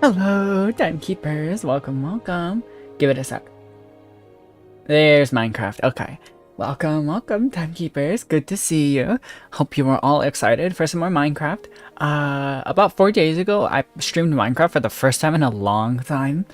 Hello, timekeepers. Welcome, welcome. Give it a sec. There's Minecraft. Okay. Welcome, welcome, timekeepers. Good to see you. Hope you were all excited for some more Minecraft. About 4 days ago, I streamed Minecraft for the first time in a long time.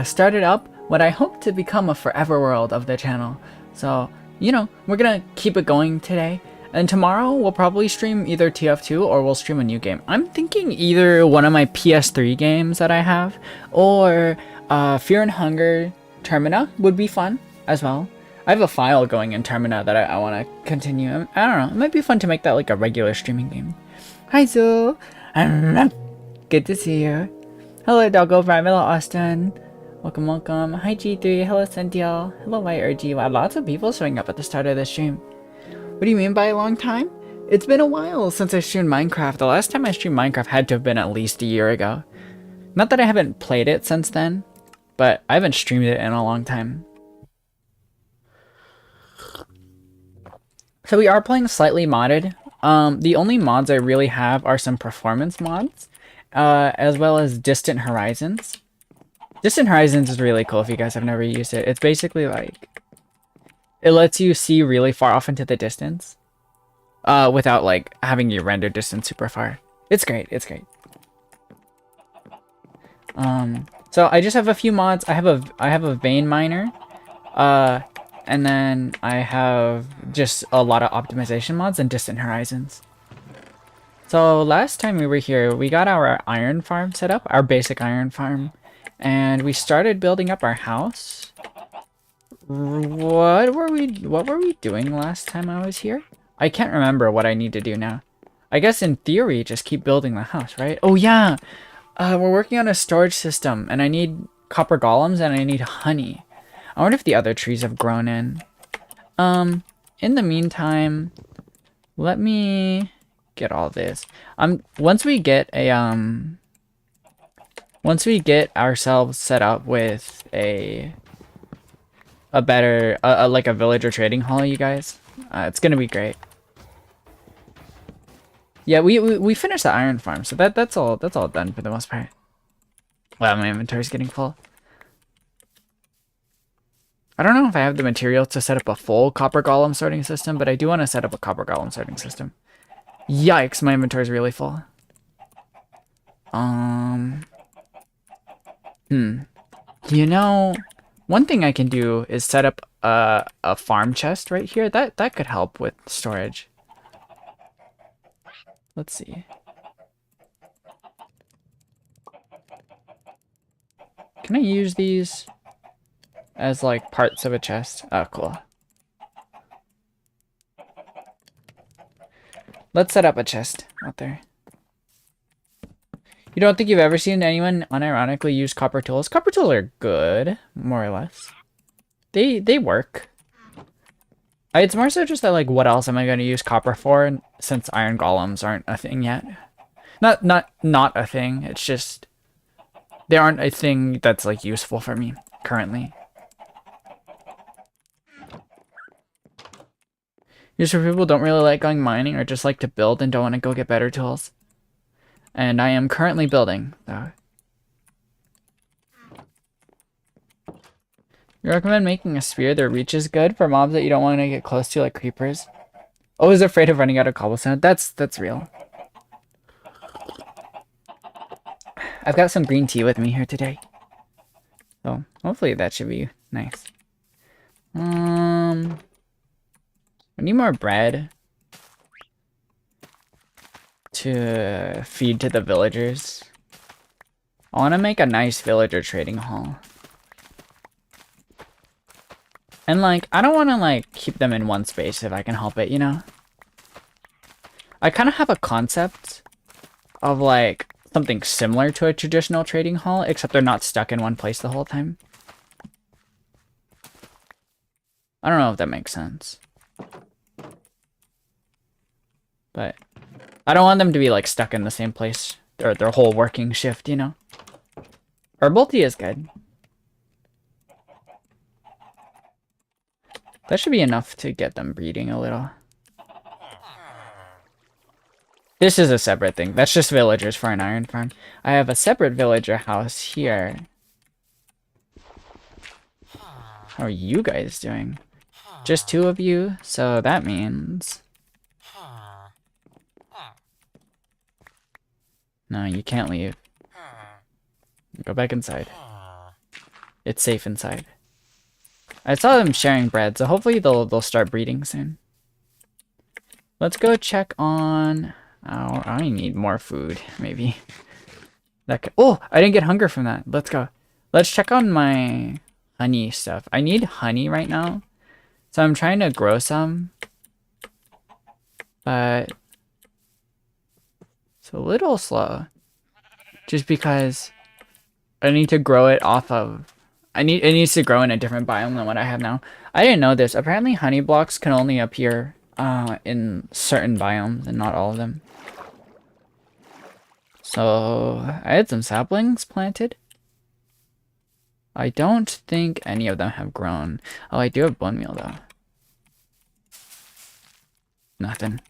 Started up what I hope to become a forever world of the channel. So, we're gonna keep it going today. And tomorrow we'll probably stream either TF2 or we'll stream a new game. I'm thinking either one of my PS3 games that I have or Fear and Hunger Termina would be fun as well. I have a file going in Termina that I want to continue. I don't know. It might be fun to make that like a regular streaming game. Hi Zoo. Good to see you. Hello Doggo, Hello Austin. Welcome, welcome. Hi G3. Hello Cynthia. Hello YRG. Wow, lots of people showing up at the start of the stream. What do you mean by a long time? It's been a while since I streamed Minecraft. The last time I streamed Minecraft had to have been at least a year ago. Not that I haven't played it since then, but I haven't streamed it in a long time. So we are playing slightly modded. The only mods I really have are some performance mods, as well as Distant Horizons. Distant Horizons is really cool if you guys have never used it. It's basically like, it lets you see really far off into the distance, without like having your render distance super far. It's great. It's great. So I just have a few mods. I have a vein miner, and then I have just a lot of optimization mods and Distant Horizons. So last time we were here, we got our iron farm set up, our basic iron farm, and we started building up our house. What were we doing last time I was here? I can't remember what I need to do now. I guess in theory, just keep building the house, right? Oh yeah! We're working on a storage system, and I need copper golems, and I need honey. I wonder if the other trees have grown in. In the meantime, let me get all this. Once we get ourselves set up with a better, like a villager trading hall, you guys, it's gonna be great. Yeah, we finished the iron farm, so that's all done for the most part. Wow, my inventory's getting full. I don't know if I have the materials to set up a full copper golem sorting system, but I do want to set up a copper golem sorting system. Yikes, my inventory's really full. You know, one thing I can do is set up a farm chest right here. That could help with storage. Let's see. Can I use these as like parts of a chest? Oh, cool. Let's set up a chest out there. You don't think you've ever seen anyone unironically use copper tools? Copper tools are good, more or less. They work. It's more so just that, like, what else am I going to use copper for since iron golems aren't a thing yet? Not a thing. It's just they aren't a thing that's like useful for me currently. Just for people who don't really like going mining or just like to build and don't want to go get better tools. And I am currently building, though. You recommend making a spear that reaches good for mobs that you don't want to get close to, like creepers? Always afraid of running out of cobblestone. That's real. I've got some green tea with me here today, so hopefully that should be nice. I need more bread to feed to the villagers. I want to make a nice villager trading hall. And like, I don't want to like keep them in one space if I can help it, you know? I kind of have a concept of like something similar to a traditional trading hall, except they're not stuck in one place the whole time. I don't know if that makes sense. But I don't want them to be like stuck in the same place their whole working shift, you know? Herbal tea is good. That should be enough to get them breeding a little. This is a separate thing. That's just villagers for an iron farm. I have a separate villager house here. How are you guys doing? Just 2 of you, so that means... No, you can't leave. Go back inside. It's safe inside. I saw them sharing bread, so hopefully they'll start breeding soon. Let's go check on... Oh, I need more food, maybe. Oh, I didn't get hunger from that. Let's go. Let's check on my honey stuff. I need honey right now, so I'm trying to grow some. But it's a little slow. Just because I need to grow it off of... it needs to grow in a different biome than what I have now. I didn't know this. Apparently honey blocks can only appear in certain biomes and not all of them. So I had some saplings planted. I don't think any of them have grown. Oh, I do have bone meal though. Nothing.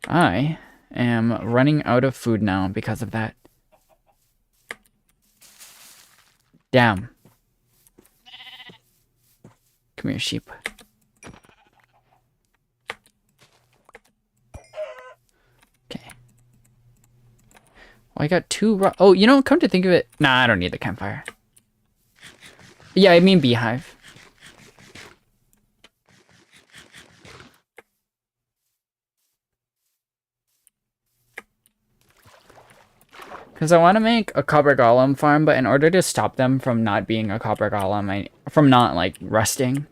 I am running out of food now because of that. Damn. Come here, sheep. Okay. Well, I got 2 oh, you know, come to think of it... Nah, I don't need the campfire. Yeah, I mean beehive. Because I want to make a copper golem farm, but in order to stop them from not being a copper golem, from not, like, rusting,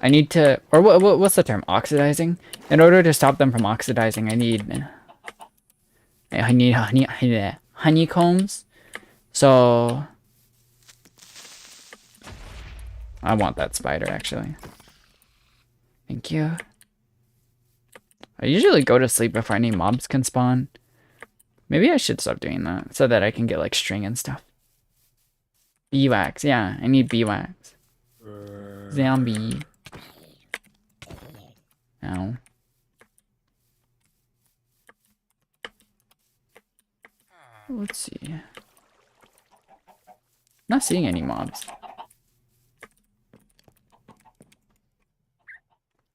I need to... Or what's the term? Oxidizing? In order to stop them from oxidizing, I need honeycombs. So... I want that spider, actually. Thank you. I usually go to sleep before any mobs can spawn. Maybe I should stop doing that so that I can get like string and stuff. Beeswax, yeah, I need beeswax. Zombie. Ow. Let's see. Not seeing any mobs.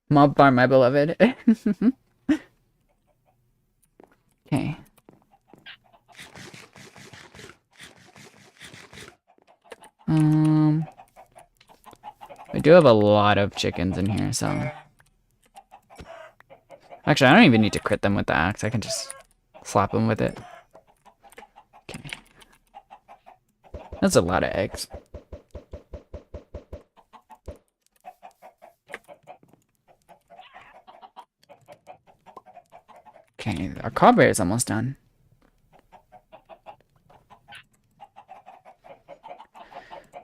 Mob farm, my beloved. Okay. I do have a lot of chickens in here, so... Actually, I don't even need to crit them with the axe. I can just slap them with it. Okay. That's a lot of eggs. Okay, our cobber is almost done.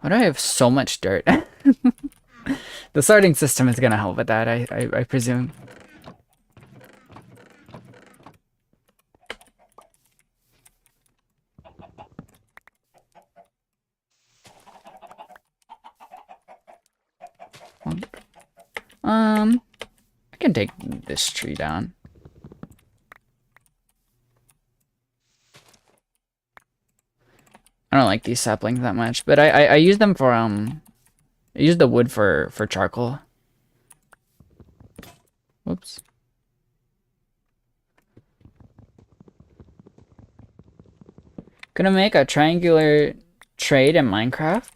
Why do I have so much dirt? The sorting system is gonna help with that, I presume. I can take this tree down. I don't like these saplings that much, but I use them for I use the wood for charcoal. Whoops. Gonna make a triangular trade in Minecraft.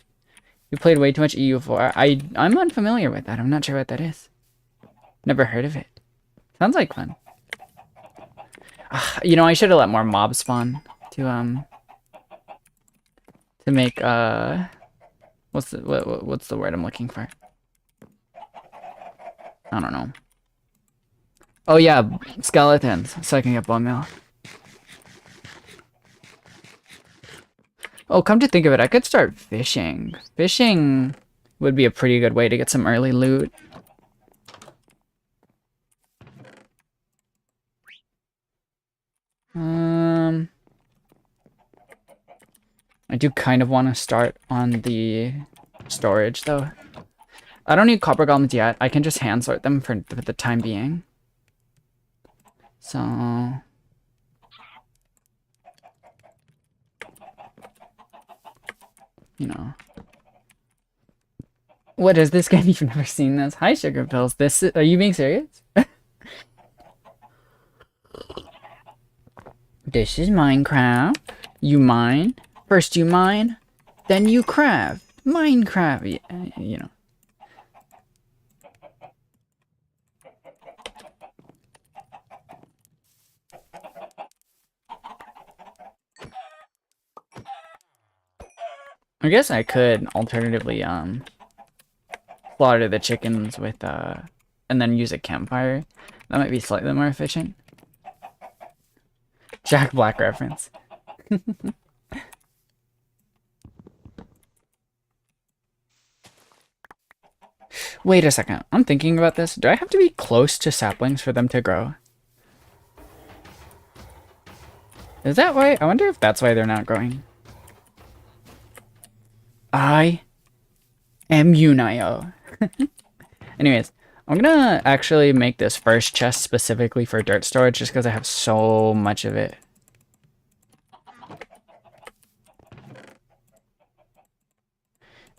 You played way too much EU4. I'm unfamiliar with that. I'm not sure what that is. Never heard of it. Sounds like fun. You know, I should have let more mobs spawn to make what's the word I'm looking for? I don't know. Oh yeah, skeletons, so I can get bone meal. Oh, come to think of it, I could start fishing. Fishing would be a pretty good way to get some early loot. I do kind of want to start on the storage, though. I don't need copper golems yet. I can just hand sort them for the time being. So... you know. What is this game? You've never seen this? Hi, Sugar Pills. This is... are you being serious? This is Minecraft. You mine. First you mine, then you craft. Minecraft, you know. I guess I could alternatively slaughter the chickens with and then use a campfire. That might be slightly more efficient. Jack Black reference. Wait a second. I'm thinking about this. Do I have to be close to saplings for them to grow? Is that why? I wonder if that's why they're not growing. I am Yunayo. Anyways, I'm gonna actually make this first chest specifically for dirt storage just because I have so much of it.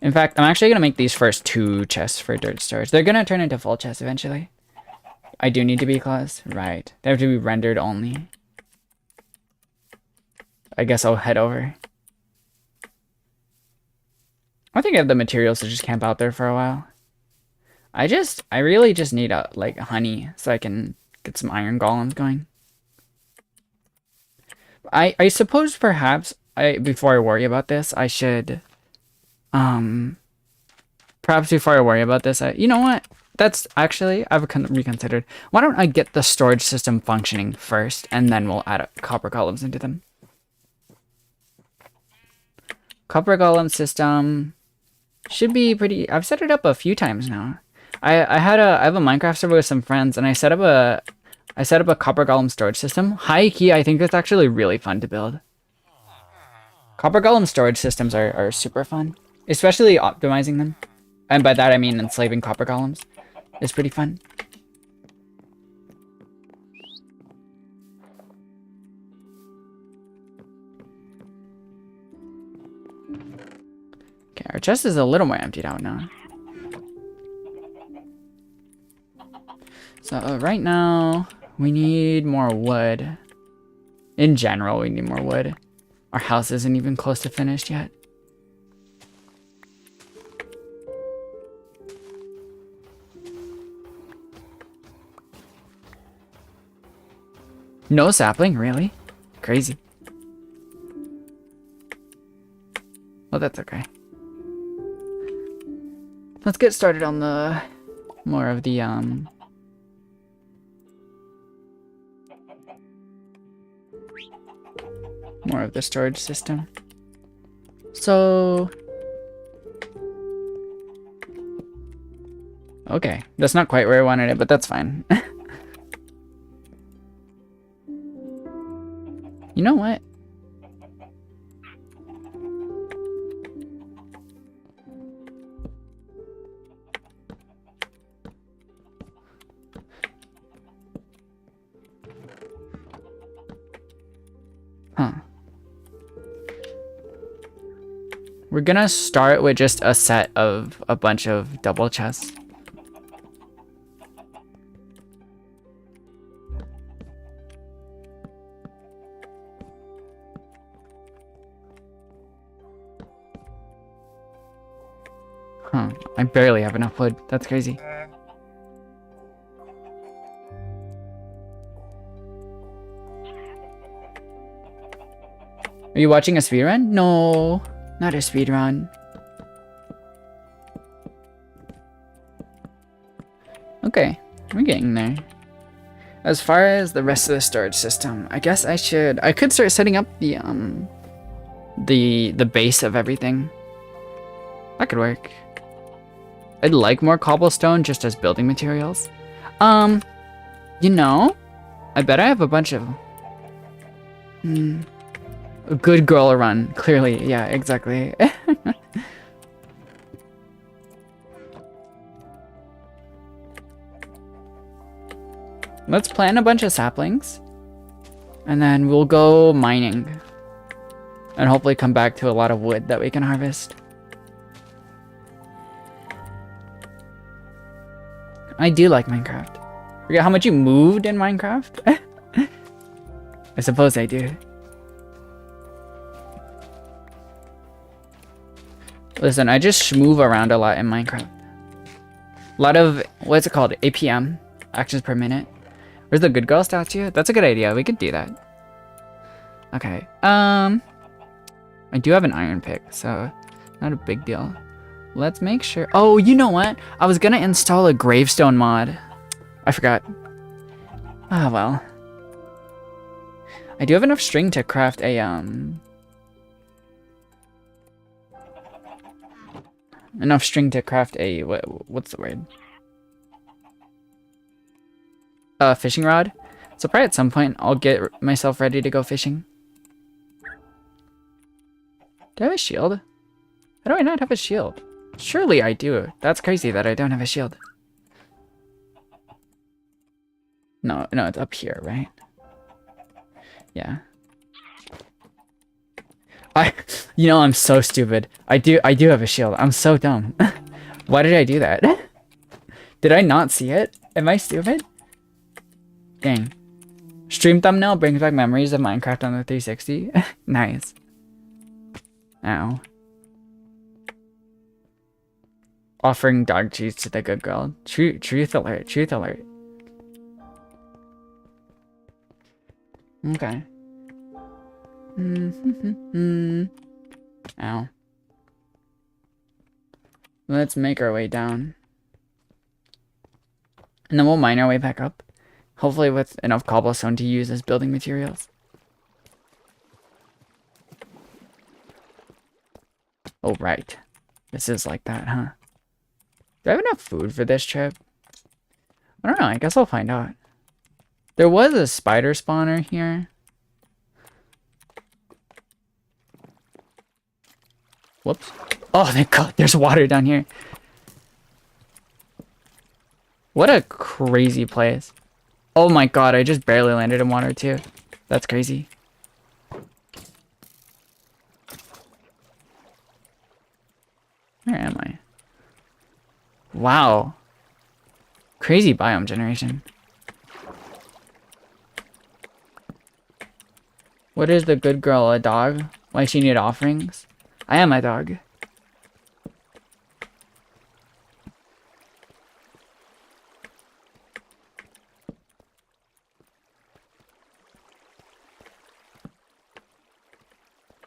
In fact, I'm actually gonna make these first 2 chests for dirt storage. They're gonna turn into full chests eventually. I do need to be close. Right. They have to be rendered only. I guess I'll head over. I think I have the materials to just camp out there for a while. I really just need like honey so I can get some iron golems going. I suppose perhaps before I worry about this, I should perhaps before I worry about this, you know what? That's actually, I've reconsidered. Why don't I get the storage system functioning first, and then we'll add copper golems into them. Copper golem system should be pretty... I've set it up a few times now. I have a Minecraft server with some friends, and I set up a copper golem storage system. High key, I think it's actually really fun to build. Copper golem storage systems are super fun, especially optimizing them. And by that I mean enslaving copper golems. It's pretty fun. Okay, our chest is a little more emptied out now. So right now, we need more wood. In general, we need more wood. Our house isn't even close to finished yet. No sapling, really? Crazy. Well, that's okay. Let's get started on the more of the storage system. So okay, that's not quite where I wanted it, but that's fine. You know what? Huh. We're gonna start with just a set of a bunch of double chests. Huh, I barely have enough wood. That's crazy. Are you watching a speedrun? No, not a speedrun. Okay, we're getting there. As far as the rest of the storage system, I guess I could start setting up the base of everything. That could work. I'd like more cobblestone just as building materials. You know, I bet I have a bunch of... A good girl run, clearly. Yeah, exactly. Let's plant a bunch of saplings. And then we'll go mining. And hopefully come back to a lot of wood that we can harvest. I do like Minecraft. Forget how much you moved in Minecraft? I suppose I do. Listen, I just move around a lot in Minecraft. A lot of, what's it called? APM. Actions per minute. Where's the good girl statue? That's a good idea. We could do that. Okay. I do have an iron pick, so not a big deal. Let's make sure. Oh, you know what? I was gonna install a gravestone mod. I forgot. Ah, well. I do have enough string to craft a, enough string to craft a, what's the word? A fishing rod. So probably at some point I'll get myself ready to go fishing. Do I have a shield? How do I not have a shield? Surely I do. That's crazy that I don't have a shield. No, it's up here, right? Yeah. You know, I'm so stupid. I do have a shield. I'm so dumb. Why did I do that? Did I not see it? Am I stupid? Dang. Stream thumbnail brings back memories of Minecraft on the 360. Nice. Ow. Offering dog cheese to the good girl. Truth alert. Truth alert. Okay. Ow. Let's make our way down. And then we'll mine our way back up. Hopefully with enough cobblestone to use as building materials. Oh, right. This is like that, huh? Do I have enough food for this trip? I don't know. I guess I'll find out. There was a spider spawner here. Whoops. Oh, thank God. There's water down here. What a crazy place. Oh my God. I just barely landed in water too. That's crazy. Where am I? Wow. Crazy biome generation. What is the good girl? A dog? Why she need offerings? I am a dog.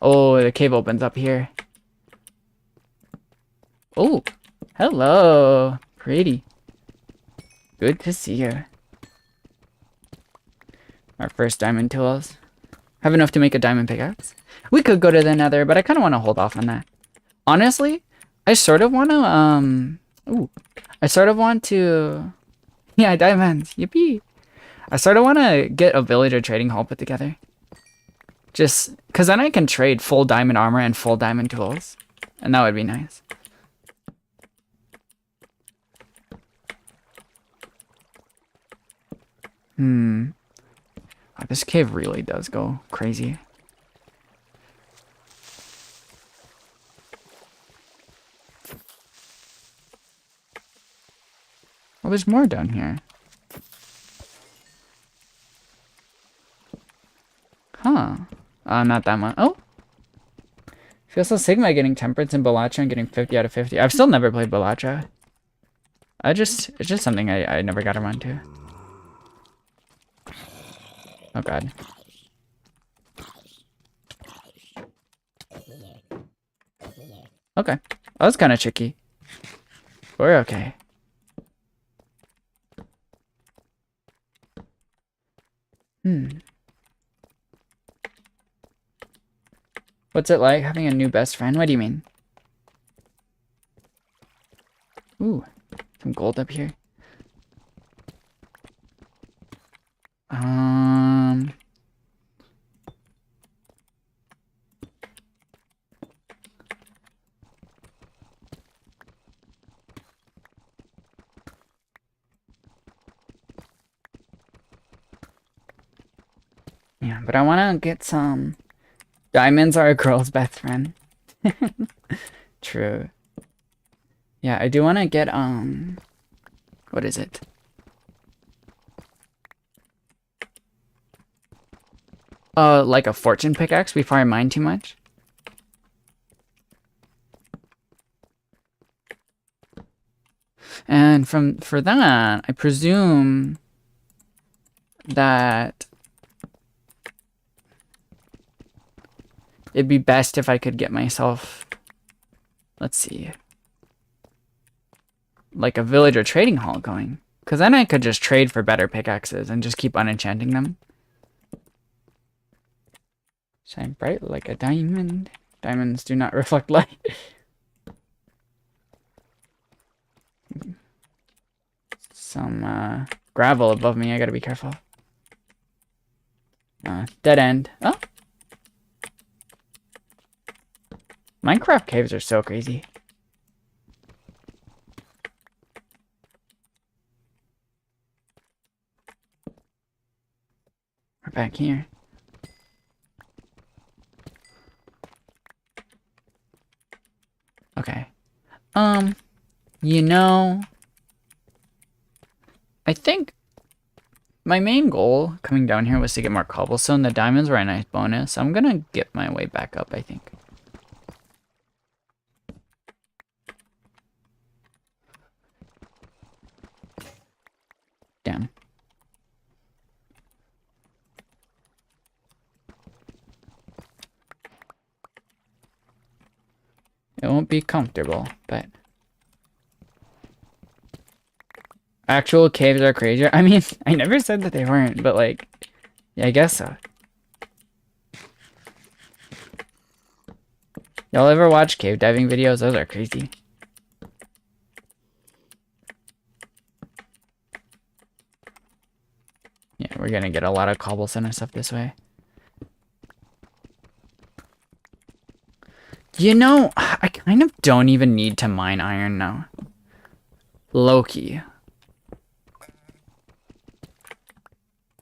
Oh, the cave opens up here. Oh, hello. Pretty. Good to see you. Our first diamond tools. Have enough to make a diamond pickaxe. We could go to the nether, but I kind of want to hold off on that. Honestly, I sort of want to, I sort of want to, yeah, diamonds, yippee. I sort of want to get a villager trading hall put together. Just, because then I can trade full diamond armor and full diamond tools. And that would be nice. Oh, this cave really does go crazy. Well, there's more down here. Huh. Not that much. Oh! Feels so Sigma getting temperance in Balatcha and getting 50 out of 50. I've still never played Balatcha. It's just something I never got around to. Oh God. Okay. That was kind of tricky. We're okay. What's it like having a new best friend? What do you mean? Ooh, some gold up here. money, but I want to get some. Diamonds are a girl's best friend. True. Yeah, I do want to get, what is it? Like a fortune pickaxe before I mine too much. And for that, I presume that it'd be best if I could get myself, let's see, like a villager trading hall going. Because then I could just trade for better pickaxes and just keep unenchanting them. Shine bright like a diamond. Diamonds do not reflect light. Some gravel above me. I gotta be careful. Dead end. Oh! Minecraft caves are so crazy. We're back here. Okay. You know, I think my main goal coming down here was to get more cobblestone. The diamonds were a nice bonus. I'm gonna get my way back up, I think. Damn. It won't be comfortable, but actual caves are crazier. I mean, I never said that they weren't, but like, yeah, I guess so. Y'all ever watch cave diving videos? Those are crazy. Yeah, we're gonna get a lot of cobblestone and stuff this way. You know, I kind of don't even need to mine iron now. Low-key.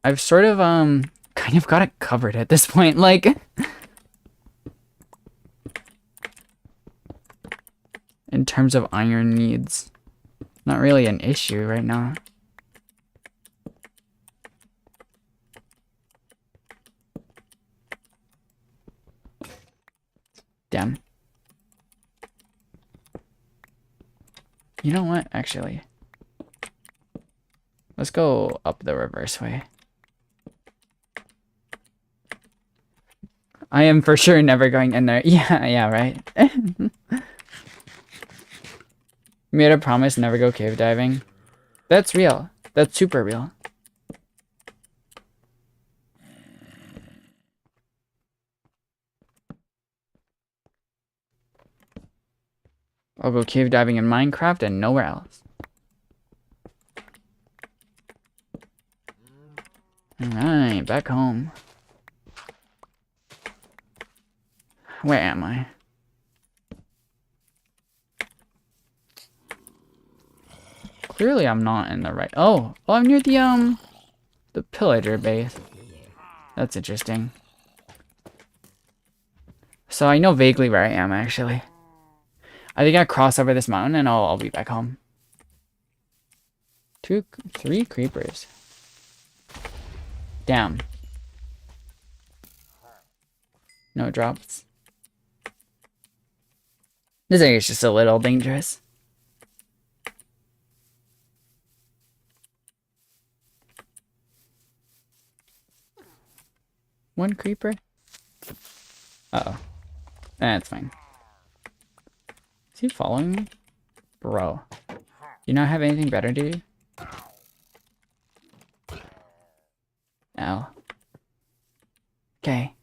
I've sort of, kind of got it covered at this point, like... in terms of iron needs. Not really an issue right now. Damn. You know what, actually? Let's go up the reverse way. I am for sure never going in there. Yeah, right. Made a promise never go cave diving. That's real. That's super real. I'll go cave diving in Minecraft and nowhere else. Alright, back home. Where am I? Clearly I'm not in the right... Oh, I'm near the pillager base. That's interesting. So I know vaguely where I am, actually. I think I cross over this mountain and I'll be back home. 3 creepers. Damn. No drops. This area's just a little dangerous. One creeper? Uh-oh. That's fine. Is he following me? Bro. You not have anything better to do? Ow. Okay.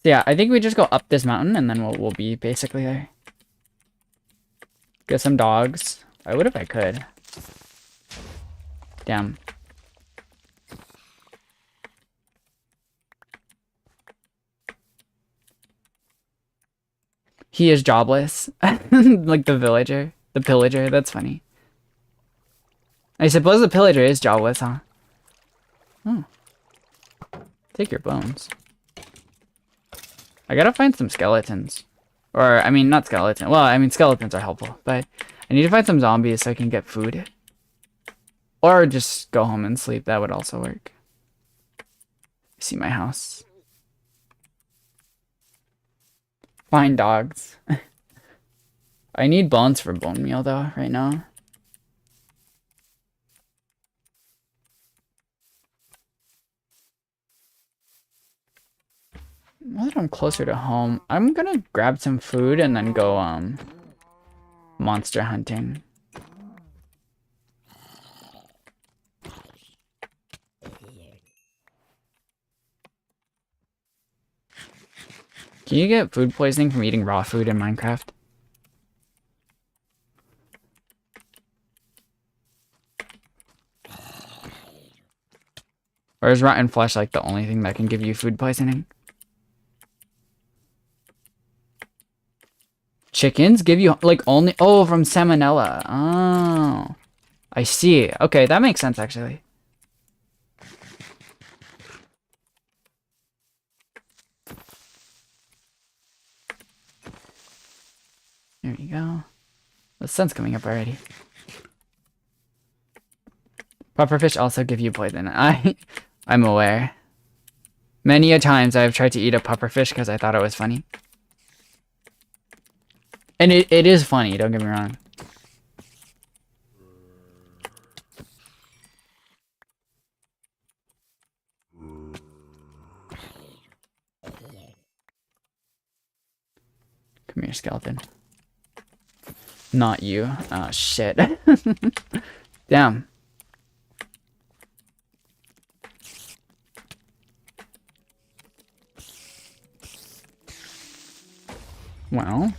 So yeah, I think we just go up this mountain and then we'll be basically there. Get some dogs. I would if I could. Damn. He is jobless. Like the villager. The pillager. That's funny. I suppose the pillager is jobless, huh? Oh. Take your bones. I gotta find some skeletons. Or, I mean, not skeletons. Well, I mean, skeletons are helpful, but I need to find some zombies so I can get food. Or just go home and sleep. That would also work. See my house. Find dogs. I need bones for bone meal, though, right now. Now that I'm closer to home, I'm gonna grab some food and then go, monster hunting. Can you get food poisoning from eating raw food in Minecraft? Or is rotten flesh like the only thing that can give you food poisoning? Chickens give you, like, only... Oh, from salmonella. Oh. I see. Okay, that makes sense, actually. There you go. The sun's coming up already. Pufferfish also give you poison. I'm aware. Many a times I've tried to eat a pufferfish because I thought it was funny. And it is funny, don't get me wrong. Come here, skeleton. Not you. Oh, shit. Damn. Well.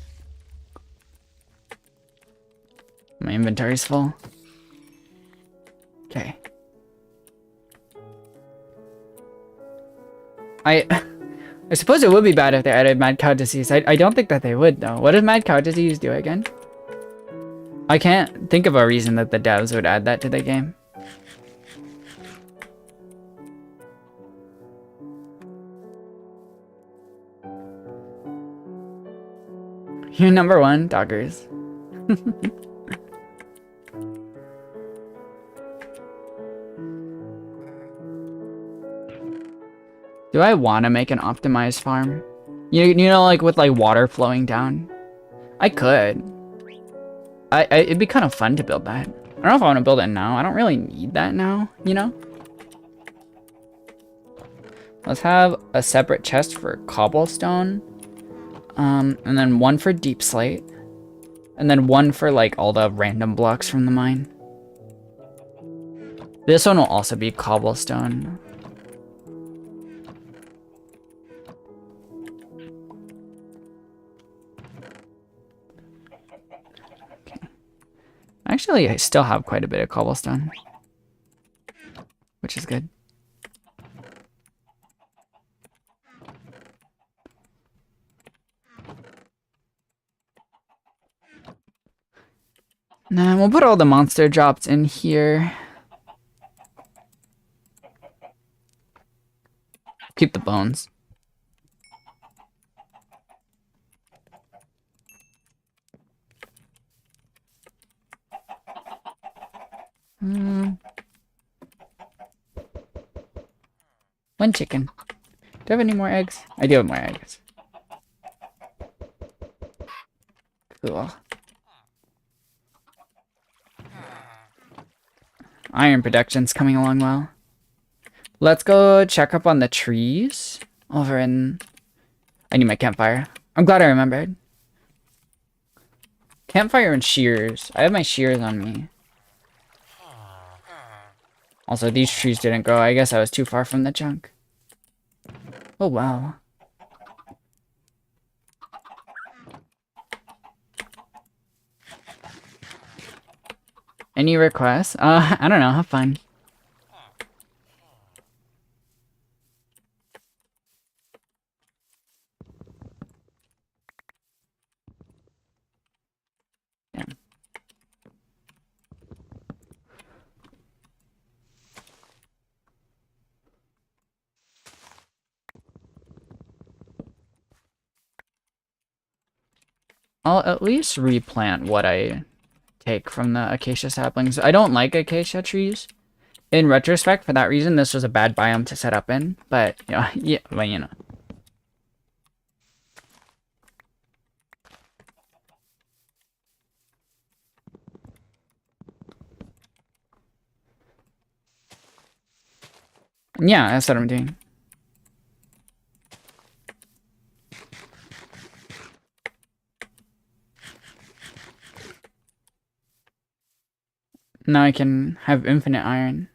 My inventory's full. Okay. I suppose it would be bad if they added mad cow disease. I don't think that they would, though. What does mad cow disease do again? I can't think of a reason that the devs would add that to the game. You're number one, doggers. Do I want to make an optimized farm? You know, like with like water flowing down? I could. It'd be kind of fun to build that. I don't know if I want to build it now. I don't really need that now, you know? Let's have a separate chest for cobblestone. And then one for deep slate. And then one for like all the random blocks from the mine. This one will also be cobblestone. Actually, I still have quite a bit of cobblestone, which is good. Now we'll put all the monster drops in here. Keep the bones. One chicken. Do I have any more eggs? I do have more eggs. Cool. Iron production's coming along well. Let's go check up on the trees over in... I need my campfire. I'm glad I remembered. Campfire and shears. I have my shears on me. Also, these trees didn't grow. I guess I was too far from the chunk. Oh, wow. Any requests? I don't know. Have fun. Yeah. I'll at least replant what I take from the acacia saplings. I don't like acacia trees. In retrospect, for that reason, this was a bad biome to set up in. But, you know, yeah, well, you know. Yeah, that's what I'm doing. Now I can have infinite iron.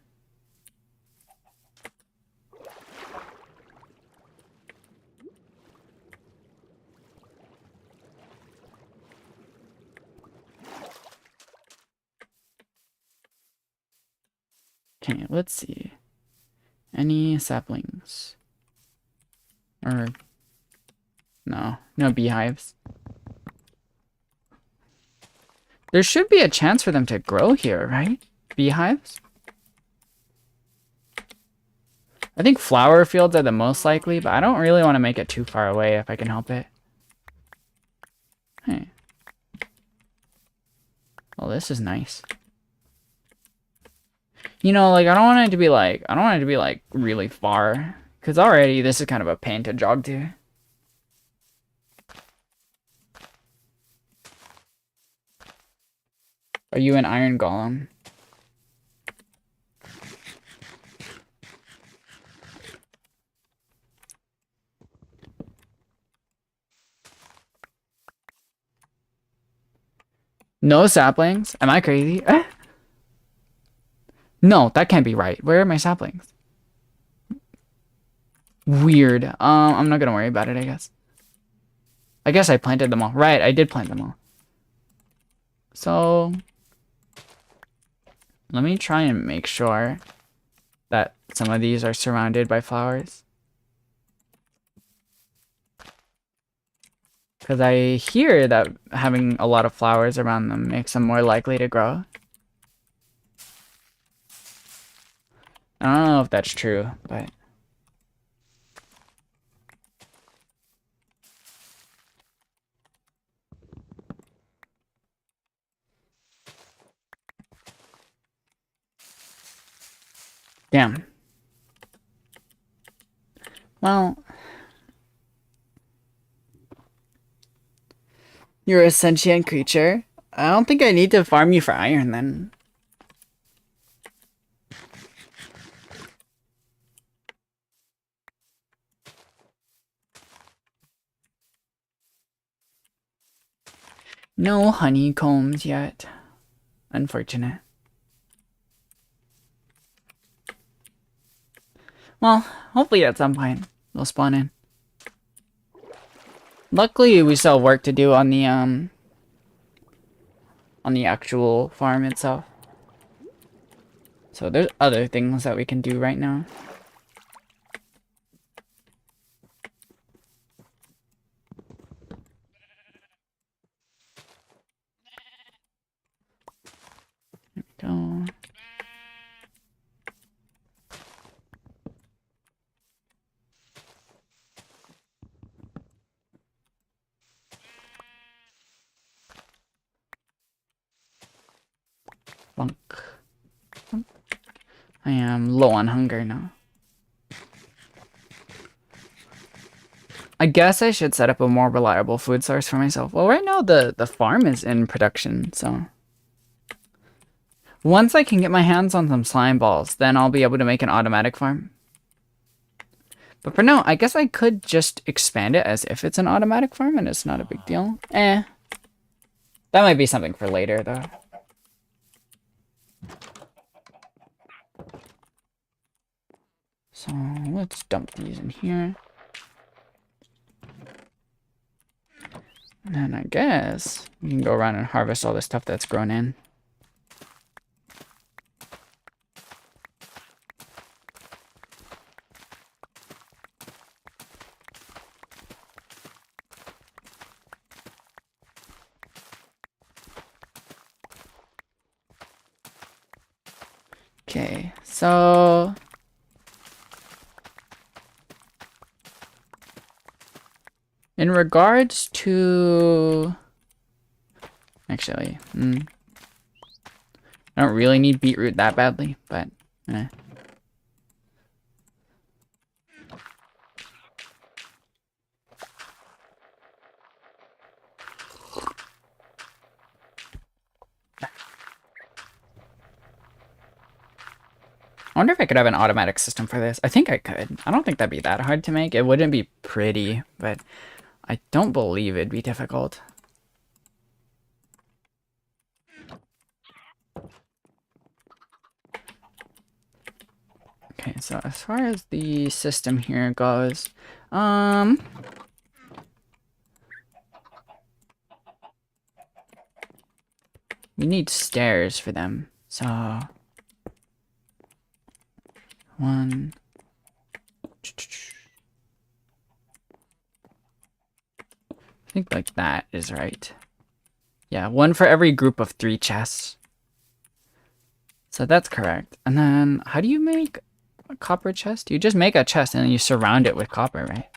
Okay, let's see. Any saplings? Or... no beehives. There should be a chance for them to grow here, right? Beehives? I think flower fields are the most likely, but I don't really want to make it too far away if I can help it. Hey. Well, this is nice. You know, like, I don't want it to be like, really far. Because already this is kind of a pain to jog to. Are you an iron golem? No saplings? Am I crazy? No, that can't be right. Where are my saplings? Weird. I'm not gonna worry about it, I guess. I guess I planted them all. Right, I did plant them all. So... let me try and make sure that some of these are surrounded by flowers. Because I hear that having a lot of flowers around them makes them more likely to grow. I don't know if that's true, but... damn. Well... you're a sentient creature. I don't think I need to farm you for iron then. No honeycombs yet. Unfortunate. Well, hopefully at some point they'll spawn in. Luckily, we still have work to do on the actual farm itself. So there's other things that we can do right now. There we go. Bonk. I am low on hunger now. I guess I should set up a more reliable food source for myself. Well, right now the farm is in production, so... once I can get my hands on some slime balls, then I'll be able to make an automatic farm. But for now, I guess I could just expand it as if it's an automatic farm and it's not a big deal. That might be something for later, though. So let's dump these in here. And then I guess we can go around and harvest all the stuff that's grown in. Okay, so... in regards to Actually, I don't really need beetroot that badly, but eh. I wonder if I could have an automatic system for this. I think I could. I don't think that'd be that hard to make. It wouldn't be pretty, but I don't believe it'd be difficult. Okay, so as far as the system here goes, we need stairs for them. So one. I think like that is right. Yeah, one for every group of 3 chests. So that's correct. And then how do you make a copper chest? You just make a chest and then you surround it with copper, right?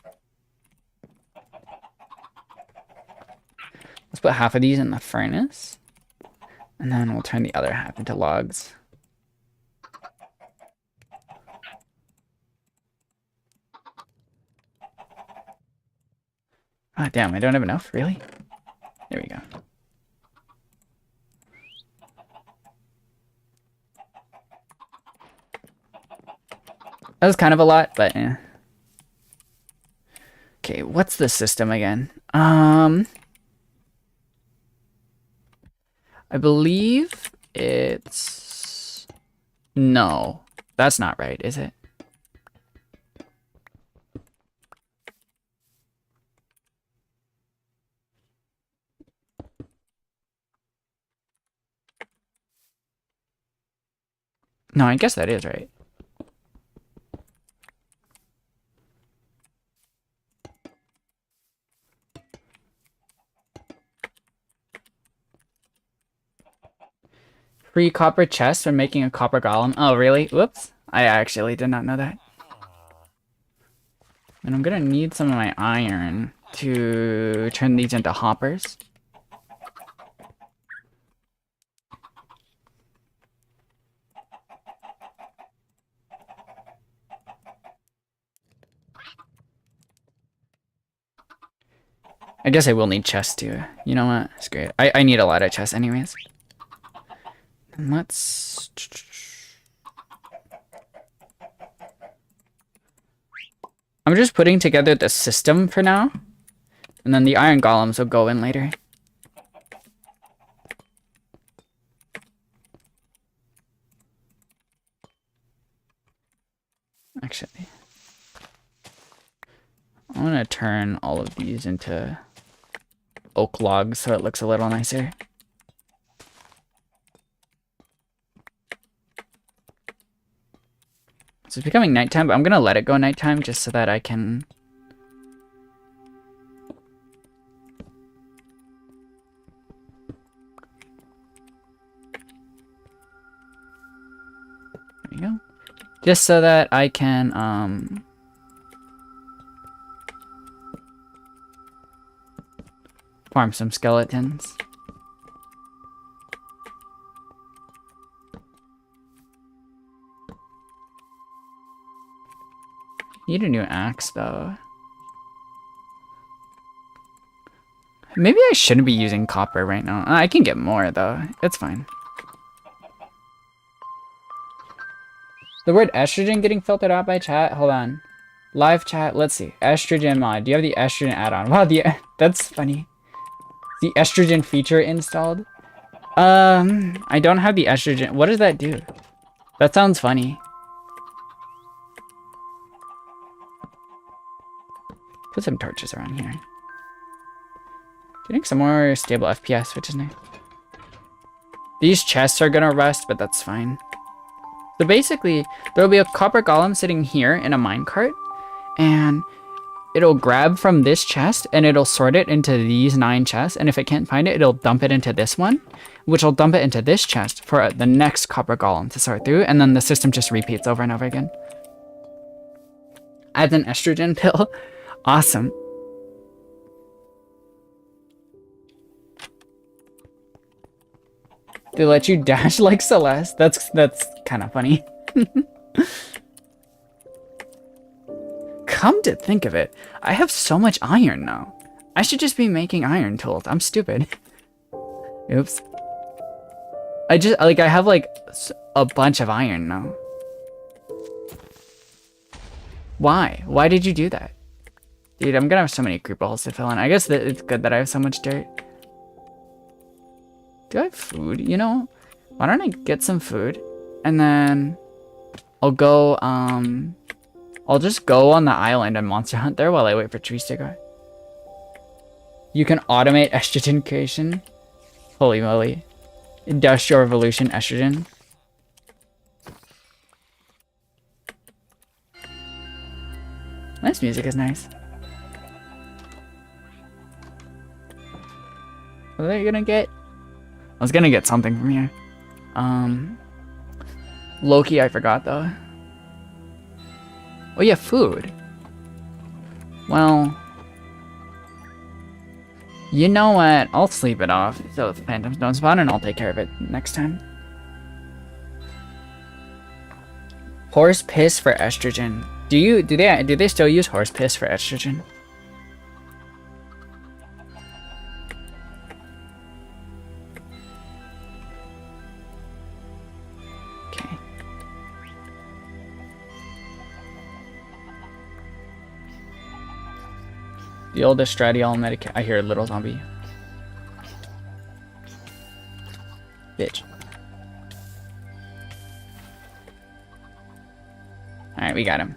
Let's put half of these in the furnace. And then we'll turn the other half into logs. Ah, damn, I don't have enough, really? There we go. That was kind of a lot, but eh. Okay, what's the system again? I believe it's... No, that's not right, is it? No, I guess that is right. Free copper chest when making a copper golem. Oh, really? Whoops. I actually did not know that. And I'm gonna need some of my iron to turn these into hoppers. I guess I will need chests too. You know what? It's great. I need a lot of chests anyways. And let's... I'm just putting together the system for now. And then the iron golems will go in later. Actually, I want to turn all of these into oak logs so it looks a little nicer. So it's becoming nighttime, but I'm gonna let it go nighttime just so that I can... There we go. Just so that I can, farm some skeletons. Need a new axe, though. Maybe I shouldn't be using copper right now. I can get more, though. It's fine. The word estrogen getting filtered out by chat? Hold on. Live chat, let's see. Estrogen mod. Do you have the estrogen add-on? Wow, that's funny. The estrogen feature installed? I don't have the estrogen. What does that do? That sounds funny. Put some torches around here. Getting some more stable FPS, which is nice. These chests are gonna rust, but that's fine. So basically, there'll be a copper golem sitting here in a minecart, and it'll grab from this chest, and it'll sort it into these 9 chests, and if it can't find it, it'll dump it into this one, which will dump it into this chest for the next copper golem to sort through, and then the system just repeats over and over again. Adds an estrogen pill. Awesome. They let you dash like Celeste. That's kind of funny. Come to think of it, I have so much iron now. I should just be making iron tools. I'm stupid. Oops. I have like a bunch of iron now. Why? Why did you do that? Dude, I'm gonna have so many creeper holes to fill in. I guess that it's good that I have so much dirt. Do I have food? You know, why don't I get some food? And then I'll go, I'll just go on the island and monster hunt there while I wait for trees to grow. You can automate estrogen creation. Holy moly. Industrial Revolution estrogen. This music is nice. What are you gonna get? I was gonna get something from here. Loki, I forgot though. Oh yeah, food. Well, you know what? I'll sleep it off so the phantoms don't spawn and I'll take care of it next time. Horse piss for estrogen. Do they still use horse piss for estrogen? Okay. The old estradiol medic. I hear a little zombie. Bitch. Alright, we got him.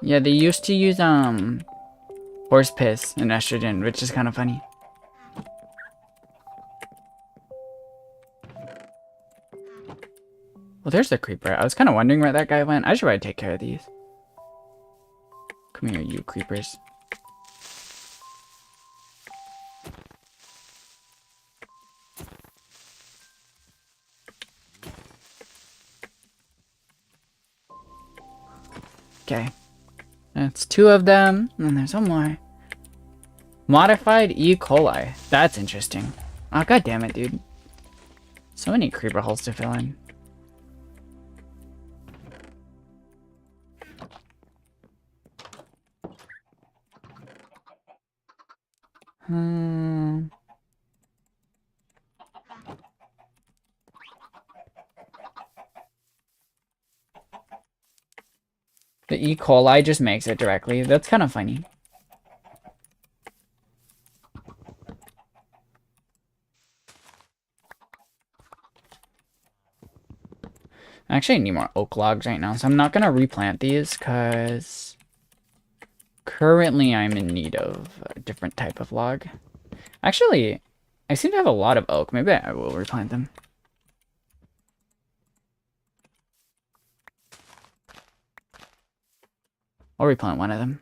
Yeah, they used to use horse piss and estrogen, which is kind of funny. Well, there's the creeper. I was kind of wondering where that guy went. I should probably take care of these. Come here, you creepers. Okay. That's 2 of them, and then there's one more. Modified E. coli. That's interesting. Oh, god damn it, dude. So many creeper holes to fill in. The E. coli just makes it directly. That's kind of funny. Actually, I need more oak logs right now, so I'm not going to replant these because currently I'm in need of a different type of log. Actually, I seem to have a lot of oak. Maybe I will replant them. I'll replant one of them.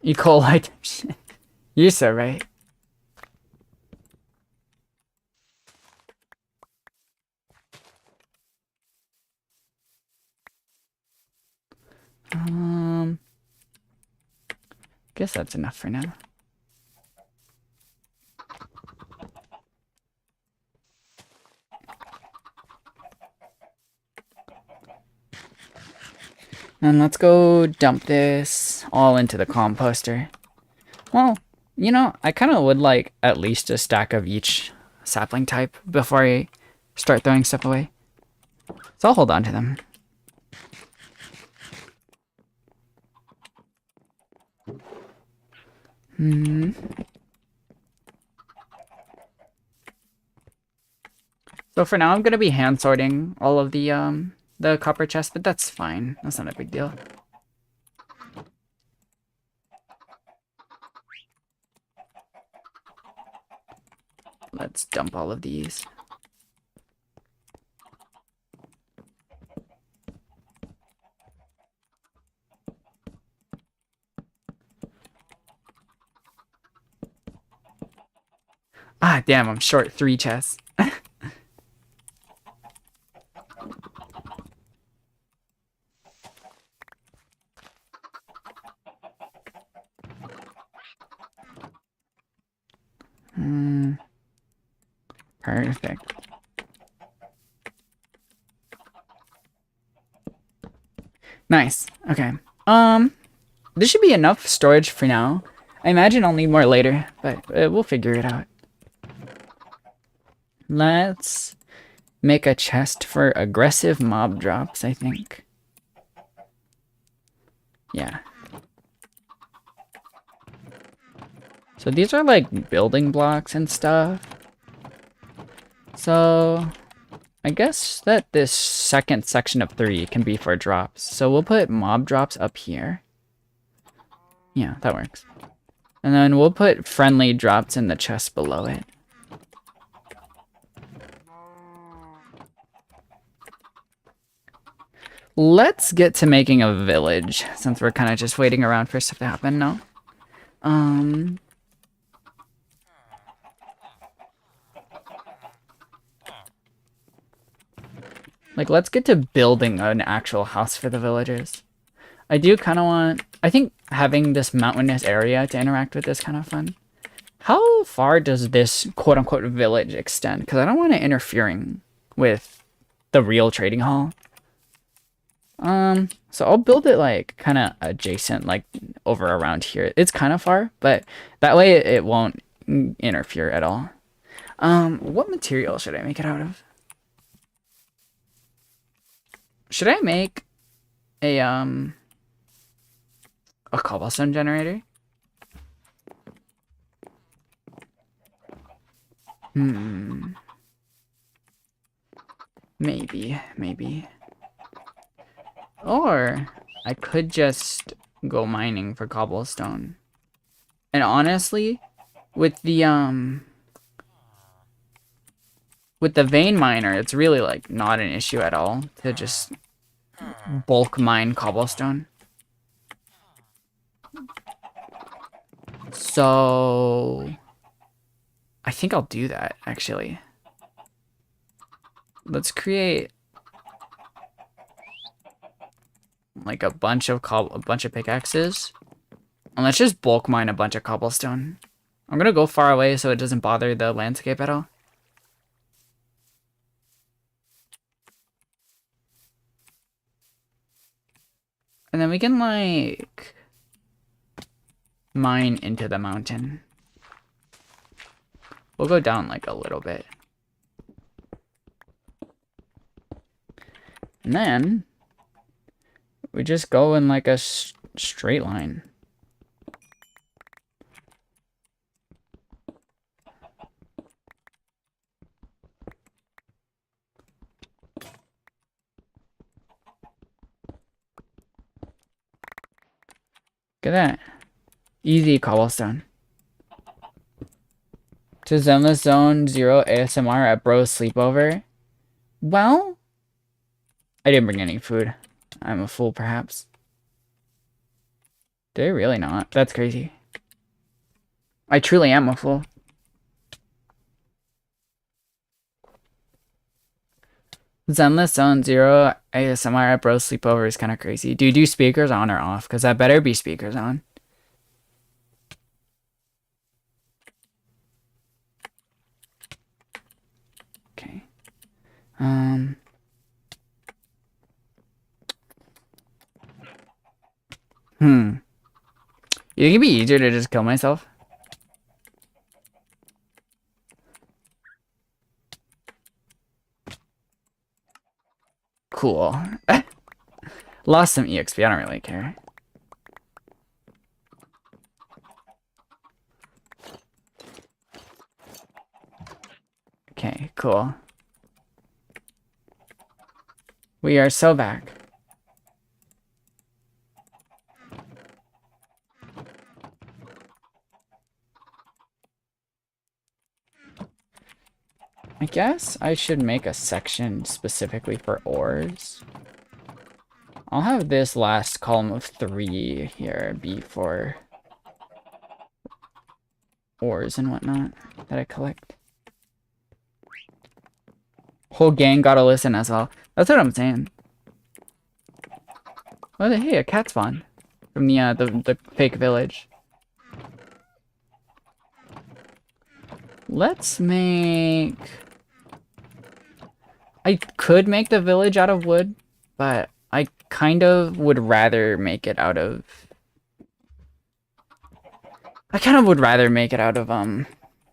E. coli. You're so right. Guess that's enough for now. And let's go dump this all into the composter. Well, you know, I kind of would like at least a stack of each sapling type before I start throwing stuff away. So I'll hold on to them. So for now, I'm gonna be hand sorting all of the copper chest, but that's fine. That's not a big deal. Let's dump all of these. Ah, damn, I'm short 3 chests. Perfect. Nice. Okay. This should be enough storage for now. I imagine I'll need more later, but we'll figure it out. Let's make a chest for aggressive mob drops, I think. Yeah. So these are like building blocks and stuff. So I guess that this second section of 3 can be for drops. So we'll put mob drops up here. Yeah, that works. And then we'll put friendly drops in the chest below it. Let's get to making a village, since we're kind of just waiting around for stuff to happen now. Like, let's get to building an actual house for the villagers. I do kind of want... I think having this mountainous area to interact with is kind of fun. How far does this quote-unquote village extend? Because I don't want it interfering with the real trading hall. So I'll build it, like, kind of adjacent, like, over around here. It's kind of far, but that way it won't interfere at all. What material should I make it out of? Should I make a cobblestone generator? Maybe. Or I could just go mining for cobblestone. And honestly, with the vein miner, it's really like not an issue at all to just bulk mine cobblestone. So I think I'll do that actually. Let's create like a bunch of pickaxes. And let's just bulk mine a bunch of cobblestone. I'm gonna go far away so it doesn't bother the landscape at all. And then we can like mine into the mountain. We'll go down like a little bit. And then we just go in like a straight line. Look at that. Easy cobblestone. To Zenless Zone 0 ASMR at Bro's Sleepover. Well, I didn't bring any food. I'm a fool, perhaps. Did I really not? That's crazy. I truly am a fool. Zenless Zone 0 ASMR at Bro's Sleepover is kind of crazy. Do you do speakers on or off? Because that better be speakers on. Okay. You think it'd be easier to just kill myself? Cool. Lost some EXP, I don't really care. Okay, cool. We are so back. I guess I should make a section specifically for ores. I'll have this last column of 3 here be for ores and whatnot that I collect. Whole gang gotta listen as well. That's what I'm saying. Oh, hey, a cat spawned from the fake village. Let's make... I could make the village out of wood, but I kind of would rather make it out of... I kind of would rather make it out of,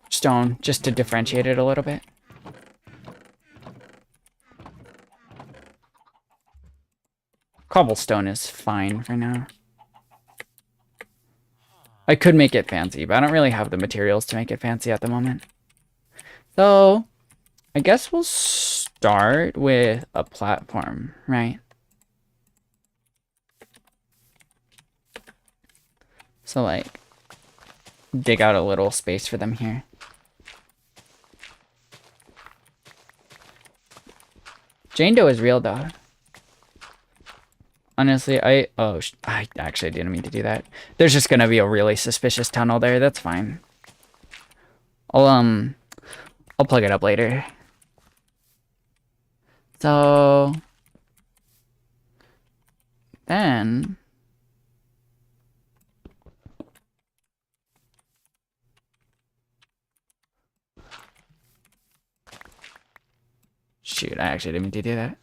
stone, just to differentiate it a little bit. Cobblestone is fine for now. I could make it fancy, but I don't really have the materials to make it fancy at the moment. So, I guess we'll start with a platform, right? So, like, dig out a little space for them here. Jane Doe is real, though. Honestly, I actually didn't mean to do that. There's just gonna be a really suspicious tunnel there. That's fine. I'll plug it up later. So then shoot, I actually didn't mean to do that.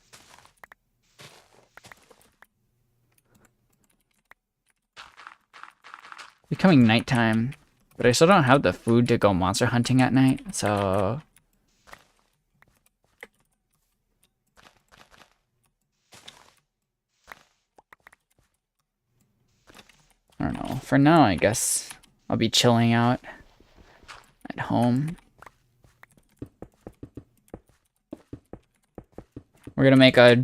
Becoming nighttime, but I still don't have the food to go monster hunting at night, so I don't know. For now, I guess I'll be chilling out at home. We're gonna make a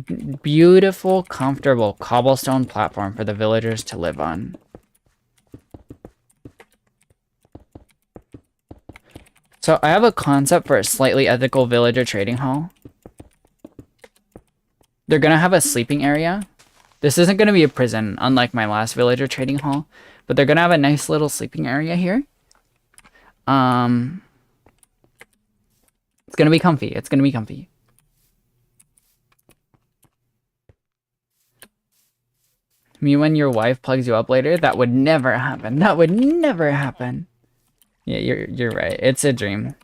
beautiful, comfortable cobblestone platform for the villagers to live on. So I have a concept for a slightly ethical villager trading hall. They're gonna have a sleeping area. This isn't gonna be a prison, unlike my last villager trading hall, but they're gonna have a nice little sleeping area here. It's gonna be comfy. It's gonna be comfy. Me when your wife plugs you up later, that would never happen. That would never happen. Yeah, you're right. It's a dream.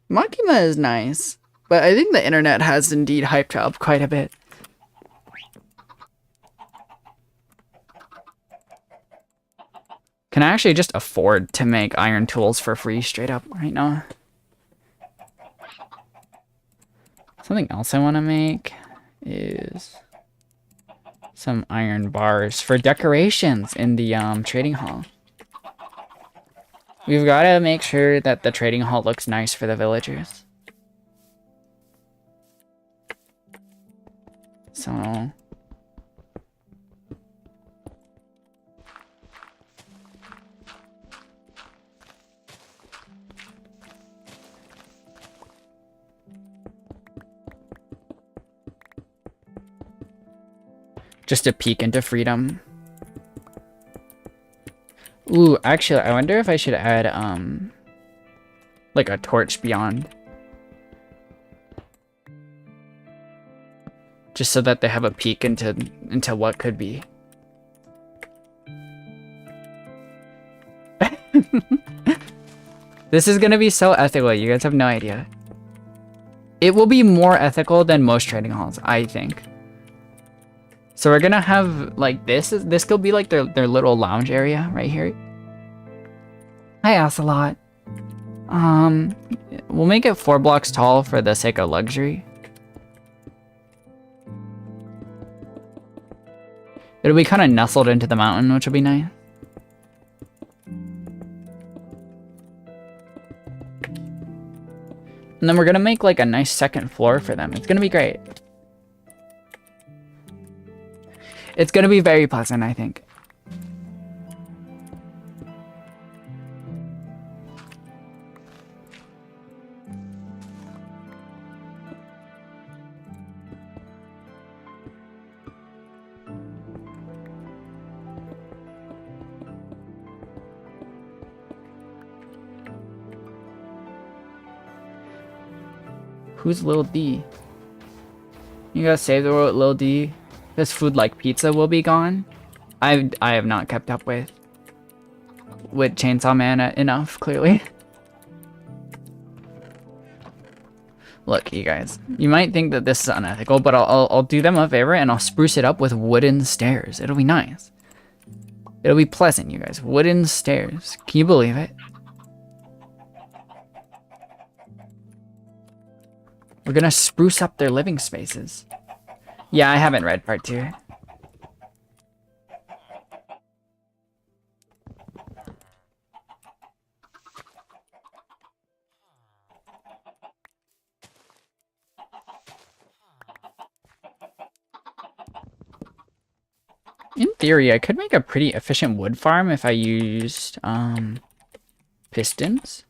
Makima is nice, but I think the internet has indeed hyped her up quite a bit. Can I actually just afford to make iron tools for free straight up right now? Something else I want to make is some iron bars for decorations in the trading hall. We've got to make sure that the trading hall looks nice for the villagers. So just a peek into freedom. Ooh, actually, I wonder if I should add, like a torch beyond. Just so that they have a peek into what could be. This is gonna be so ethical, you guys have no idea. It will be more ethical than most trading halls, I think. So we're gonna have like this could be like their little lounge area right here. Hi Ocelot. We'll make it 4 blocks tall for the sake of luxury. It'll be kind of nestled into the mountain, which will be nice. And then we're gonna make like a nice second floor for them. It's gonna be great. It's gonna be very pleasant, I think. Who's Lil D? You gotta save the world, Lil D. This food like pizza will be gone. I have not kept up with with Chainsaw Man enough, clearly. Look, you guys, you might think that this is unethical, but I'll do them a favor and I'll spruce it up with wooden stairs. It'll be nice. It'll be pleasant, you guys. Wooden stairs. Can you believe it? We're gonna spruce up their living spaces. Yeah, I haven't read part 2. In theory, I could make a pretty efficient wood farm if I used pistons.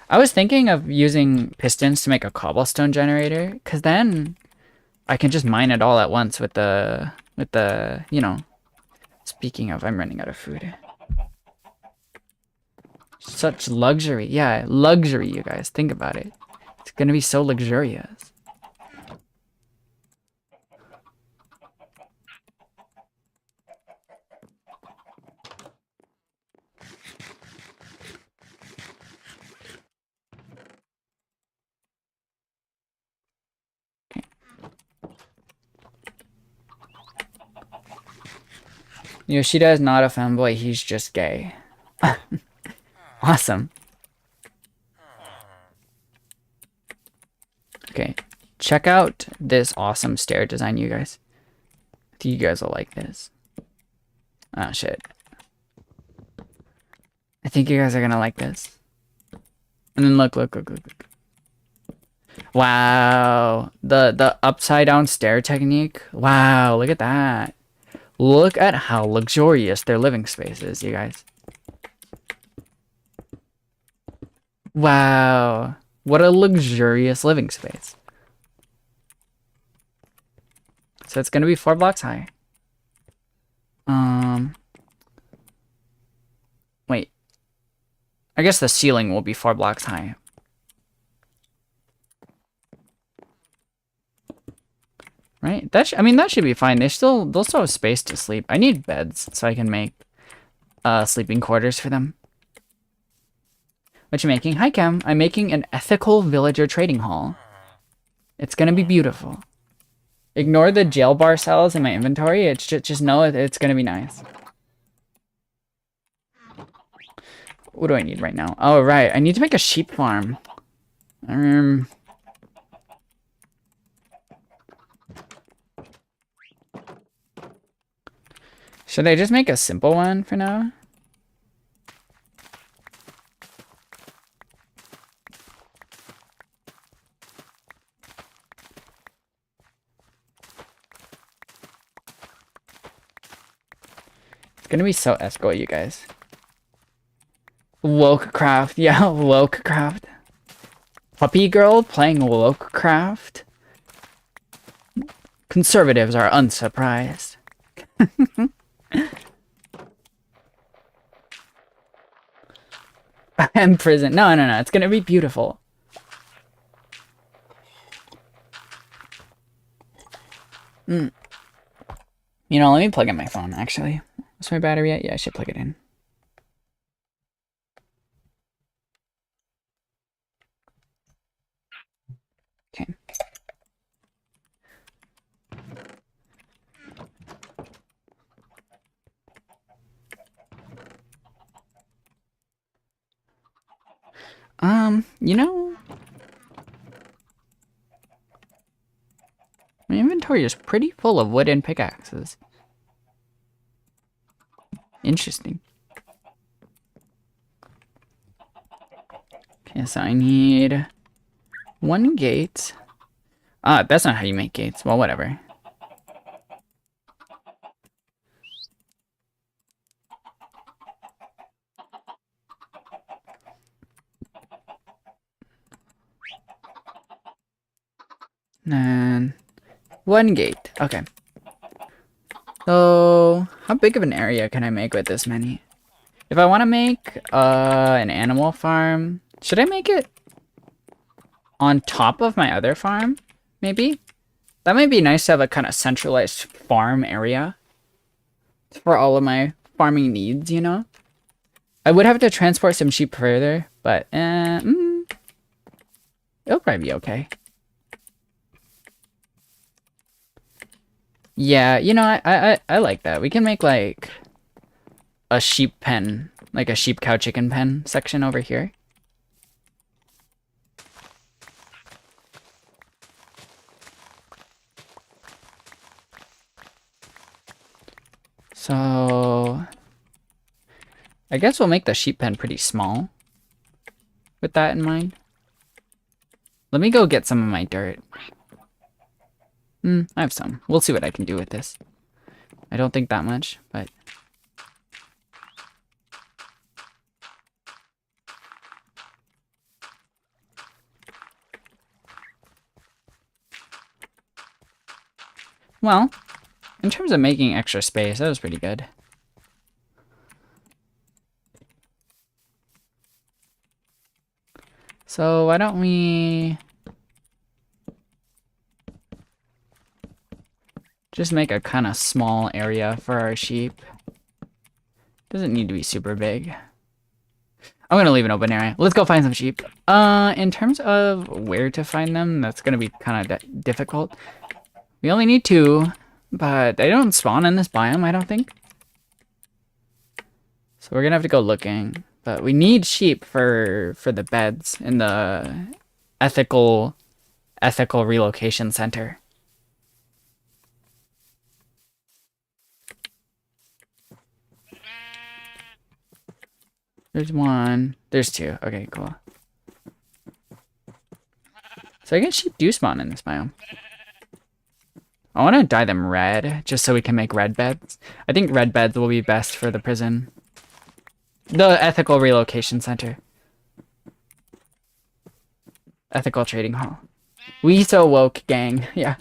I was thinking of using pistons to make a cobblestone generator, because then I can just mine it all at once with the, you know, speaking of, I'm running out of food. Such luxury. Yeah, luxury, you guys. Think about it. It's gonna be so luxurious. Yoshida is not a fanboy, he's just gay. Awesome. Okay, check out this awesome stair design, you guys. I think you guys will like this. Oh, shit. I think you guys are gonna like this. And then look. Wow. The upside down stair technique. Wow, look at that. Look at how luxurious their living space is, you guys. Wow. What a luxurious living space. So it's gonna be 4 blocks high. Wait. I guess the ceiling will be 4 blocks high. Right? I mean, that should be fine. They'll still have space to sleep. I need beds so I can make sleeping quarters for them. What you making? Hi, Cam. I'm making an ethical villager trading hall. It's gonna be beautiful. Ignore the jail bar cells in my inventory. It's just know it's gonna be nice. What do I need right now? Oh, right. I need to make a sheep farm. Should I just make a simple one for now? It's gonna be so escort, you guys. Wokecraft, yeah, Wokecraft. Puppy girl playing Wokecraft. Conservatives are unsurprised. And prison. No, it's gonna be beautiful. You know, let me plug in my phone, actually. What's my battery at? Yeah, I should plug it in. Okay. You know, my inventory is pretty full of wooden pickaxes. Interesting. Okay, so I need 1 gate. That's not how you make gates. Well, whatever. And 1 gate. Okay. So, how big of an area can I make with this many? If I want to make an animal farm, should I make it on top of my other farm? Maybe? That might be nice to have a kind of centralized farm area for all of my farming needs, you know? I would have to transport some sheep further, but it'll probably be okay. Yeah, you know, I like that. We can make like a sheep pen, like a sheep, cow, chicken pen section over here. So I guess we'll make the sheep pen pretty small with that in mind. Let me go get some of my dirt. I have some. We'll see what I can do with this. I don't think that much, but... Well, in terms of making extra space, that was pretty good. So why don't we just make a kind of small area for our sheep. Doesn't need to be super big. I'm gonna leave an open area. Let's go find some sheep. In terms of where to find them, that's gonna be kind of difficult. We only need 2, but they don't spawn in this biome, I don't think. So we're gonna have to go looking. But we need sheep for the beds in the ethical relocation center. There's 1. There's 2. Okay, cool. So I guess sheep do spawn in this biome. I want to dye them red, just so we can make red beds. I think red beds will be best for the prison. The ethical relocation center. Ethical trading hall. We so woke, gang. Yeah.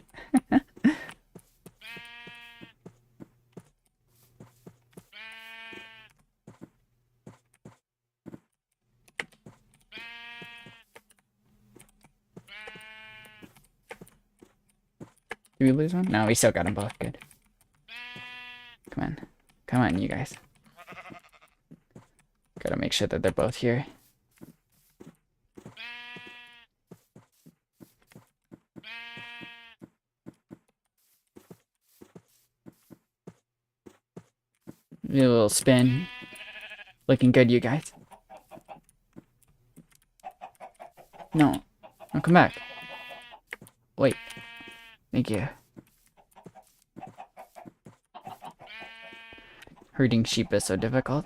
Did we lose one? No, we still got them both. Good. Come on. Come on, you guys. Gotta make sure that they're both here. Do a little spin. Looking good, you guys. No. No, come back. Wait. Thank you. Herding sheep is so difficult.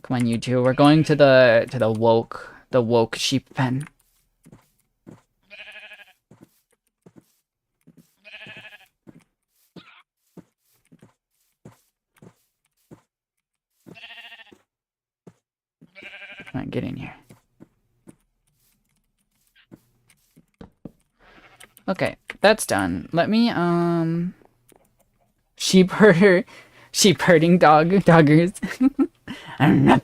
Come on, you two. We're going to the woke sheep pen. Come on, get in here. Okay, that's done. Let me sheep herding doggers. I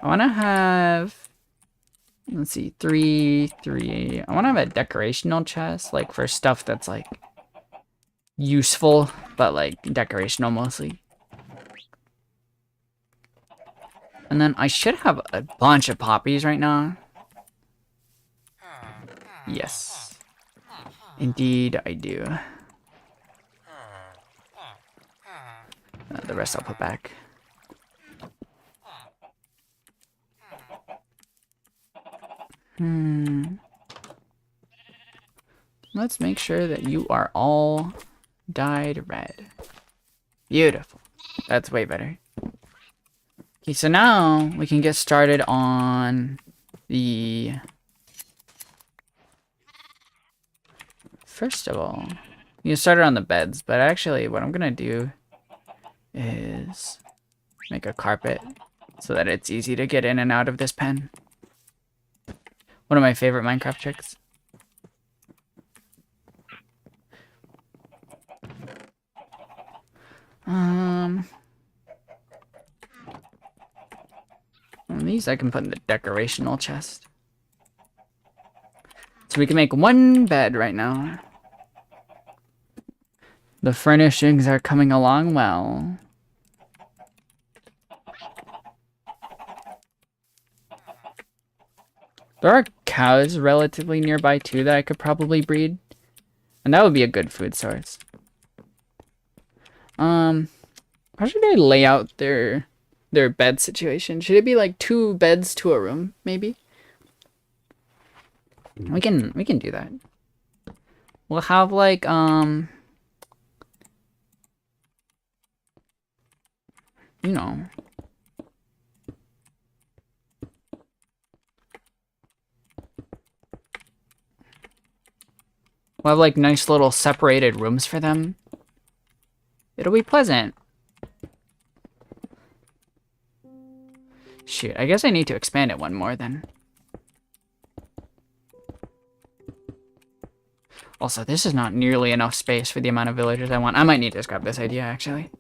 want to have, let's see, 3. I want to have a decorational chest, like for stuff that's like useful, but like decorational mostly. And then I should have a bunch of poppies right now. Yes. Indeed, I do. The rest I'll put back. Let's make sure that you are all dyed red. Beautiful. That's way better. Okay, so now we can get started on the... First of all, you can start it on the beds, but actually what I'm gonna do is make a carpet so that it's easy to get in and out of this pen. One of my favorite Minecraft tricks. These I can put in the decorational chest. So we can make 1 bed right now. The furnishings are coming along well. There are cows relatively nearby too that I could probably breed. And that would be a good food source. How should I lay out their bed situation? Should it be like 2 beds to a room, maybe? We can do that. We'll have like you know, we'll have like nice little separated rooms for them. It'll be pleasant. Shoot, I guess I need to expand it one more then. Also, this is not nearly enough space for the amount of villagers I want. I might need to scrap this idea, actually.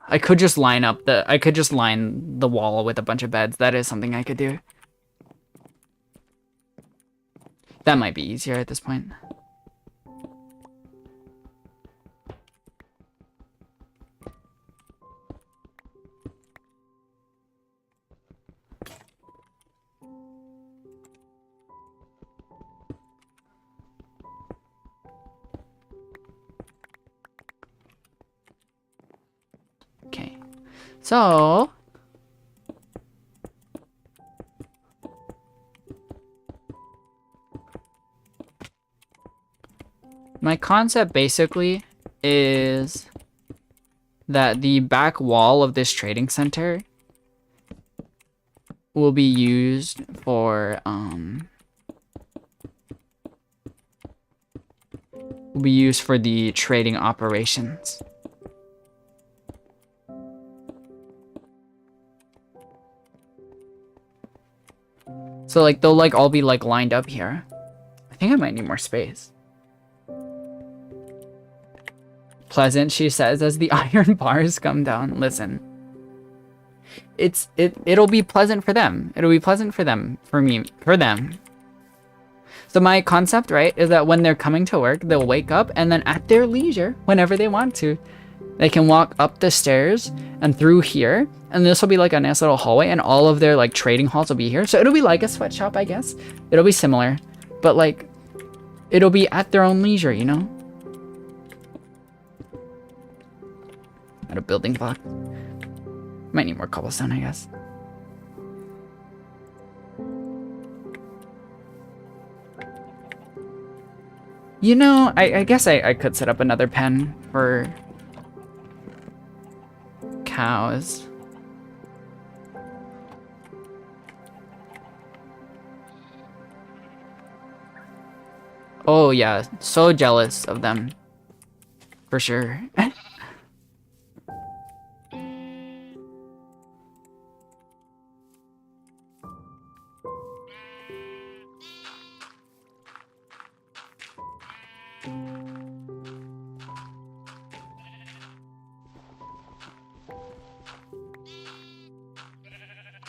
I could just line the wall with a bunch of beds. That is something I could do. That might be easier at this point. Okay. So, my concept basically is that the back wall of this trading center will be used for the trading operations. So like they'll like all be like lined up here. I think I might need more space. Pleasant, she says, as the iron bars come down. Listen. It'll be pleasant for them. It'll be pleasant for them, for them. So my concept, right, is that when they're coming to work, they'll wake up and then at their leisure, whenever they want to, they can walk up the stairs and through here, and this will be like a nice little hallway, and all of their like trading halls will be here. So it'll be like a sweatshop, I guess. It'll be similar, but like it'll be at their own leisure, you know? At a building block. Might need more cobblestone, I guess. You know, I guess I could set up another pen for cows. Oh yeah, so jealous of them. For sure.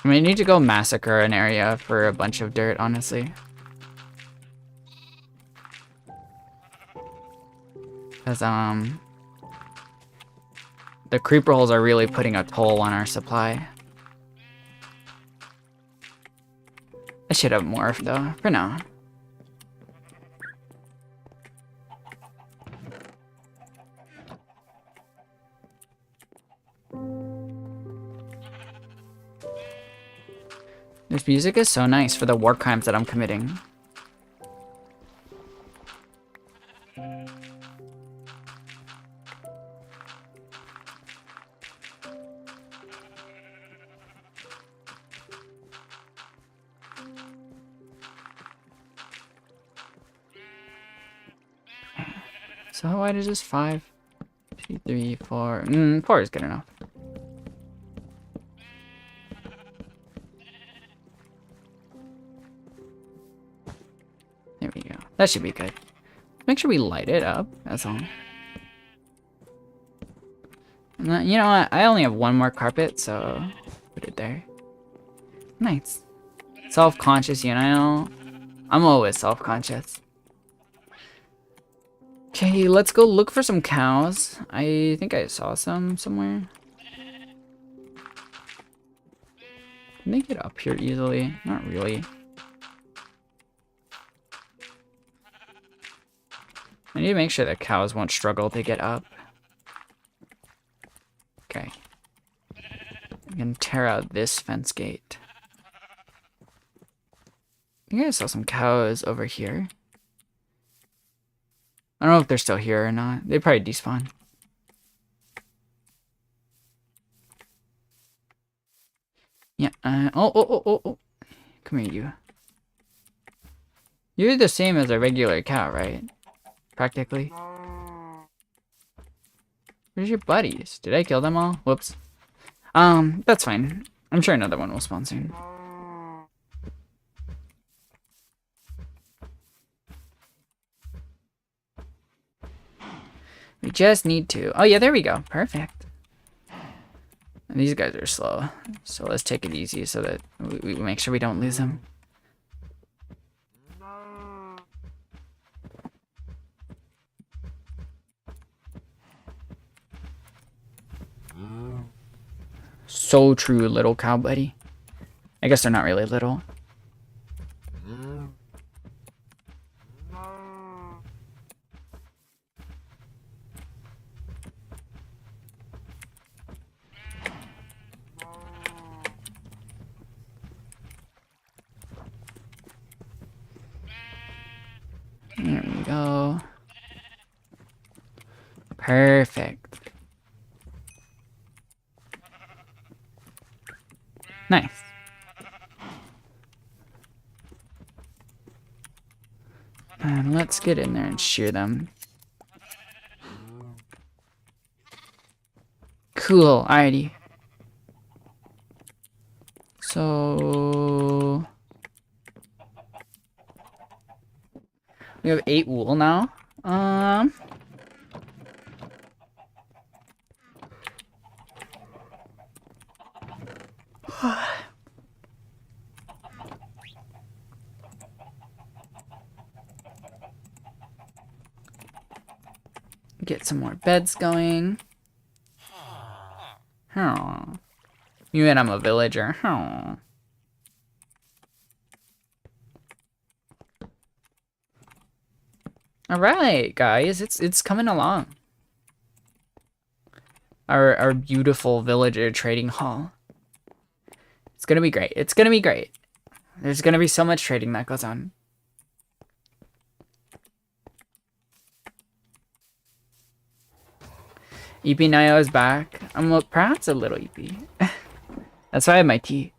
I mean, I need to go massacre an area for a bunch of dirt, honestly. Because, the creeper holes are really putting a toll on our supply. I should have more, though, for now. This music is so nice for the war crimes that I'm committing. So how wide is this? 5, 2, 3, 4. 4 is good enough. There we go. That should be good. Make sure we light it up, that's all. And then, you know what? I only have one more carpet, so put it there. Nice. Self-conscious, you know? I'm always self-conscious. Okay, let's go look for some cows. I think I saw some somewhere. Can they get up here easily? Not really. I need to make sure that cows won't struggle to get up. Okay. I can tear out this fence gate. I think I saw some cows over here. I don't know if they're still here or not. They probably despawn. Yeah. Oh. Come here, you. You're the same as a regular cow, right? Practically. Where's your buddies? Did I kill them all? Whoops. That's fine. I'm sure another one will spawn soon. We just need to. Oh yeah, there we go. Perfect. And these guys are slow, so let's take it easy so that we make sure we don't lose them. So true, little cow buddy. I guess they're not really little. There we go. Perfect. Nice. And let's get in there and shear them. Cool, alrighty. So we have 8 wool now. Get some more beds going. Oh. You and I'm a villager. Oh. All right, guys, it's coming along. Our beautiful villager trading hall. It's gonna be great. It's gonna be great. There's gonna be so much trading that goes on. EP Nayo is back. I'm perhaps a little EP. That's why I have my tea.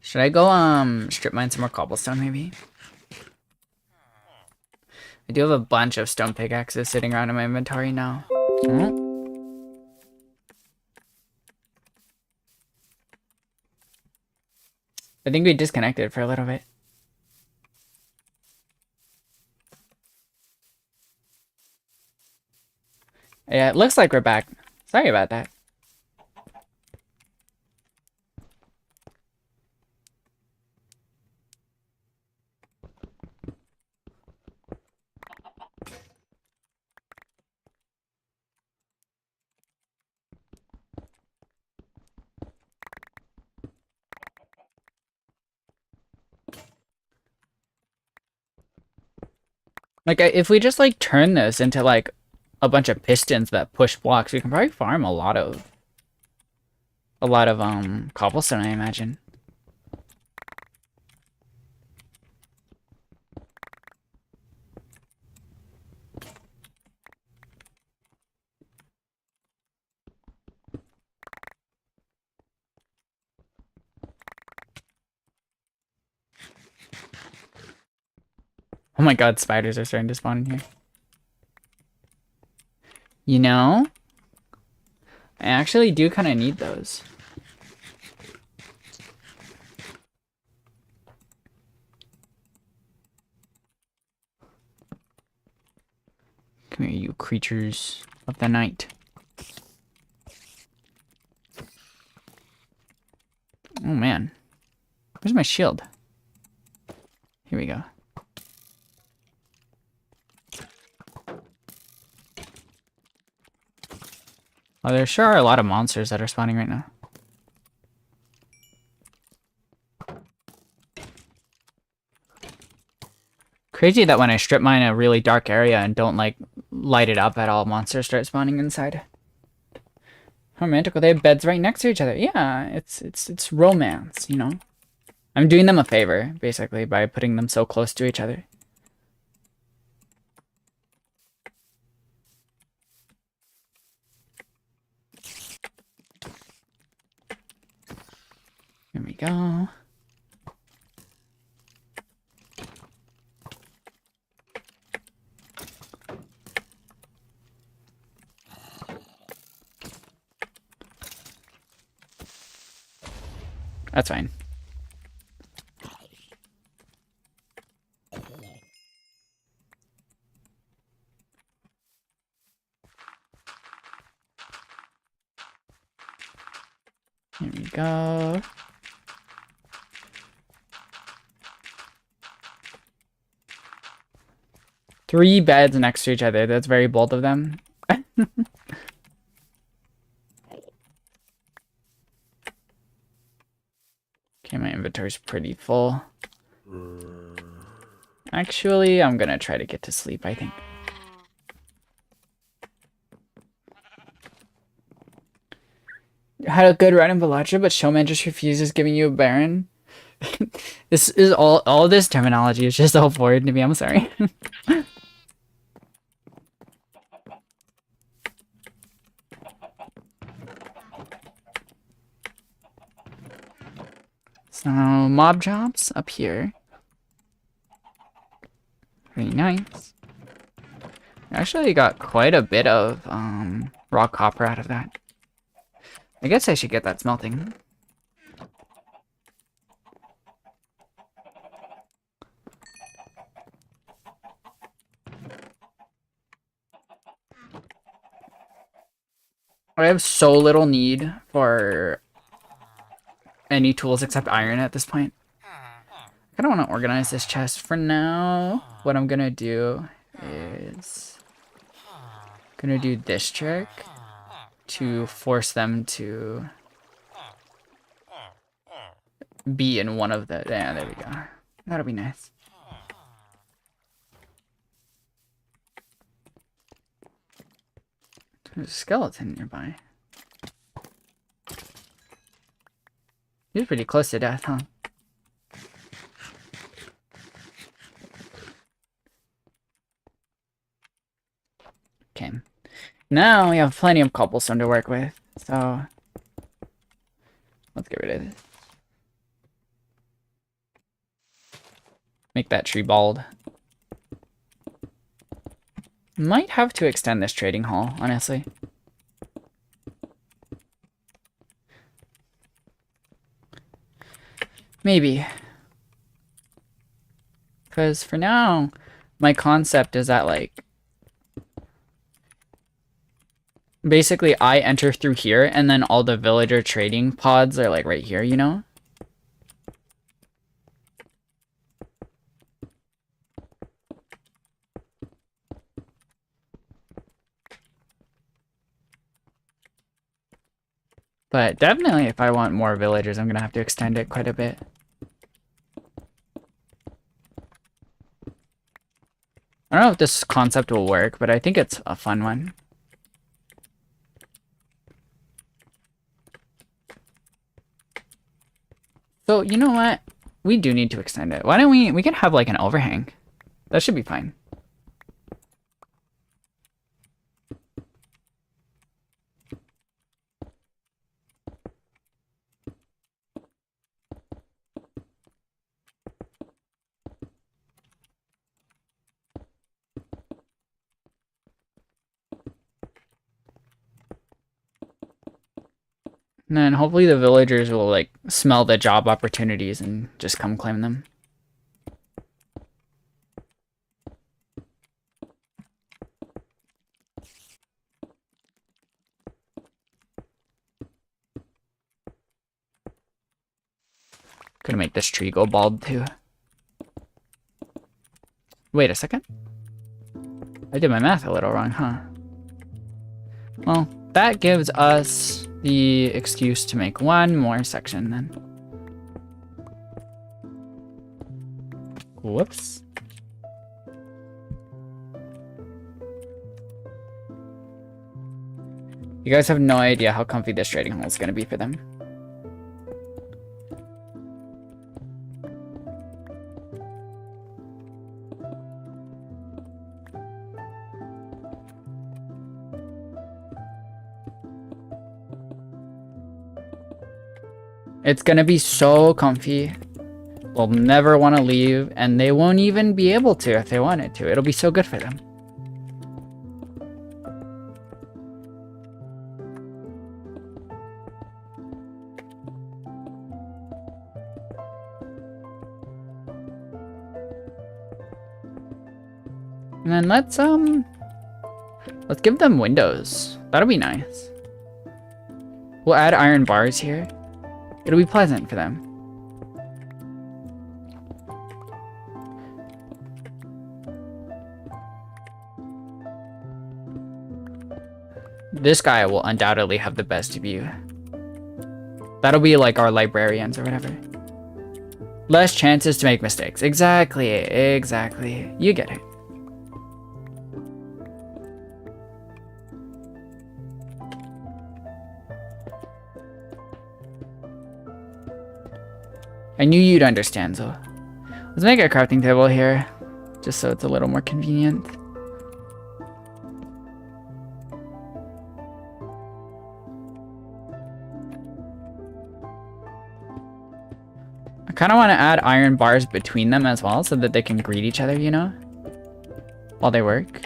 Should I go strip mine some more cobblestone maybe? I do have a bunch of stone pickaxes sitting around in my inventory now. I think we disconnected for a little bit. Yeah, it looks like we're back. Sorry about that. Like, if we just, like, turn this into, like, a bunch of pistons that push blocks, we can probably farm a lot of cobblestone, I imagine. Oh my god, spiders are starting to spawn in here. You know, I actually do kind of need those. Come here, you creatures of the night. Oh man. Where's my shield? Here we go. Oh, there sure are a lot of monsters that are spawning right now. Crazy that when I strip mine a really dark area and don't like light it up at all, monsters start spawning inside. How romantical. They have beds right next to each other. Yeah, it's romance, you know. I'm doing them a favor, basically, by putting them so close to each other. Here we go. That's fine. Here we go. Three beds next to each other. That's very bold of them. Okay, my inventory's pretty full. Actually, I'm gonna try to get to sleep, I think. Had a good run in Balacha, but Showman just refuses giving you a Baron. This is all this terminology is just all foreign to me, I'm sorry. So, mob jobs up here. Very nice. Actually got quite a bit of raw copper out of that. I guess I should get that smelting. I have so little need for any tools except iron at this point. I don't want to organize this chest for now. What I'm gonna do is gonna do this trick to force them to be in one of the. Yeah, there we go. That'll be nice. There's a skeleton nearby. He's pretty close to death, huh? Okay. Now we have plenty of cobblestone to work with, so let's get rid of this. Make that tree bald. Might have to extend this trading hall, honestly. Maybe. Because for now, my concept is that, like, basically I enter through here, and then all the villager trading pods are, like, right here, you know? But definitely, if I want more villagers, I'm gonna have to extend it quite a bit. I don't know if this concept will work, but I think it's a fun one. So, you know what? We do need to extend it. Why don't we can have like an overhang. That should be fine. And then hopefully the villagers will like smell the job opportunities and just come claim them. Gonna make this tree go bald too. Wait a second. I did my math a little wrong, huh? Well, that gives us the excuse to make one more section then. Whoops. You guys have no idea how comfy this trading hall is going to be for them. It's going to be so comfy. They'll never want to leave, and they won't even be able to if they wanted to. It'll be so good for them. And then let's give them windows. That'll be nice. We'll add iron bars here. It'll be pleasant for them. This guy will undoubtedly have the best view. That'll be like our librarians or whatever. Less chances to make mistakes. Exactly, exactly. You get it. I knew you'd understand, so let's make a crafting table here, just so it's a little more convenient. I kind of want to add iron bars between them as well, so that they can greet each other, you know, while they work.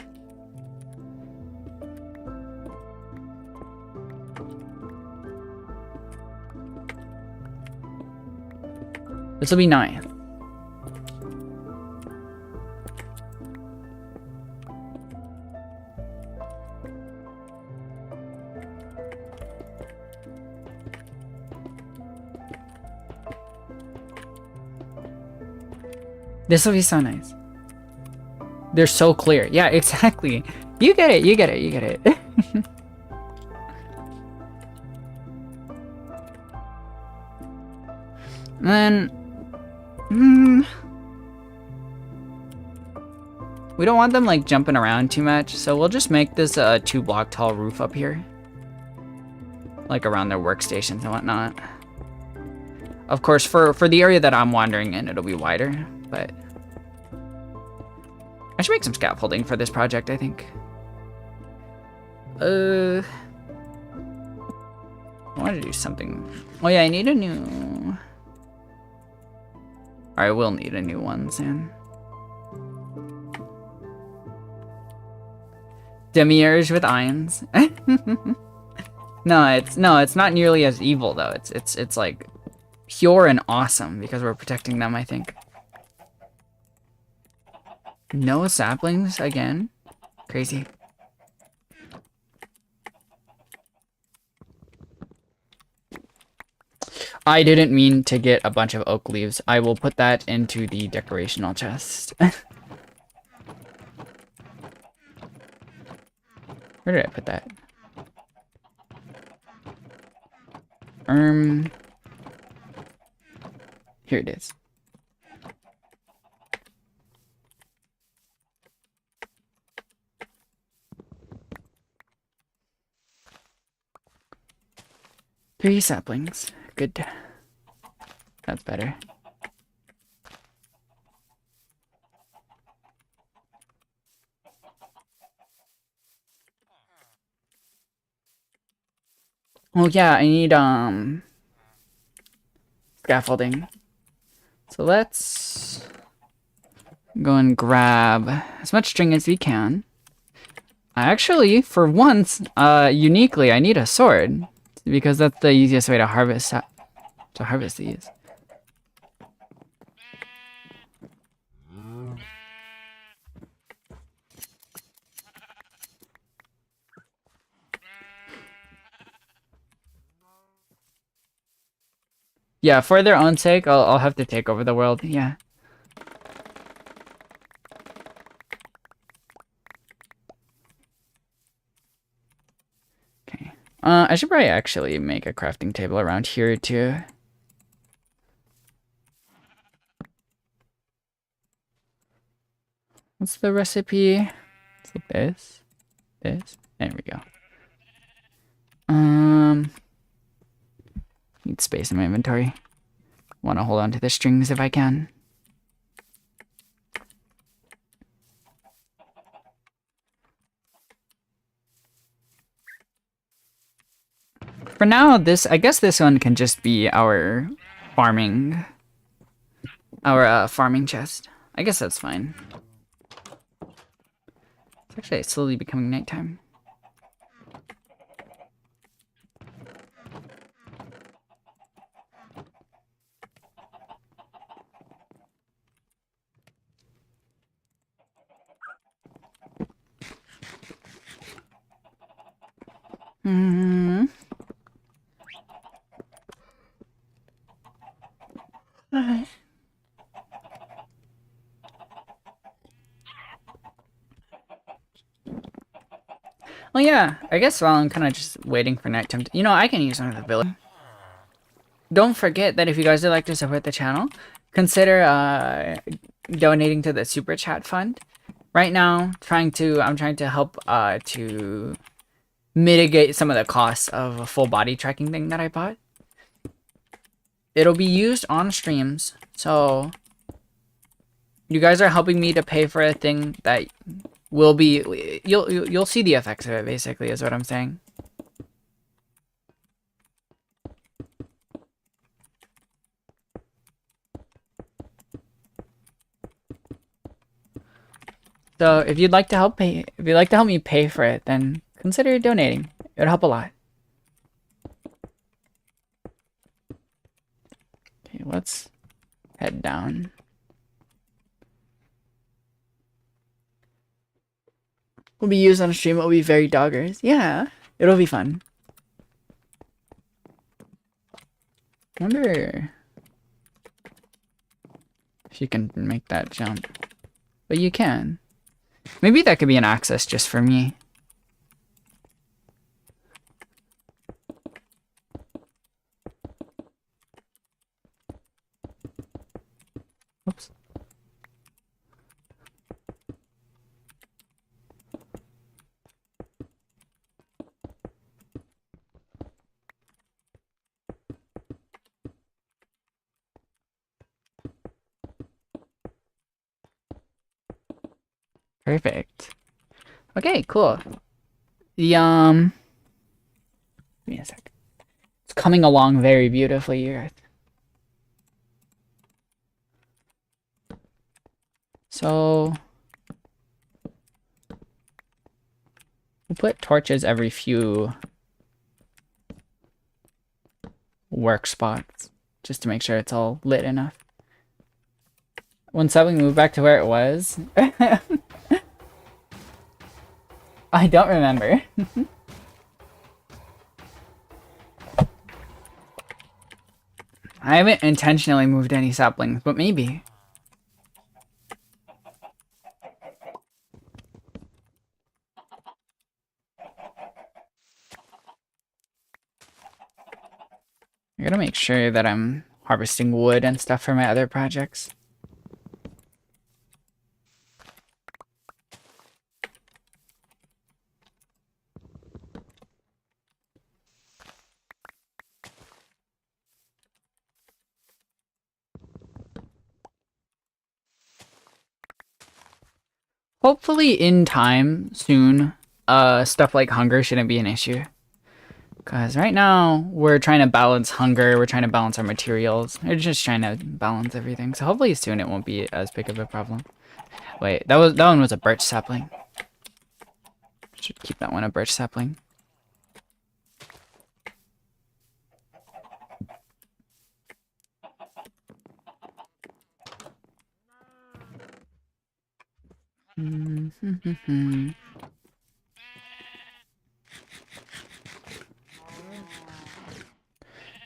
This will be nice. This will be so nice. They're so clear. Yeah, exactly. You get it, you get it, you get it. And then we don't want them like jumping around too much, so we'll just make this a 2-block tall roof up here, like around their workstations and whatnot. Of course, for the area that I'm wandering in, it'll be wider, but I should make some scaffolding for this project, I think. I want to do something. Oh yeah, I need a new... I will need a new one soon. Demiurge with ions. No, it's not nearly as evil though. It's like pure and awesome because we're protecting them, I think. No saplings again? Crazy. I didn't mean to get a bunch of oak leaves. I will put that into the decorational chest. Where did I put that? Here it is. Three saplings. Good. That's better. Oh yeah, I need scaffolding. So let's go and grab as much string as we can. Actually, for once, uniquely, I need a sword because that's the easiest way to harvest these. Yeah, for their own sake, I'll have to take over the world. Yeah. Okay. I should probably actually make a crafting table around here too. What's the recipe? It's like this. There we go. Need space in my inventory. Want to hold on to the strings if I can. For now, I guess this one can just be our farming chest. I guess that's fine. It's actually slowly becoming nighttime. Alright. Well, yeah, I guess while I'm kind of just waiting for nighttime, you know, I can use one of the village. Don't forget that if you guys would like to support the channel, consider donating to the super chat fund. Right now, I'm trying to help to mitigate some of the costs of a full body tracking thing that I bought. It'll be used on streams, so you guys are helping me to pay for a thing that will be you'll see the effects of it, basically, is what I'm saying. So if you'd like to help me pay for it, then consider donating. It'd help a lot. Okay, let's head down. Will be used on a stream. It will be very doggers. Yeah, it'll be fun. Wonder if you can make that jump. But you can. Maybe that could be an access just for me. Oops. Perfect. Okay, cool. The give me a sec. It's coming along very beautifully here. So we'll put torches every few work spots just to make sure it's all lit enough. When something moved back to where it was, I don't remember. I haven't intentionally moved any saplings, but maybe. I gotta make sure that I'm harvesting wood and stuff for my other projects. Hopefully in time, soon, stuff like hunger shouldn't be an issue. Because right now, we're trying to balance hunger, we're trying to balance our materials. We're just trying to balance everything. So hopefully soon it won't be as big of a problem. Wait, that one was a birch sapling. Should keep that one a birch sapling.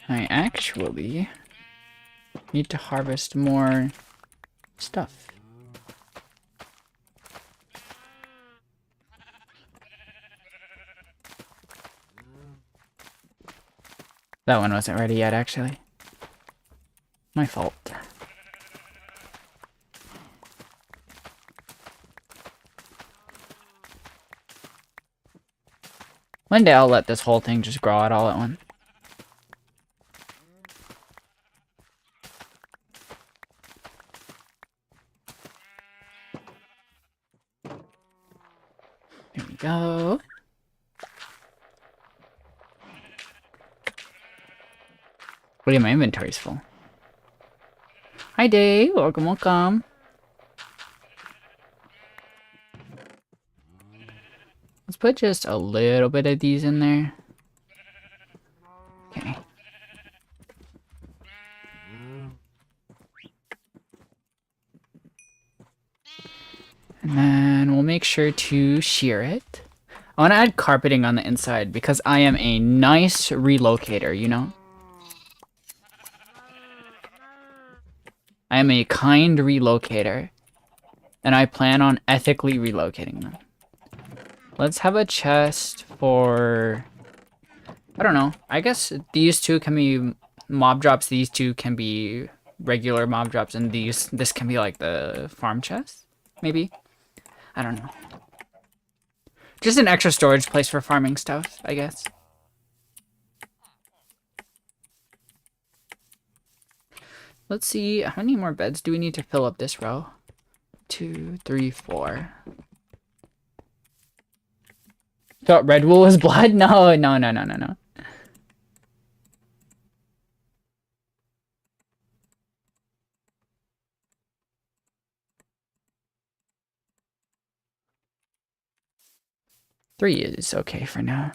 I actually Need to harvest more stuff. That one wasn't ready yet, actually. My fault. One day I'll let this whole thing just grow out all at once. Here we go. Oh yeah, my inventory's full. Hi Dave, welcome, welcome. Let's put just a little bit of these in there. Okay. And then we'll make sure to shear it. I want to add carpeting on the inside because I am a nice relocator, you know? I am a kind relocator. And I plan on ethically relocating them. Let's have a chest for... I don't know. I guess these two can be mob drops. These two can be regular mob drops. And this can be like the farm chest, maybe? I don't know. Just an extra storage place for farming stuff, I guess. Let's see, how many more beds do we need to fill up this row? 2, 3, 4. Thought Red Wool was blood? No. 3 is okay for now.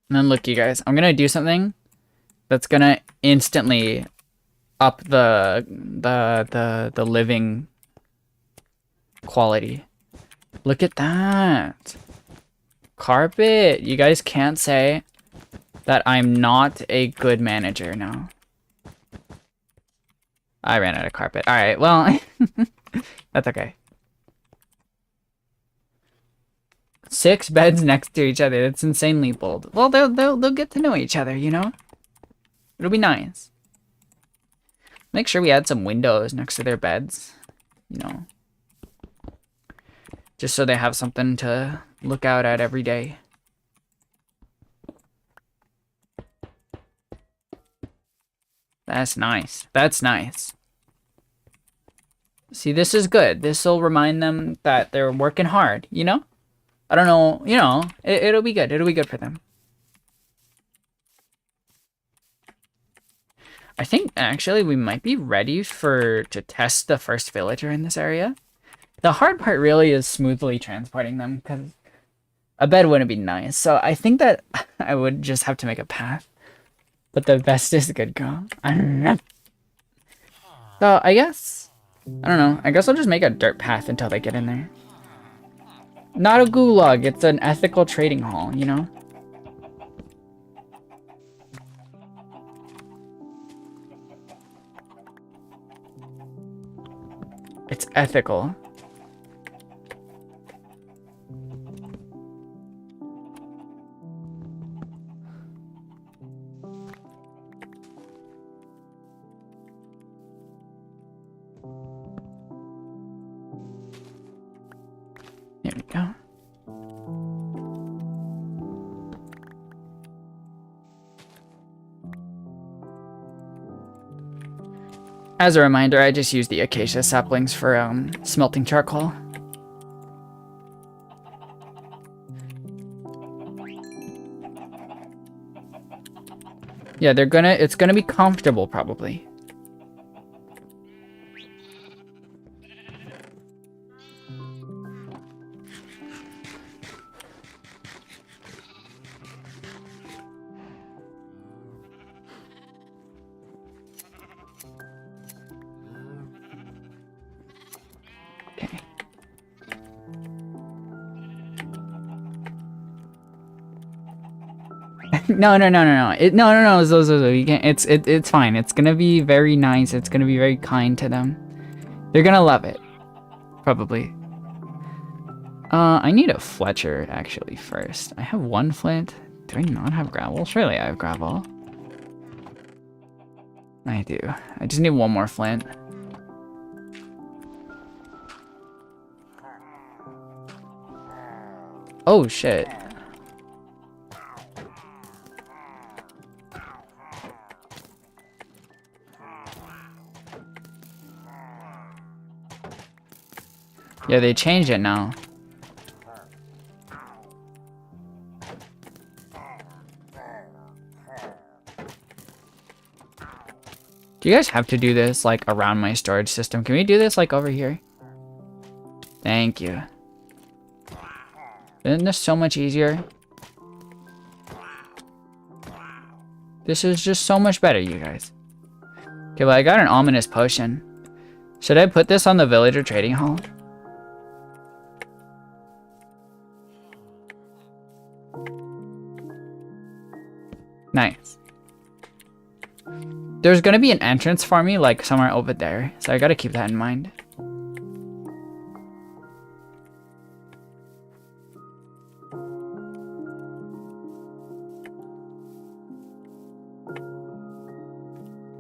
And then look, you guys, I'm gonna do something that's gonna instantly up the living quality. Look at that. Carpet. You guys can't say that I'm not a good manager now. I ran out of carpet. Alright, well, that's okay. 6 beds next to each other. That's insanely bold. Well, they'll get to know each other, you know? It'll be nice. Make sure we add some windows next to their beds, you know? Just so they have something to look out at every day. That's nice. That's nice. See, this is good. This will remind them that they're working hard, you know? I don't know, you know, it'll be good. It'll be good for them. I think, actually, we might be ready to test the first villager in this area. The hard part really is smoothly transporting them, because a bed wouldn't be nice. So I think that I would just have to make a path. But the best is good girl. I don't know. So I guess, I don't know. I guess I'll just make a dirt path until they get in there. Not a gulag, it's an ethical trading hall, you know? It's ethical. There we go. As a reminder, I just used the acacia saplings for smelting charcoal. Yeah, it's gonna be comfortable probably. No, no, no, no, no. No, no, no. Zo. You can't. It's fine. It's gonna be very nice. It's gonna be very kind to them. They're gonna love it. Probably. I need a Fletcher actually first. I have one flint. Do I not have gravel? Surely I have gravel. I do. I just need one more flint. Oh shit. Yeah, they changed it now. Do you guys have to do this like around my storage system? Can we do this like over here? Thank you. Isn't this so much easier? This is just so much better, you guys. Okay, well, I got an ominous potion. Should I put this on the villager trading hall? Nice. There's gonna be an entrance for me, like somewhere over there, so I gotta keep that in mind.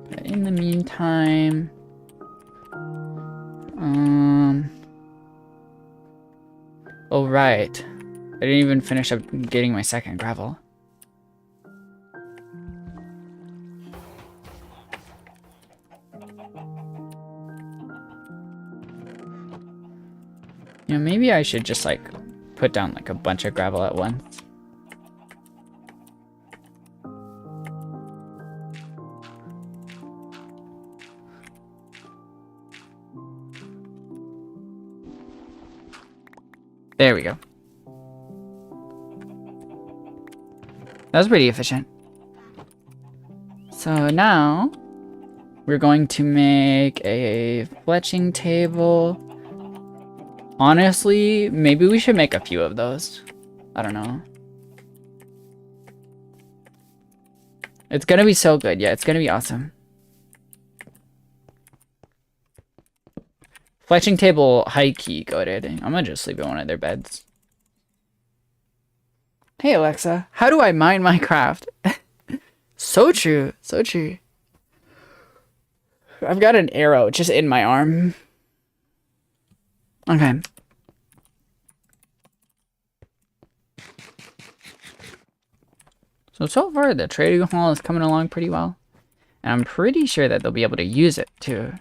But in the meantime, oh right, I didn't even finish up getting my second gravel. You know, maybe I should just like put down like a bunch of gravel at once. There we go. That was pretty efficient. So now we're going to make a fletching table. Honestly, maybe we should make a few of those. I don't know. It's gonna be so good. Yeah, it's gonna be awesome. Fletching table, high key goated. I'm gonna just sleep in one of their beds. Hey Alexa, how do I mine Minecraft? So true, so true. I've got an arrow just in my arm. Okay. So far, the trading hall is coming along pretty well. And I'm pretty sure that they'll be able to use it, too.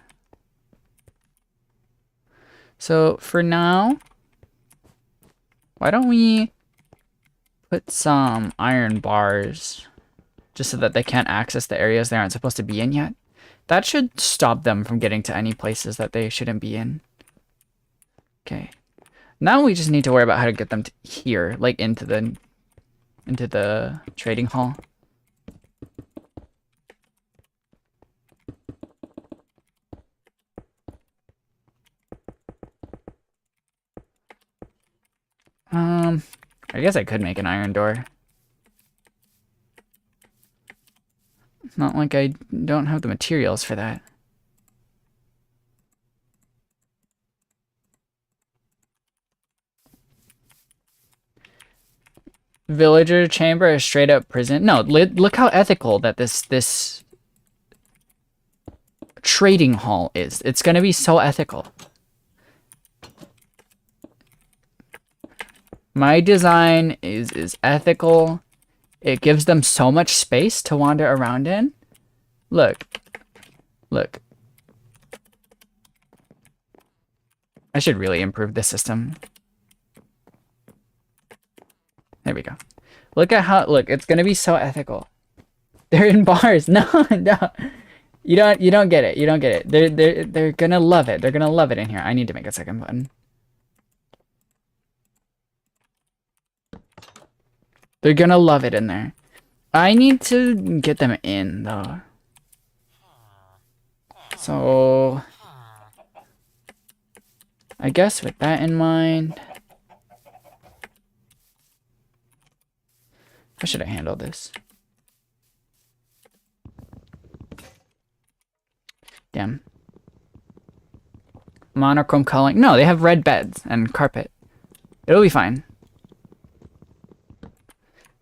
So, for now, why don't we put some iron bars just so that they can't access the areas they aren't supposed to be in yet? That should stop them from getting to any places that they shouldn't be in. Okay. Now we just need to worry about how to get them to here, like into the trading hall. I guess I could make an iron door. It's not like I don't have the materials for that. Villager chamber is straight up prison. No, look how ethical that this trading hall is. It's gonna be so ethical. My design is ethical. It gives them so much space to wander around in. Look. Look. I should really improve this system. There we go. Look at how, look, it's gonna be so ethical. They're in bars. No, no. You don't get it. You don't get it. They're gonna love it. They're gonna love it in here. I need to make a second button. They're gonna love it in there. I need to get them in though. So I guess with that in mind, how should I handle this? Damn. Monochrome coloring. No, they have red beds and carpet. It'll be fine.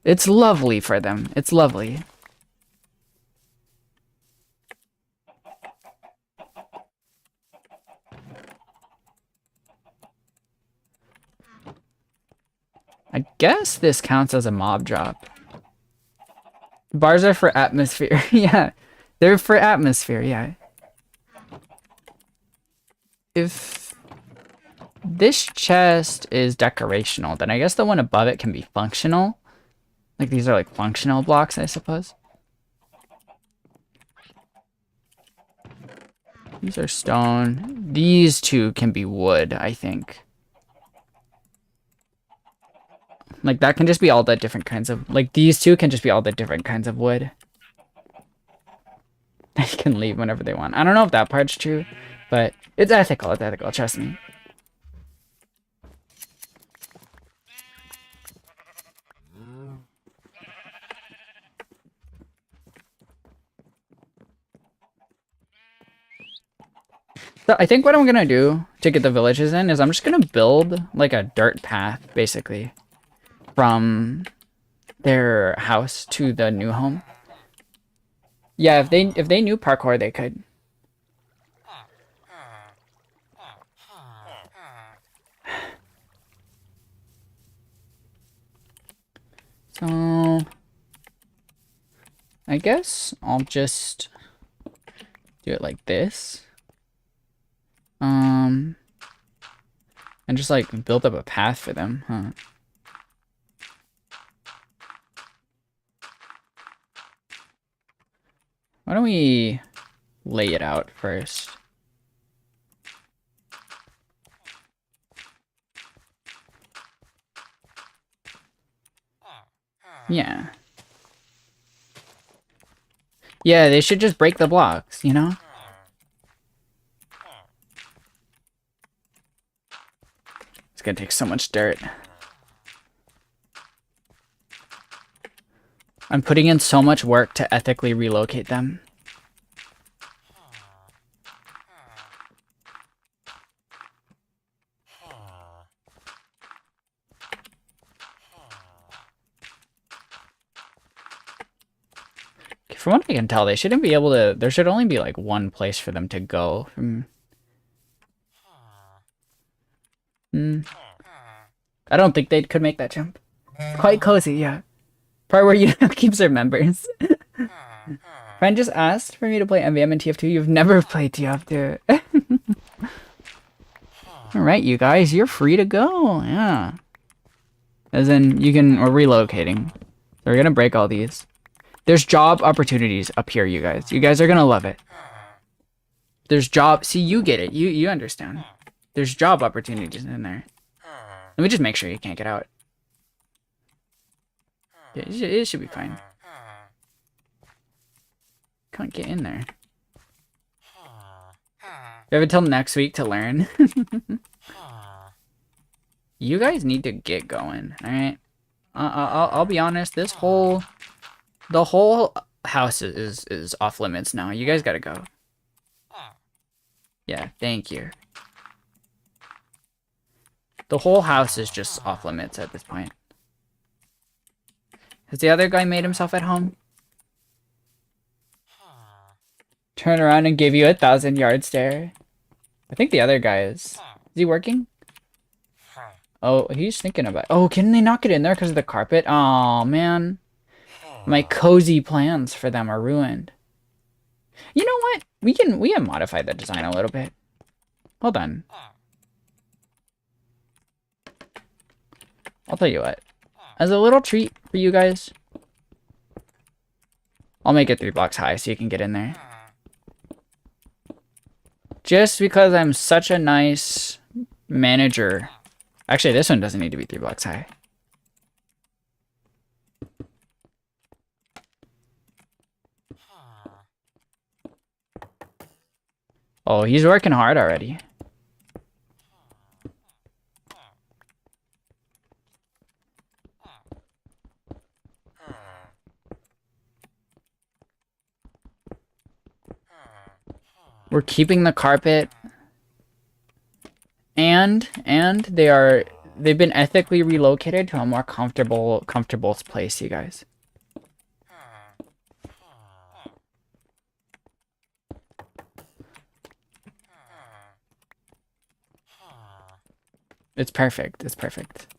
It's lovely for them. It's lovely. I guess this counts as a mob drop. Bars are for atmosphere. Yeah, they're for atmosphere, yeah. If this chest is decorational, then I guess the one above it can be functional. Like, these are like functional blocks, I suppose. These are stone. These two can be wood, I think. Like, that can just be all the different kinds of... Like, these two can just be all the different kinds of wood. They can leave whenever they want. I don't know if that part's true, but it's ethical. It's ethical, trust me. So I think what I'm gonna do to get the villages in is I'm just gonna build like a dirt path, basically, from their house to the new home. Yeah, if they knew parkour, they could. So I guess I'll just do it like this. And just like build up a path for them, huh? Why don't we lay it out first? Yeah. Yeah, they should just break the blocks, you know? It's gonna take so much dirt. I'm putting in so much work to ethically relocate them. From what I can tell, they shouldn't be able to... There should only be like one place for them to go. I don't think they could make that jump. Quite cozy, yeah. Part where you keeps their members. Friend just asked for me to play MVM and TF2. You've never played TF2. Alright, you guys, you're free to go. Yeah. As in, you can... We're relocating. So we're gonna break all these. There's job opportunities up here, you guys. You guys are gonna love it. There's job... See, you get it. You understand. There's job opportunities in there. Let me just make sure you can't get out. Yeah, it should be fine. Can't get in there. You have until next week to learn. You guys need to get going, alright? I'll be honest, the whole house is off limits now. You guys gotta go. Yeah, thank you. The whole house is just off limits at this point. Has the other guy made himself at home? Turn around and give you 1,000-yard stare. I think the other guy is. Is he working? Oh, he's thinking about... Oh, can they not get in there because of the carpet? Oh, man. My cozy plans for them are ruined. You know what? We can modify the design a little bit. Hold on. I'll tell you what. As a little treat for you guys, I'll make it 3 blocks high so you can get in there. Just because I'm such a nice manager. Actually, this one doesn't need to be 3 blocks high. Oh, he's working hard already. We're keeping the carpet. And they've been ethically relocated to a more comfortable place, you guys. It's perfect. It's perfect.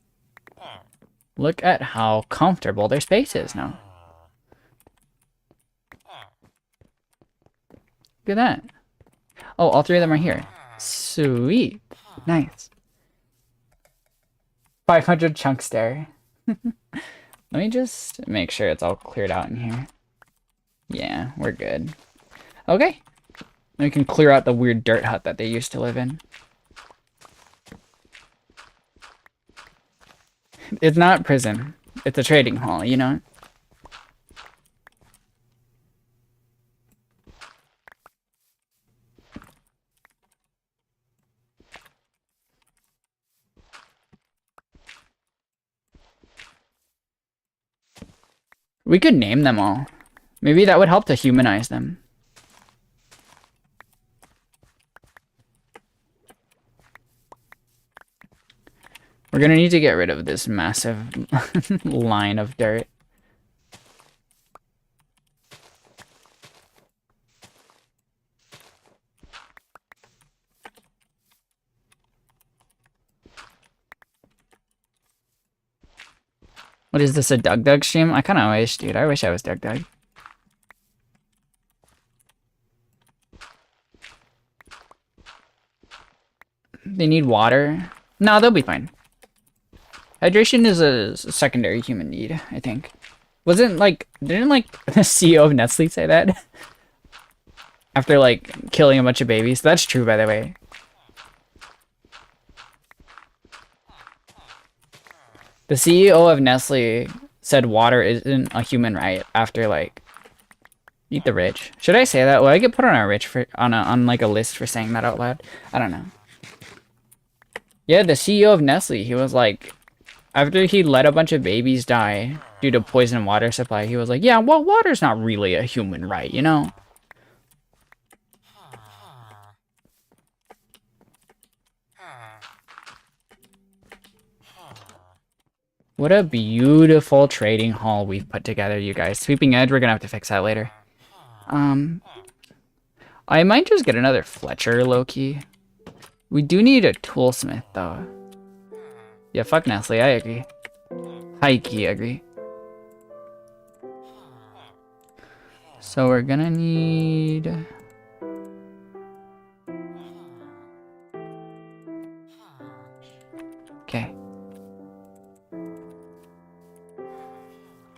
Look at how comfortable their space is now. Look at that. Oh, all three of them are here. Sweet. Nice. 500 chunks there. Let me just make sure it's all cleared out in here. Yeah, we're good. Okay. We can clear out the weird dirt hut that they used to live in. It's not prison. It's a trading hall, you know? We could name them all. Maybe that would help to humanize them. We're gonna need to get rid of this massive line of dirt. What is this, a Doug stream? I kind of wish, dude. I wish I was Doug. They need water. No, they'll be fine. Hydration is a secondary human need, I think. Didn't the CEO of Nestle say that? After like killing a bunch of babies. That's true, by the way. The CEO of Nestle said water isn't a human right after like eat the rich. Should I say that? Will I get put on a rich for on like a list for saying that out loud? I don't know. Yeah, the CEO of Nestle, he was like, after he let a bunch of babies die due to poison water supply, he was like, yeah, well, water's not really a human right, you know? What a beautiful trading hall we've put together, you guys. Sweeping edge, we're gonna have to fix that later. I might just get another Fletcher, low-key. We do need a toolsmith, though. Yeah, fuck Nestle, I agree. High-key agree. So we're gonna need... Okay.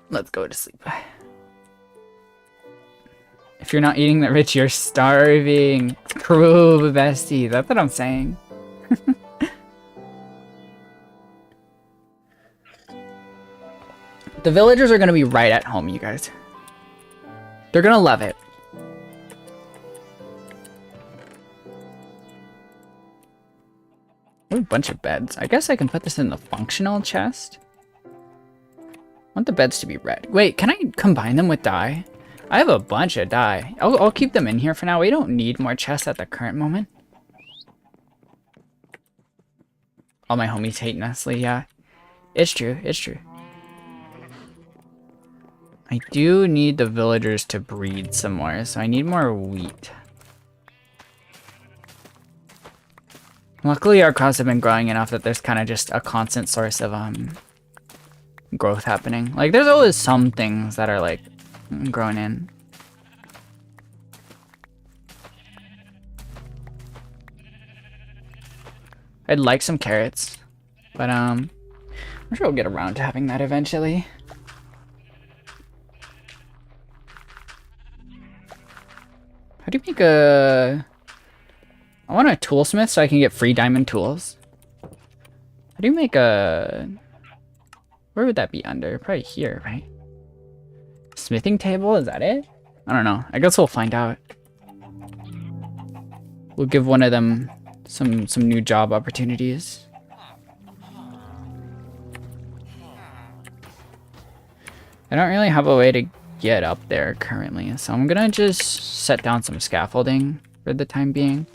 Let's go to sleep. If you're not eating that rich, you're starving. True, bestie. That's what I'm saying. The villagers are going to be right at home, you guys. They're going to love it. Ooh, a bunch of beds. I guess I can put this in the functional chest. I want the beds to be red. Wait, can I combine them with dye? I have a bunch of dye. I'll keep them in here for now. We don't need more chests at the current moment. All my homies hate Nestle, yeah. It's true, it's true. I do need the villagers to breed some more, so I need more wheat. Luckily, our crops have been growing enough that there's kind of just a constant source of growth happening. Like, there's always some things that are like grown in. I'd like some carrots, but I'm sure we'll get around to having that eventually. How do you make a... I want a toolsmith so I can get free diamond tools. How do you make a... Where would that be under? Probably here, right? Smithing table, is that it? I don't know. I guess we'll find out. We'll give one of them some new job opportunities. I don't really have a way to get up there currently, so I'm gonna just set down some scaffolding for the time being.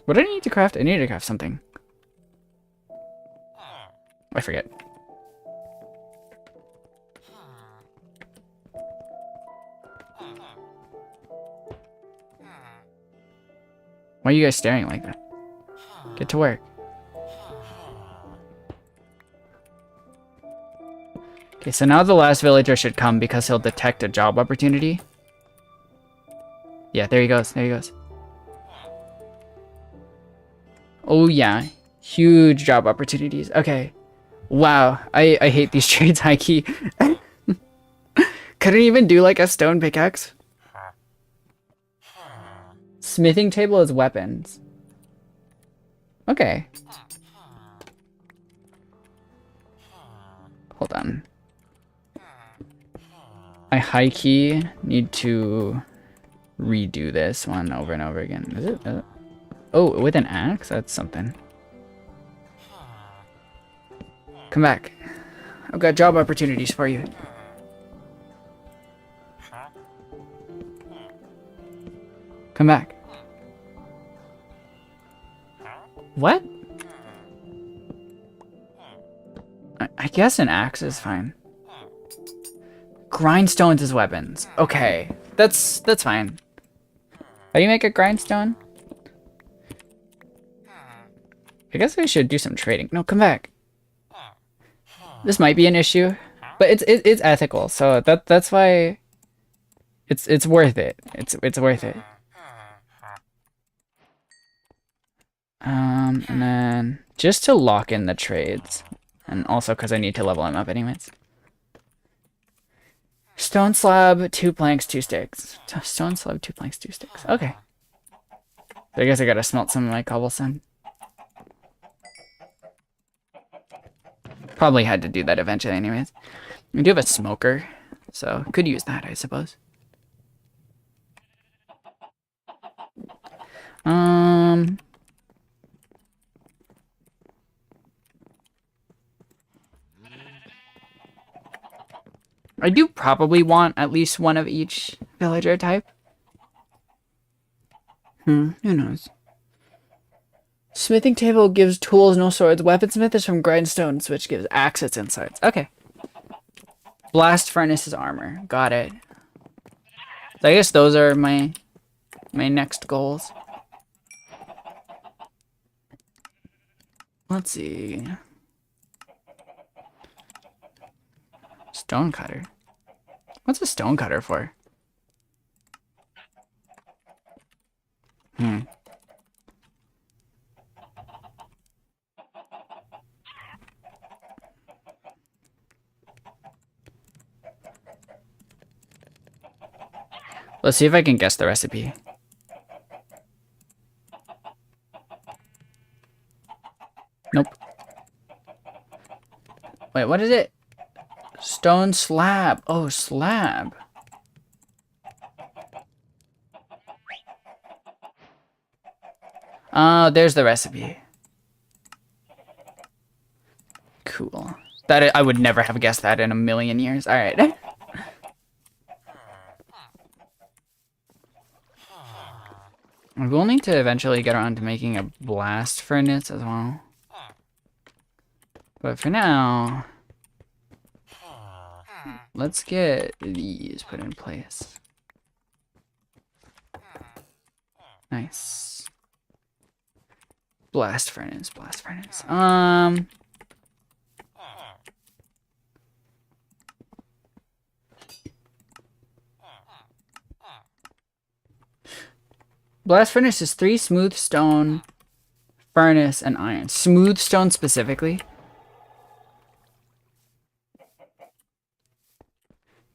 What do I need to craft? I need to craft something. I forget. Why are you guys staring like that? Get to work. Okay, so now the last villager should come because he'll detect a job opportunity. Yeah, there he goes. There he goes. Oh yeah, huge job opportunities. Okay, wow. I hate these trades, high key. Couldn't even do like a stone pickaxe. Smithing table is weapons. Okay. Hold on. I high key need to redo this one over and over again. Is it? Oh, with an axe? That's something. Come back. I've got job opportunities for you. Come back. What? I guess an axe is fine. Grindstones as weapons. Okay, that's fine. How do you make a grindstone? I guess I should do some trading. No, come back. This might be an issue, but it's ethical, so that's why it's worth it. It's worth it. And then just to lock in the trades, and also because I need to level him up anyways. Stone slab, 2 planks, 2 sticks. Stone slab, 2 planks, 2 sticks. Okay. So I guess I gotta smelt some of my cobblestone. Probably had to do that eventually anyways. We do have a smoker, so could use that, I suppose. I do probably want at least one of each villager type. Who knows? Smithing table gives tools, no swords. Weaponsmith is from grindstones, which gives axes and swords. Okay. Blast furnace is armor. Got it. So I guess those are my next goals. Let's see. Stone cutter. What's a stone cutter for? Let's see if I can guess the recipe. Nope. Wait, what is it? Stone slab. Oh, slab. Oh, there's the recipe. Cool. That I would never have guessed that in a million years. All right. I will need to eventually get around to making a blast furnace as well. But for now, let's get these put in place. Nice. Blast furnace, blast furnace. Blast furnace is 3 smooth stone, furnace, and iron. Smooth stone specifically.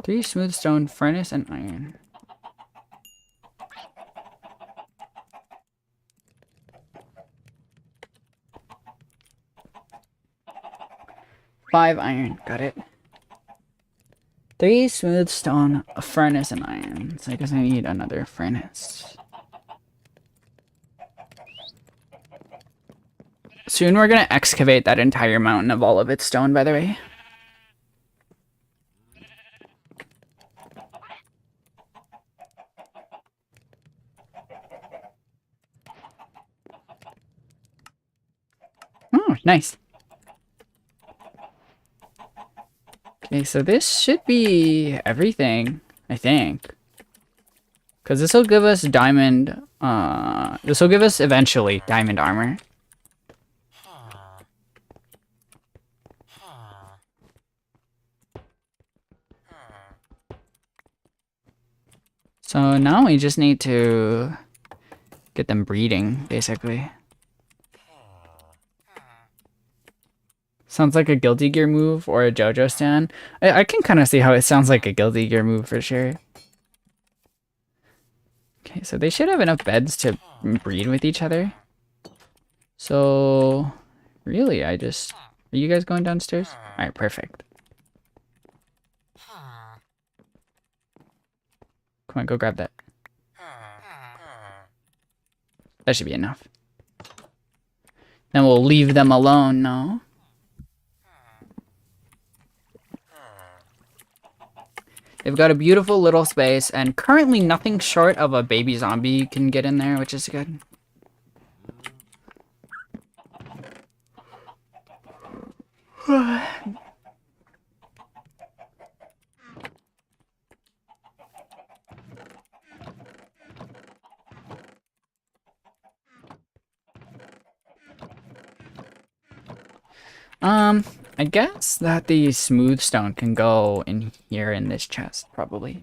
3 smooth stone, furnace, and iron. Five iron, got it. 3 smooth stone, a furnace, and iron. So I guess I need another furnace. Soon we're gonna excavate that entire mountain of all of its stone, by the way. Nice. Okay, so this should be everything, I think. Because this will give us diamond, this will give us eventually diamond armor. So now we just need to get them breeding, basically. Sounds like a Guilty Gear move or a JoJo stand. I can kind of see how it sounds like a Guilty Gear move for sure. Okay, so they should have enough beds to breed with each other. So, really, are you guys going downstairs? Alright, perfect. Come on, go grab that. That should be enough. Then we'll leave them alone, no? They've got a beautiful little space, and currently nothing short of a baby zombie can get in there, which is good. I guess that the smooth stone can go in here in this chest, probably.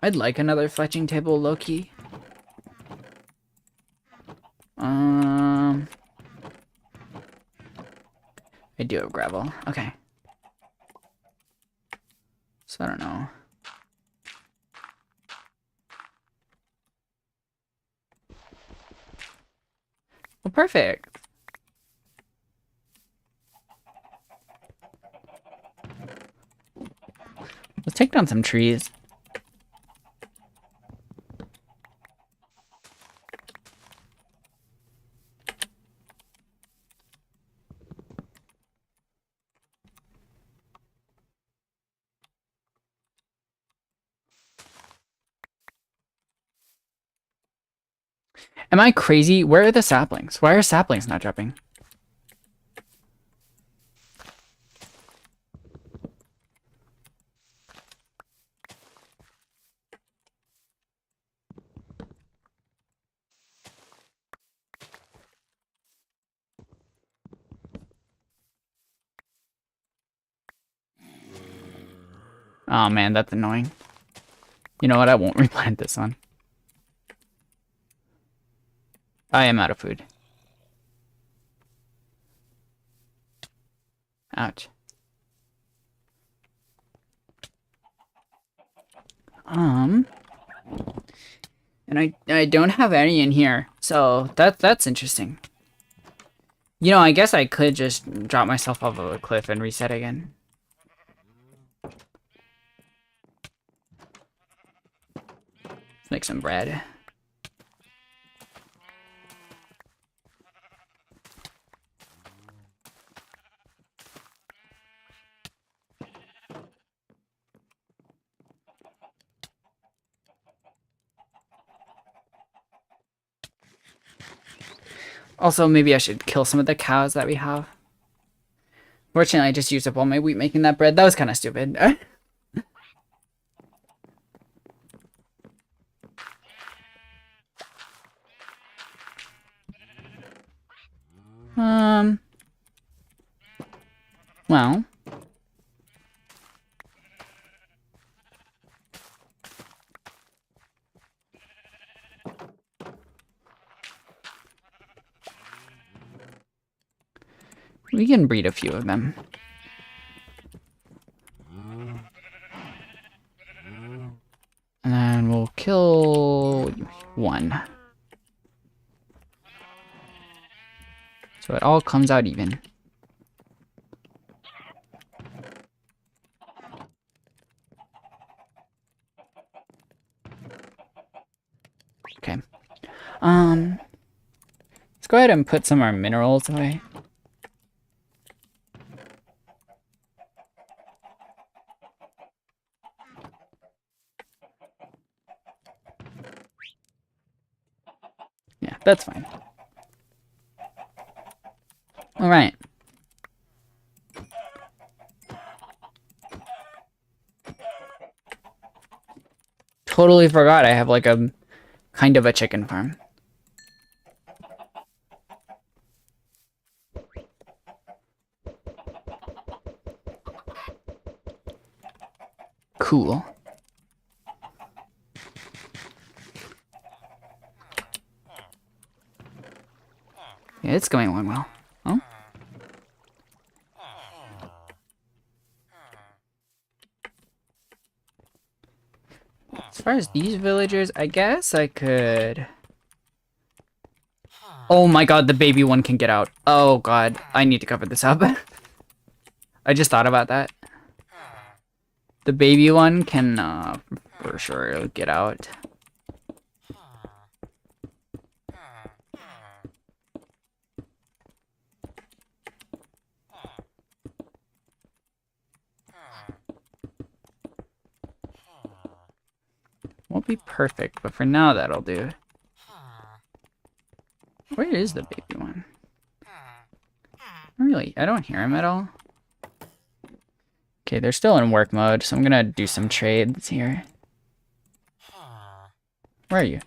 I'd like another fletching table, low-key. I do have gravel. Okay. So I don't know. Well, perfect. Let's take down some trees. Am I crazy? Where are the saplings? Why are saplings not dropping? Oh man, that's annoying. You know what? I won't replant this one. I am out of food. Ouch. And I don't have any in here, so that's interesting. You know, I guess I could just drop myself off of a cliff and reset again. Let's make some bread. Also, maybe I should kill some of the cows that we have. Fortunately, I just used up all my wheat making that bread. That was kind of stupid. Well. We can breed a few of them. And then we'll kill one. So it all comes out even. Okay. Let's go ahead and put some of our minerals away. That's fine. Alright. Totally forgot I have like a kind of a chicken farm. Cool. Yeah, it's going along well. Oh. As far as these villagers, I guess I could... Oh my god, the baby one can get out. Oh god, I need to cover this up. I just thought about that. The baby one can for sure get out. Won't be perfect, but for now that'll do. Where is the baby one? Really, I don't hear him at all. Okay, they're still in work mode, so I'm gonna do some trades here. Where are you?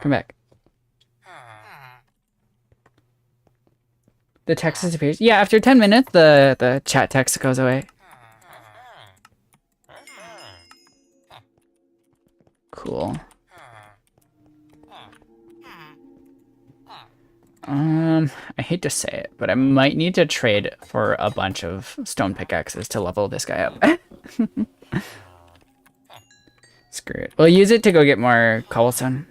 Come back. The text disappears. Yeah, after 10 minutes, the chat text goes away. Cool. I hate to say it, but I might need to trade for a bunch of stone pickaxes to level this guy up. Screw it. We'll use it to go get more cobblestone.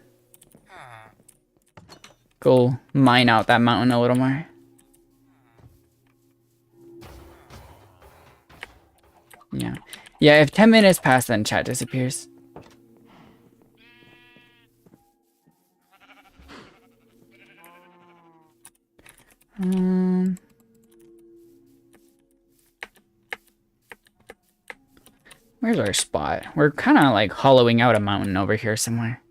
Go mine out that mountain a little more. Yeah. Yeah, if 10 minutes pass, then chat disappears. Where's our spot? We're kind of like hollowing out a mountain over here somewhere.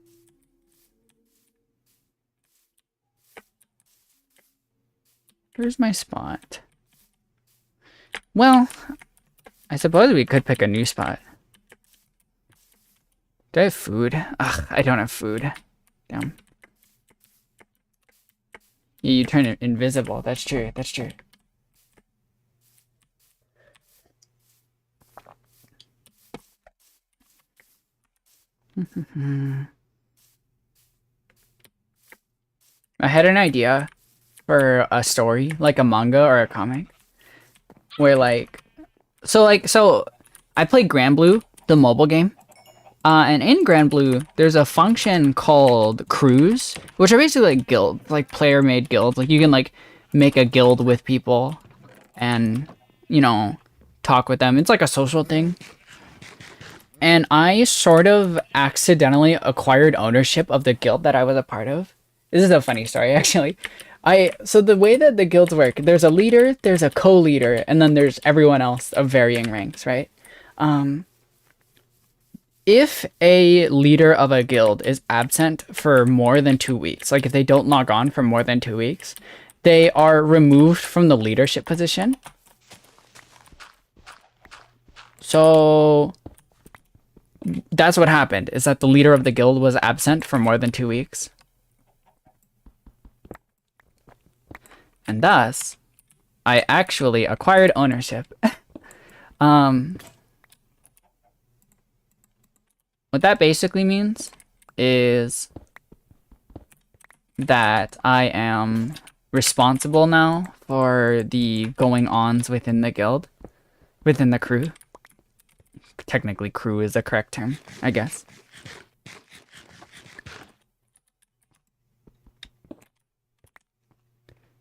Where's my spot? Well, I suppose we could pick a new spot. Do I have food? Ugh, I don't have food. Damn. Yeah, you turn it invisible. That's true. That's true. I had an idea for a story, like a manga or a comic, where so I played Grand Blue, the mobile game, and in Grand Blue, there's a function called crews, which are basically like guilds, like player-made guilds. Like you can like make a guild with people, and you know, talk with them. It's like a social thing. And I sort of accidentally acquired ownership of the guild that I was a part of. This is a funny story, actually. So the way that the guilds work, there's a leader, there's a co-leader, and then there's everyone else of varying ranks, right? If a leader of a guild is absent for more than 2 weeks, like if they don't log on for more than 2 weeks, they are removed from the leadership position. So that's what happened, is that the leader of the guild was absent for more than 2 weeks. And thus, I actually acquired ownership. What that basically means is that I am responsible now for the going-ons within the guild, within the crew. Technically, crew is the correct term, I guess.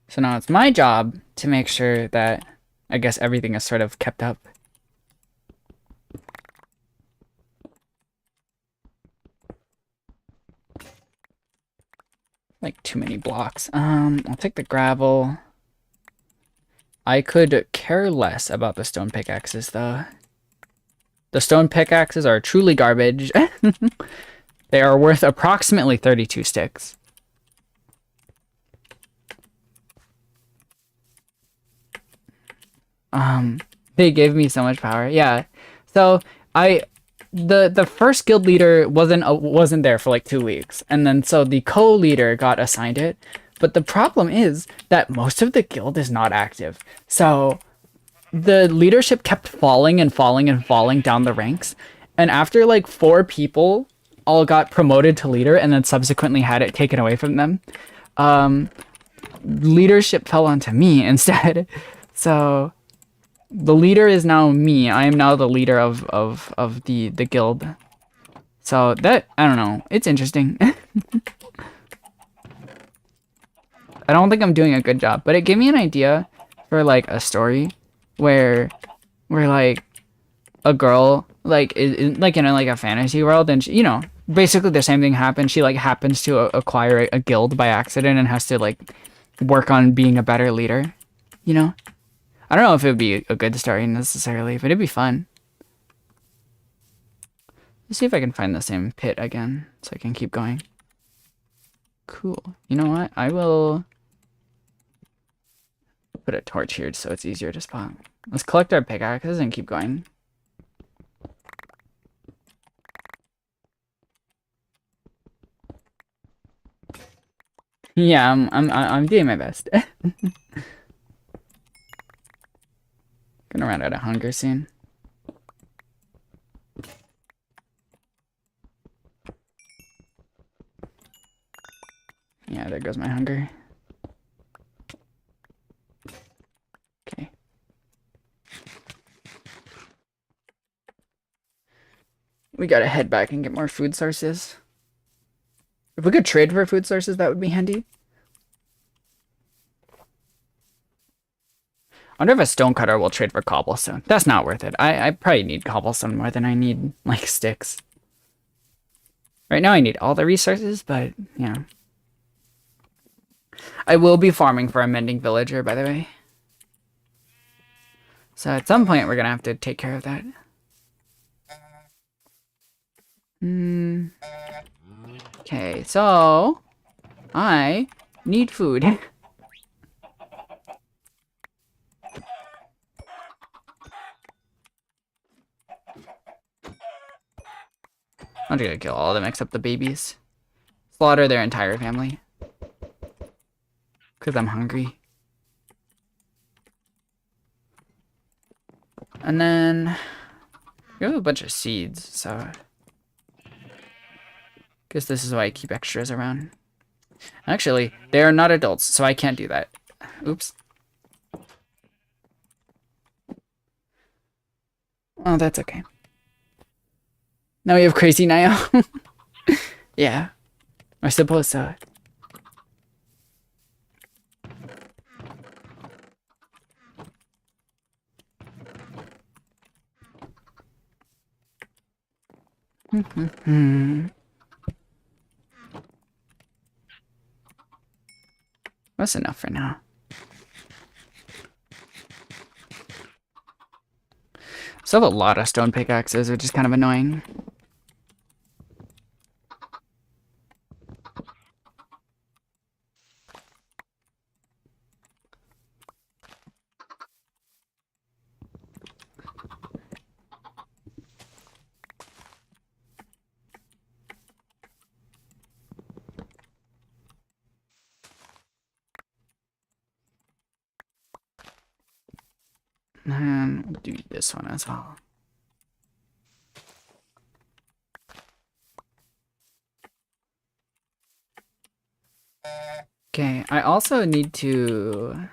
So now it's my job to make sure that, I guess, everything is sort of kept up. Like too many blocks. I'll take the gravel. I could care less about the stone pickaxes, though. The stone pickaxes are truly garbage. They are worth approximately 32 sticks. They gave me so much power. Yeah. So the first guild leader wasn't there for like 2 weeks, and then so the co-leader got assigned it. But the problem is that most of the guild is not active. So the leadership kept falling and falling and falling down the ranks. And after like 4 people all got promoted to leader and then subsequently had it taken away from them, leadership fell onto me instead. So the leader is now me. I am now the leader of the guild. So that, I don't know. It's interesting. I don't think I'm doing a good job, but it gave me an idea for like a story where like a girl like is like in like a fantasy world, and she, basically the same thing happens. She like happens to acquire a guild by accident and has to like work on being a better leader. I don't know if it would be a good story necessarily, but it'd be fun. Let's see if I can find the same pit again so I can keep going. Cool. You know what? I will put a torch here so it's easier to spot. Let's collect our pickaxes and keep going. Yeah, I'm doing my best. Gonna run out of hunger soon. Yeah, there goes my hunger. Okay. We gotta head back and get more food sources. If we could trade for food sources, that would be handy. I wonder if a stonecutter will trade for cobblestone. That's not worth it. I probably need cobblestone more than I need, like, sticks. Right now I need all the resources, but, yeah. I will be farming for a mending villager, by the way. So at some point we're gonna have to take care of that. Okay, so I need food. I'm just gonna kill all of them except the babies. Slaughter their entire family. Because I'm hungry. And then we have a bunch of seeds, so guess this is why I keep extras around. Actually, they are not adults, so I can't do that. Oops. Oh, that's okay. Now we have crazy Nayo. Yeah. I suppose so. That's enough for now. So I have a lot of stone pickaxes, which is kind of annoying. And we'll do this one as well. Okay, I also need to...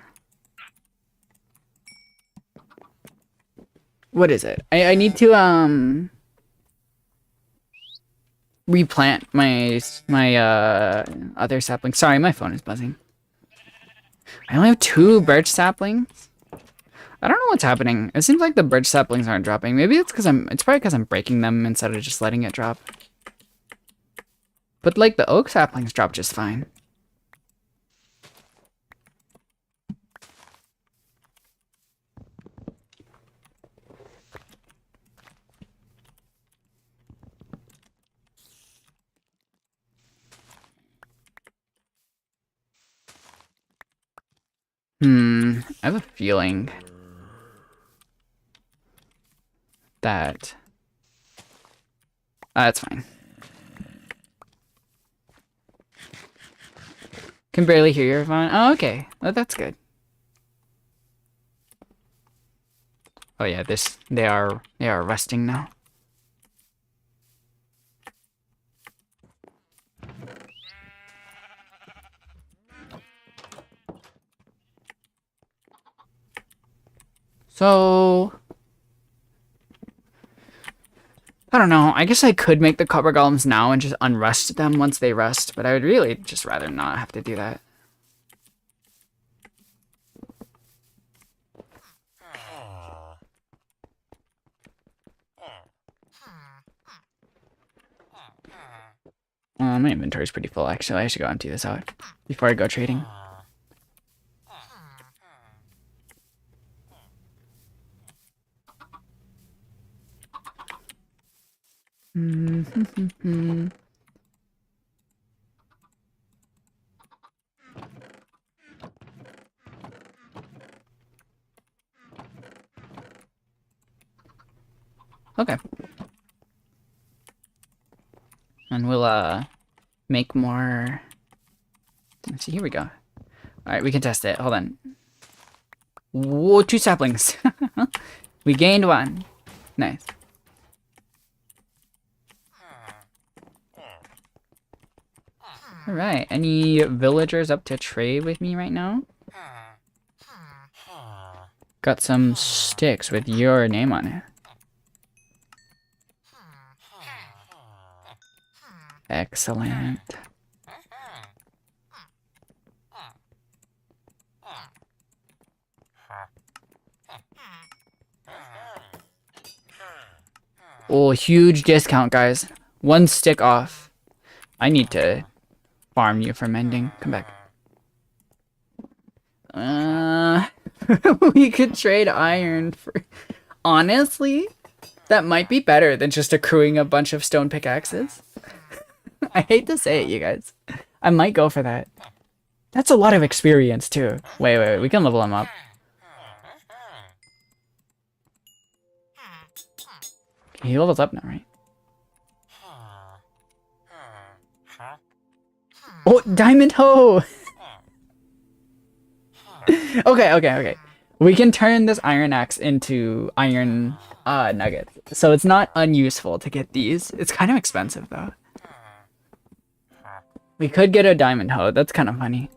What is it? I need to, replant my other sapling. Sorry, my phone is buzzing. I only have 2 birch saplings. I don't know what's happening. It seems like the birch saplings aren't dropping. Maybe it's because it's probably because I'm breaking them instead of just letting it drop. But like the oak saplings drop just fine. I have a feeling that. That's fine. Can barely hear your phone. Oh, okay. That's good. Oh yeah, they are resting now. So I don't know. I guess I could make the copper golems now and just unrest them once they rest, but I would really just rather not have to do that. My inventory's pretty full, actually. I should go empty this out before I go trading. Okay. And we'll make more. Let's see, here we go. Alright, we can test it. Hold on. Whoa, 2 saplings. We gained 1. Nice. Alright, any villagers up to trade with me right now? Got some sticks with your name on it. Excellent. Oh, huge discount, guys. 1 stick off. I need to farm you for mending. Come back. We could trade iron for... Honestly, that might be better than just accruing a bunch of stone pickaxes. I hate to say it, you guys. I might go for that. That's a lot of experience, too. Wait. We can level him up. He levels up now, right? Oh, diamond hoe! Okay. We can turn this iron axe into iron nuggets. So it's not unuseful to get these. It's kind of expensive, though. We could get a diamond hoe. That's kind of funny.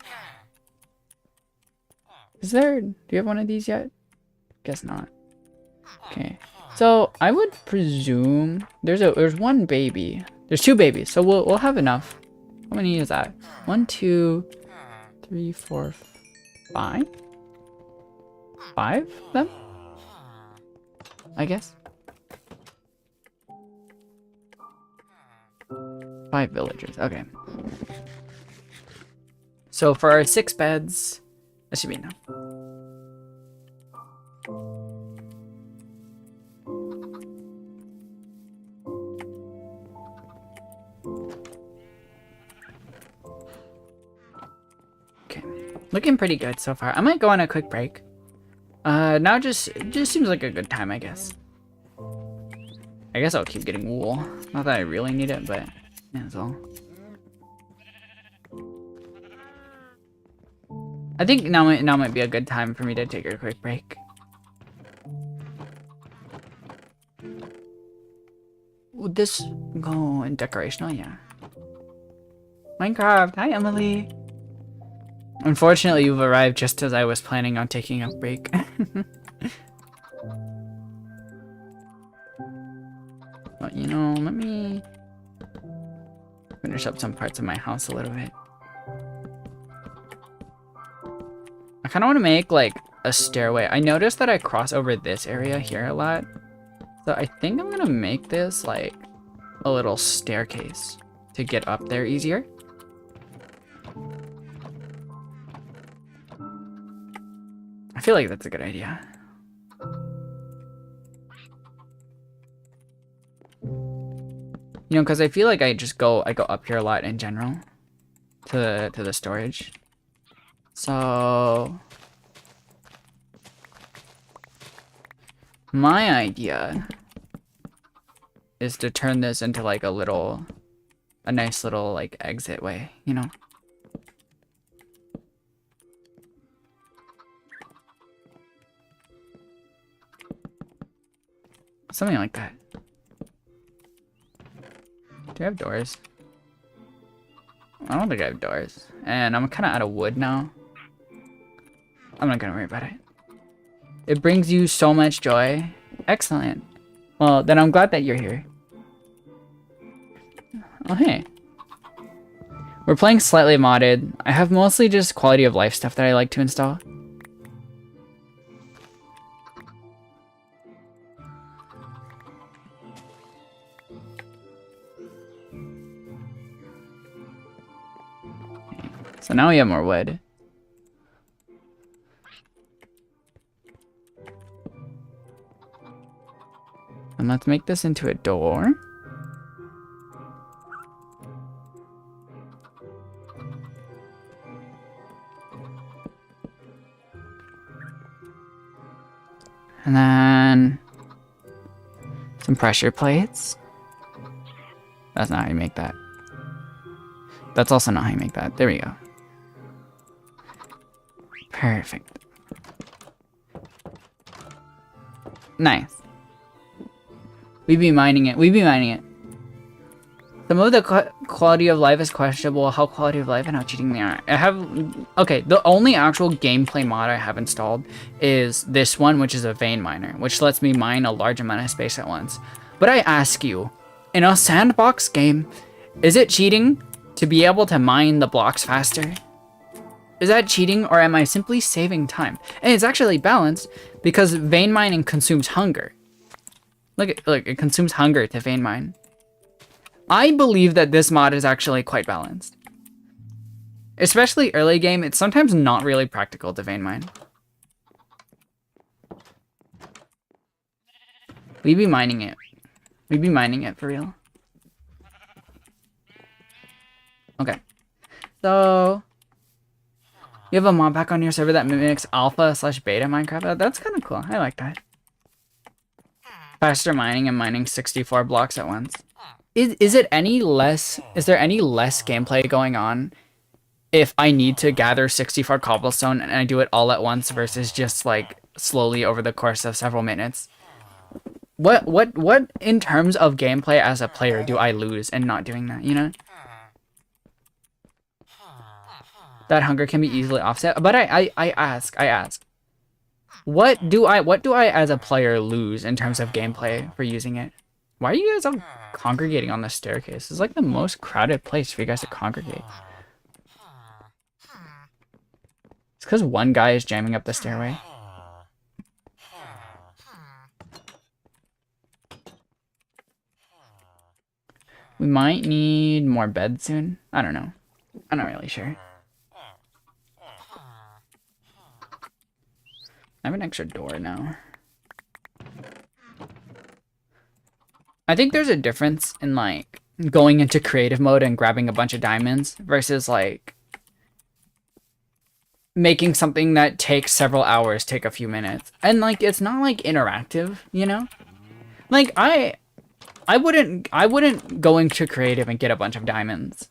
Do you have one of these yet? Guess not. Okay. So I would presume there's 1 baby. There's 2 babies, so we'll have enough. How many is that? 1, 2, 3, 4, 5? 5 of them? I guess. 5 villagers. Okay. So for our 6 beds, that should be enough. Looking pretty good so far. I might go on a quick break. Now it just seems like a good time, I guess. I guess I'll keep getting wool. Not that I really need it, but yeah, that's all. I think now might be a good time for me to take a quick break. Would this go in decorational? Yeah. Minecraft. Hi, Emily. Unfortunately, you've arrived just as I was planning on taking a break. But, you know, let me finish up some parts of my house a little bit. I kind of want to make, like, a stairway. I noticed that I cross over this area here a lot. So I think I'm going to make this, like, a little staircase to get up there easier. I feel like that's a good idea. You know, because I feel like I go up here a lot in general to the storage. So my idea is to turn this into like a nice little like exit way, you know? Something like that. Do I have doors? I don't think I have doors. And I'm kind of out of wood now. I'm not gonna worry about it. It brings you so much joy. Excellent. Well, then I'm glad that you're here. Oh, hey. We're playing slightly modded. I have mostly just quality of life stuff that I like to install. So now we have more wood. And let's make this into a door. And then some pressure plates. That's not how you make that. That's also not how you make that. There we go. Perfect. Nice. We be mining it. We be mining it. Some of the quality of life is questionable. How quality of life and how cheating they are. I have... Okay, the only actual gameplay mod I have installed is this one, which is a vein miner, which lets me mine a large amount of space at once. But I ask you, in a sandbox game, is it cheating to be able to mine the blocks faster? Is that cheating, or am I simply saving time? And it's actually balanced because vein mining consumes hunger. Look, it consumes hunger to vein mine. I believe that this mod is actually quite balanced. Especially early game, it's sometimes not really practical to vein mine. We be mining it. We be mining it for real. Okay. So... you have a mod pack on your server that mimics alpha/beta Minecraft? That's kind of cool. I like that. Faster mining and mining 64 blocks at once. Is there any less gameplay going on if I need to gather 64 cobblestone and I do it all at once versus just like slowly over the course of several minutes? What in terms of gameplay as a player do I lose in not doing that, you know? That hunger can be easily offset, but I ask, what do I as a player lose in terms of gameplay for using it? Why are you guys all congregating on the staircase? It's like the most crowded place for you guys to congregate. It's because one guy is jamming up the stairway. We might need more beds soon. I don't know. I'm not really sure. I have an extra door now. I think there's a difference in like going into creative mode and grabbing a bunch of diamonds versus like making something that takes several hours take a few minutes. And like it's not like interactive, you know? Like I wouldn't go into creative and get a bunch of diamonds.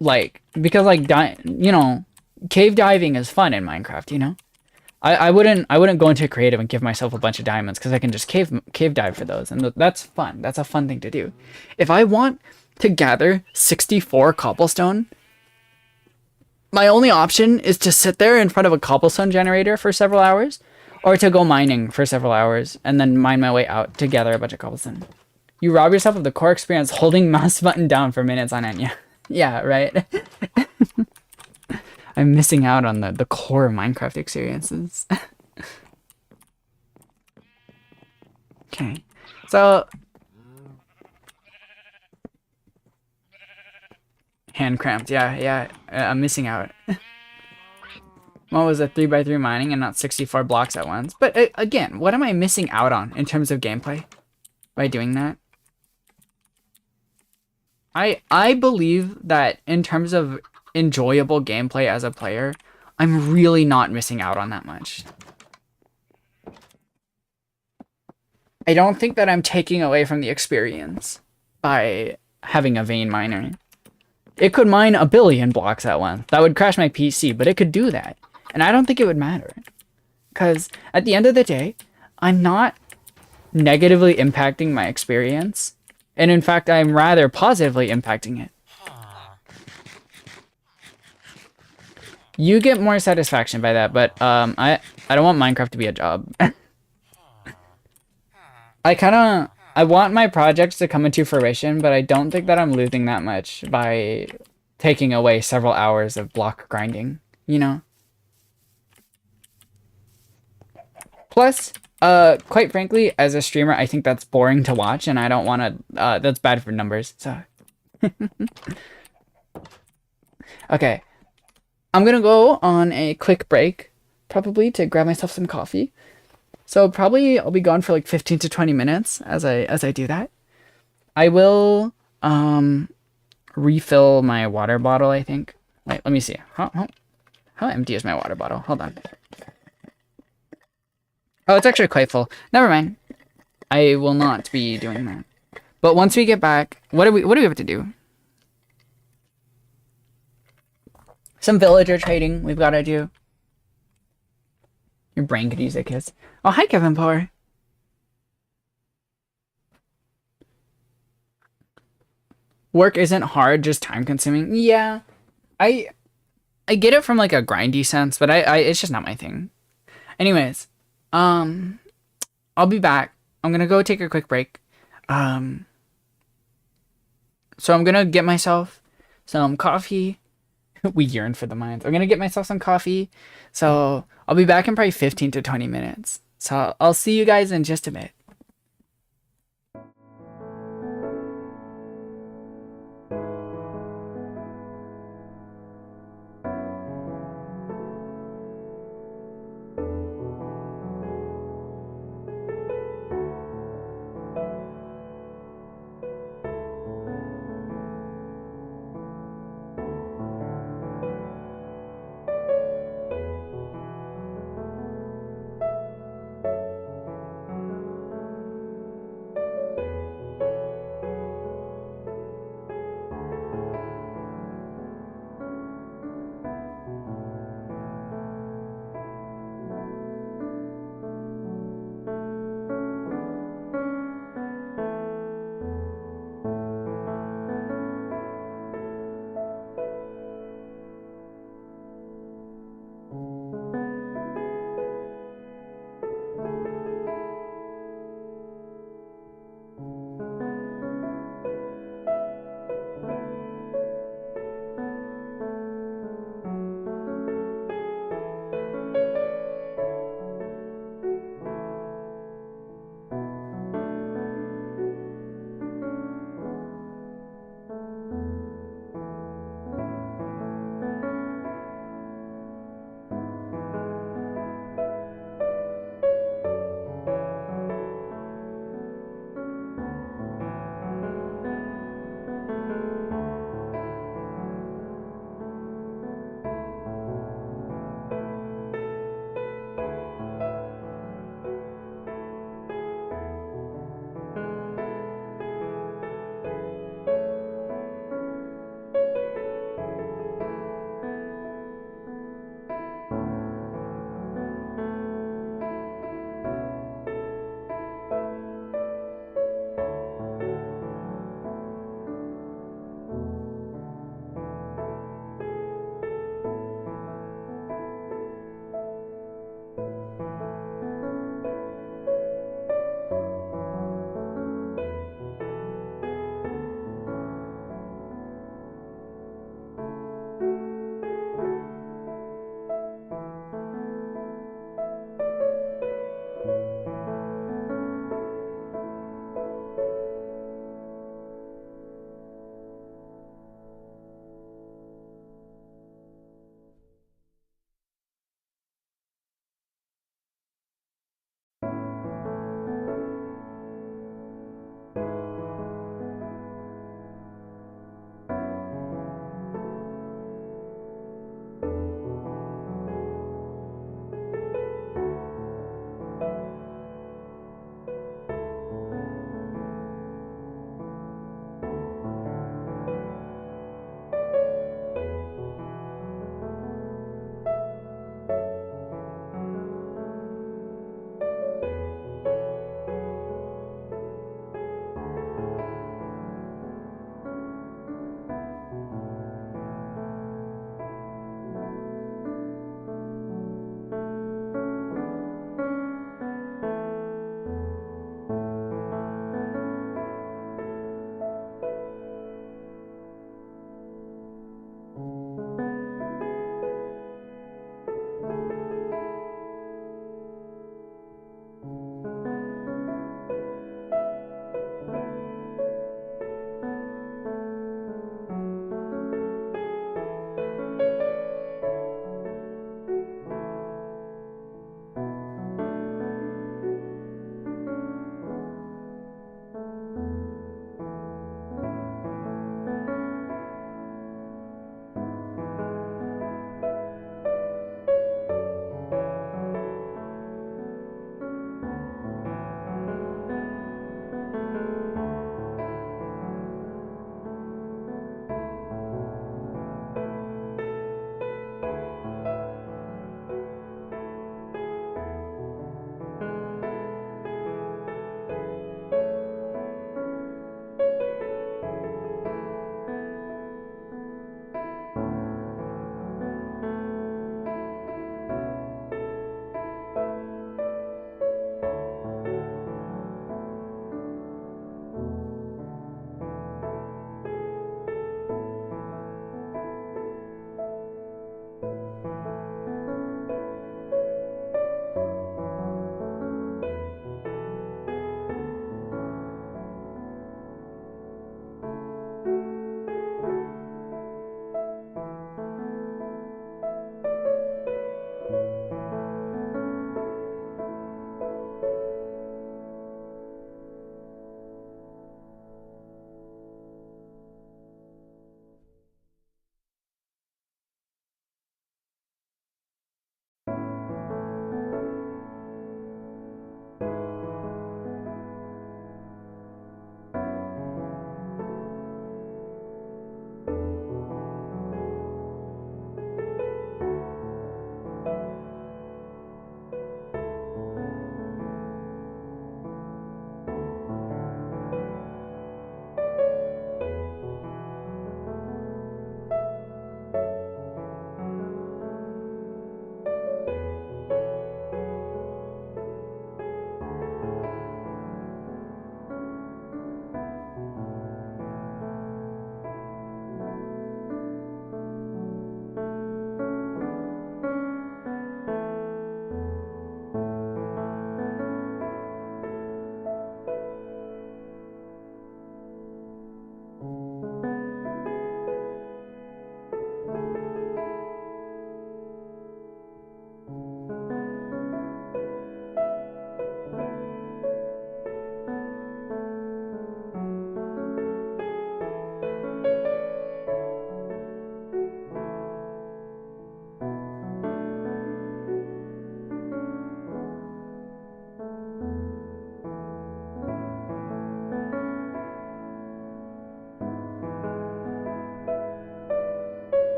Like because like you know, cave diving is fun in Minecraft, you know? I wouldn't go into creative and give myself a bunch of diamonds because I can just cave dive for those, and that's fun. That's a fun thing to do. If I want to gather 64 cobblestone, my only option is to sit there in front of a cobblestone generator for several hours, or to go mining for several hours and then mine my way out to gather a bunch of cobblestone. You rob yourself of the core experience holding mouse button down for minutes on end. Yeah, yeah, right. I'm missing out on the core Minecraft experiences. Okay, so hand cramped. Yeah, I'm missing out. What was a 3x3 mining and not 64 blocks at once? But again, what am I missing out on in terms of gameplay by doing that? I believe that in terms of enjoyable gameplay as a player, I'm really not missing out on that much. I don't think that I'm taking away from the experience by having a vein miner. It could mine a billion blocks at once. That would crash my PC, but it could do that. And I don't think it would matter. Because at the end of the day, I'm not negatively impacting my experience. And in fact, I'm rather positively impacting it. You get more satisfaction by that, but I don't want Minecraft to be a job. I want my projects to come into fruition, but I don't think that I'm losing that much by taking away several hours of block grinding, you know? Plus, quite frankly, as a streamer, I think that's boring to watch, and I don't want to, that's bad for numbers, so. Okay. I'm gonna go on a quick break, probably to grab myself some coffee. So probably I'll be gone for like 15 to 20 minutes as I do that. I will refill my water bottle, I think. Wait, let me see. How empty is my water bottle? Hold on. Oh, it's actually quite full. Never mind. I will not be doing that. But once we get back, what do we have to do? Some villager trading we've got to do. Your brain could use a kiss. Oh, hi, Kevin Power. Work isn't hard, just time consuming. Yeah, I get it from like a grindy sense, but I it's just not my thing. Anyways, I'll be back. I'm gonna go take a quick break. So I'm gonna get myself some coffee. We yearn for the mines. I'm gonna get myself some coffee. So I'll be back in probably 15 to 20 minutes. So I'll see you guys in just a bit.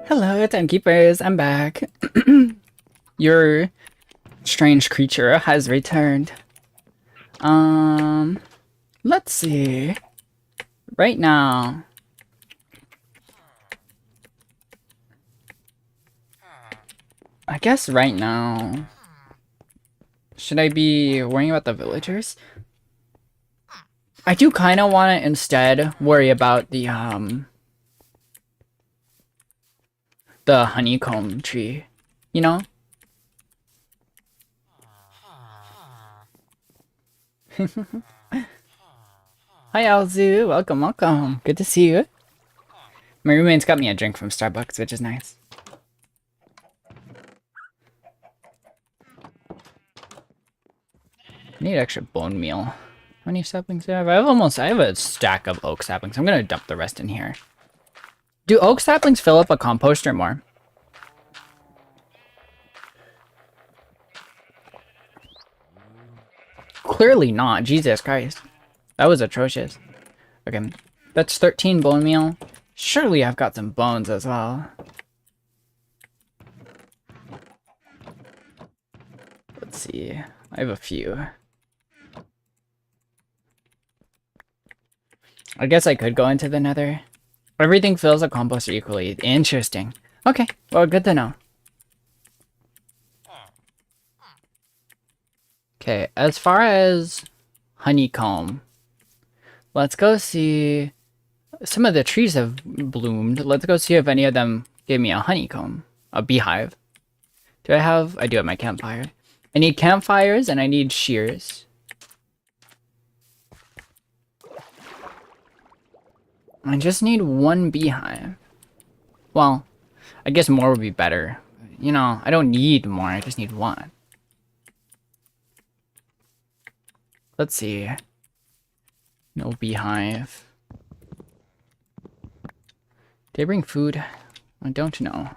Hello, timekeepers. I'm back. Your strange creature has returned. Let's see. Right now. I guess right now. Should I be worrying about the villagers? I do kind of want to instead worry about the honeycomb tree, you know? Hi, Alzu. Welcome, welcome. Good to see you. My roommate's got me a drink from Starbucks, which is nice. I need extra bone meal. How many saplings do I have? I have a stack of oak saplings. I'm gonna dump the rest in here. Do oak saplings fill up a composter more? Clearly not. Jesus Christ. That was atrocious. Okay. That's 13 bone meal. Surely I've got some bones as well. Let's see. I have a few. I guess I could go into the nether. Everything fills a composter equally. Interesting. Okay. Well, good to know. Okay. As far as honeycomb, let's go see. Some of the trees have bloomed. Let's go see if any of them gave me a honeycomb. A beehive. Do I have... I do have my campfire. I need campfires and I need shears. I just need one beehive. Well, I guess more would be better. You know, I don't need more. I just need one. Let's see. No beehive. Did I bring food? I don't know.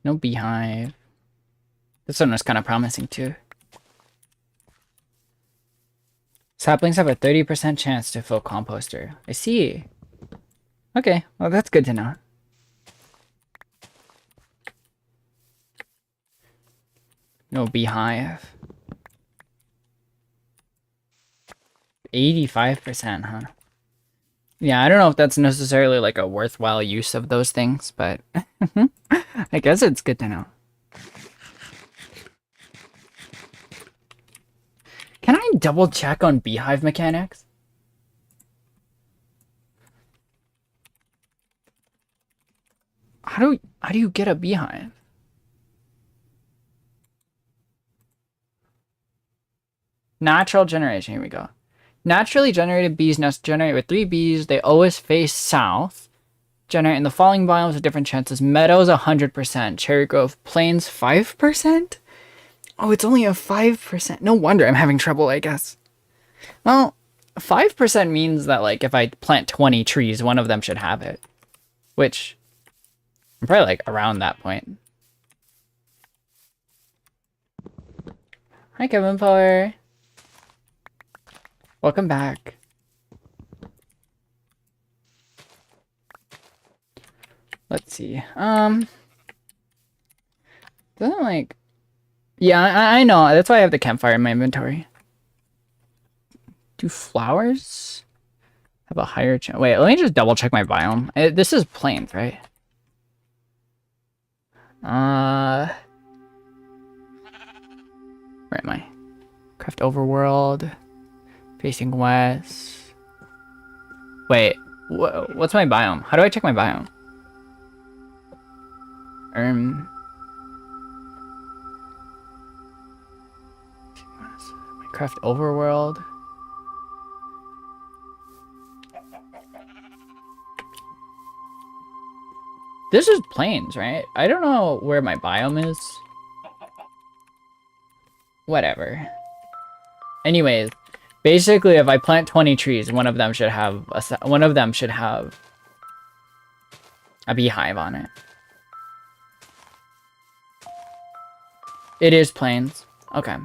No beehive. This one was kind of promising too. Saplings have a 30% chance to fill composter. I see. Okay, well that's good to know. No beehive. 85%, huh? Yeah, I don't know if that's necessarily like a worthwhile use of those things, but I guess it's good to know. Can I double check on beehive mechanics? How do you get a beehive? Natural generation, here we go. Naturally generated bees nests generate with 3 bees. They always face south. Generate in the following biomes with different chances. Meadows 100%. Cherry Grove Plains 5%? Oh, it's only a 5%. No wonder I'm having trouble, I guess. Well, 5% means that like if I plant 20 trees, one of them should have it. Which, I'm probably like around that point. Hi, Kevin Power. Welcome back. Let's see. Doesn't like... Yeah, I know. That's why I have the campfire in my inventory. Do flowers have a higher chance? Wait, let me just double check my biome. This is plains, right? Where am I? Craft overworld. Facing west. Wait, what's my biome? How do I check my biome? Minecraft overworld. This is plains, right? I don't know where my biome is. Whatever. Anyways, basically, if I plant 20 trees, one of them should have a beehive on it. It is plains. Okay.